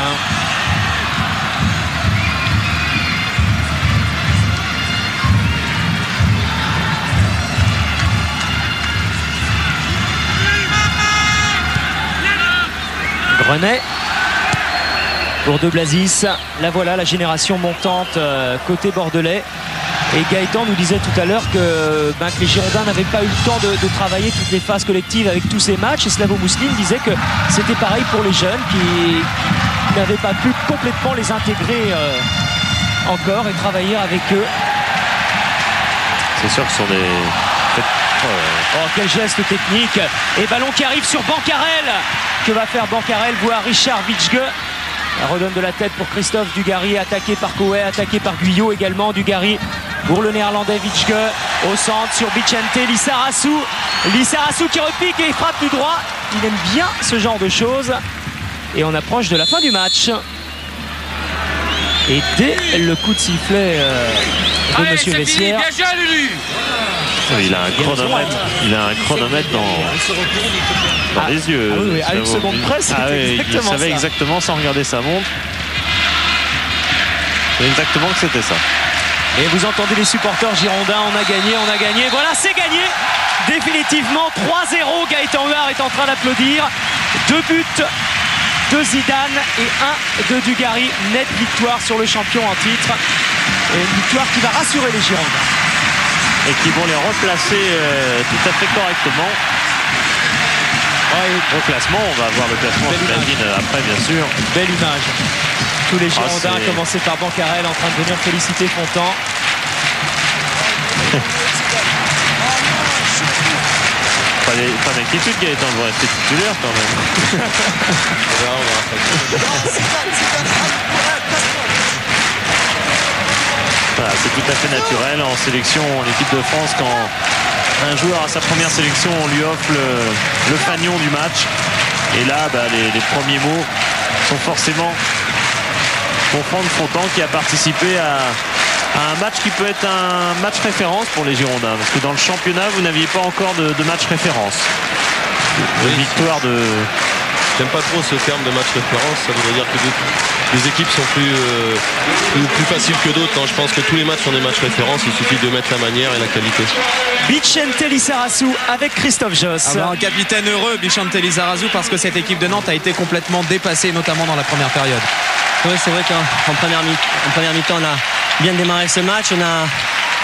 René pour De Blazis. La voilà, la génération montante côté bordelais. Et Gaëtan nous disait tout à l'heure que les Girondins n'avaient pas eu le temps de travailler toutes les phases collectives avec tous ces matchs. Et Slavo Mousseline disait que c'était pareil pour les jeunes qui n'avaient pas pu complètement les intégrer encore et travailler avec eux. C'est sûr que ce sont des... Oh, quel geste technique. Et ballon qui arrive sur Bancarel. Que va faire Bancarel, voire Richard Vitschke. La redonne de la tête pour Christophe Dugarry, attaqué par Coé, attaqué par Guyot également. Dugarry pour le néerlandais Vitschke. Au centre sur Vicente Lissarassou. Lissarassou qui repique et frappe du droit. Il aime bien ce genre de choses. Et on approche de la fin du match. Et dès le coup de sifflet de Monsieur Vessière. Il a un chronomètre dans les yeux. Ah oui, à une seconde près, il savait exactement sans regarder sa montre. Exactement que c'était ça. Et vous entendez les supporters girondins, on a gagné. Voilà, c'est gagné. Définitivement 3-0. Gaëtan Huard est en train d'applaudir. 2 buts de Zidane et 1 de Dugarry. Nette victoire sur le champion en titre. Et une victoire qui va rassurer les Girondins. Et qui vont les replacer tout à fait correctement. Au classement, on va voir le classement, j'imagine, après, bien sûr. Belle image. Tous les Girondins, à commencer par Bancarel, en train de venir féliciter Fontan. Pas d'inquiétude, Gaëtan, vous restez titulaire quand même. Voilà, c'est tout à fait naturel en sélection, en équipe de France, quand un joueur à sa première sélection, on lui offre le fanion du match. Et là, les premiers mots sont forcément pour Franck Fontan, qui a participé à un match qui peut être un match référence pour les Girondins. Parce que dans le championnat, vous n'aviez pas encore de match référence. De victoire de... J'aime pas trop ce terme de match référence, ça voudrait dire que les équipes sont plus faciles que d'autres. Je pense que tous les matchs sont des matchs références, il suffit de mettre la manière et la qualité. Vicente Lissarassou avec Christophe Josse. Un capitaine heureux, Vicente Lissarassou, parce que cette équipe de Nantes a été complètement dépassée, notamment dans la première période. Oui, c'est vrai qu'en première mi-temps, on a bien démarré ce match, on a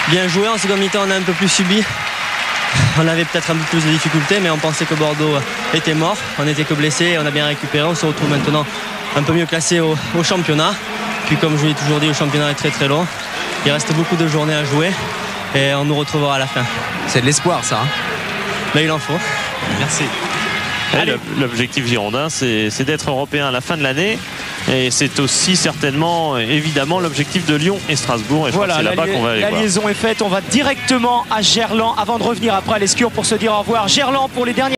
bien joué. En seconde mi-temps, on a un peu plus subi. On avait peut-être un peu plus de difficultés, mais on pensait que Bordeaux était mort. On n'était que blessés, on a bien récupéré. On se retrouve maintenant un peu mieux classé au championnat. Puis comme je vous l'ai toujours dit, le championnat est très très long. Il reste beaucoup de journées à jouer et on nous retrouvera à la fin. C'est de l'espoir, ça. Mais il en faut. Merci. L'objectif girondin, c'est d'être européen à la fin de l'année. Et c'est aussi certainement, évidemment, l'objectif de Lyon et Strasbourg. Et voilà, c'est là-bas qu'on va aller voir. La liaison est faite. On va directement à Gerland avant de revenir après à l'Escure pour se dire au revoir. Gerland pour les derniers.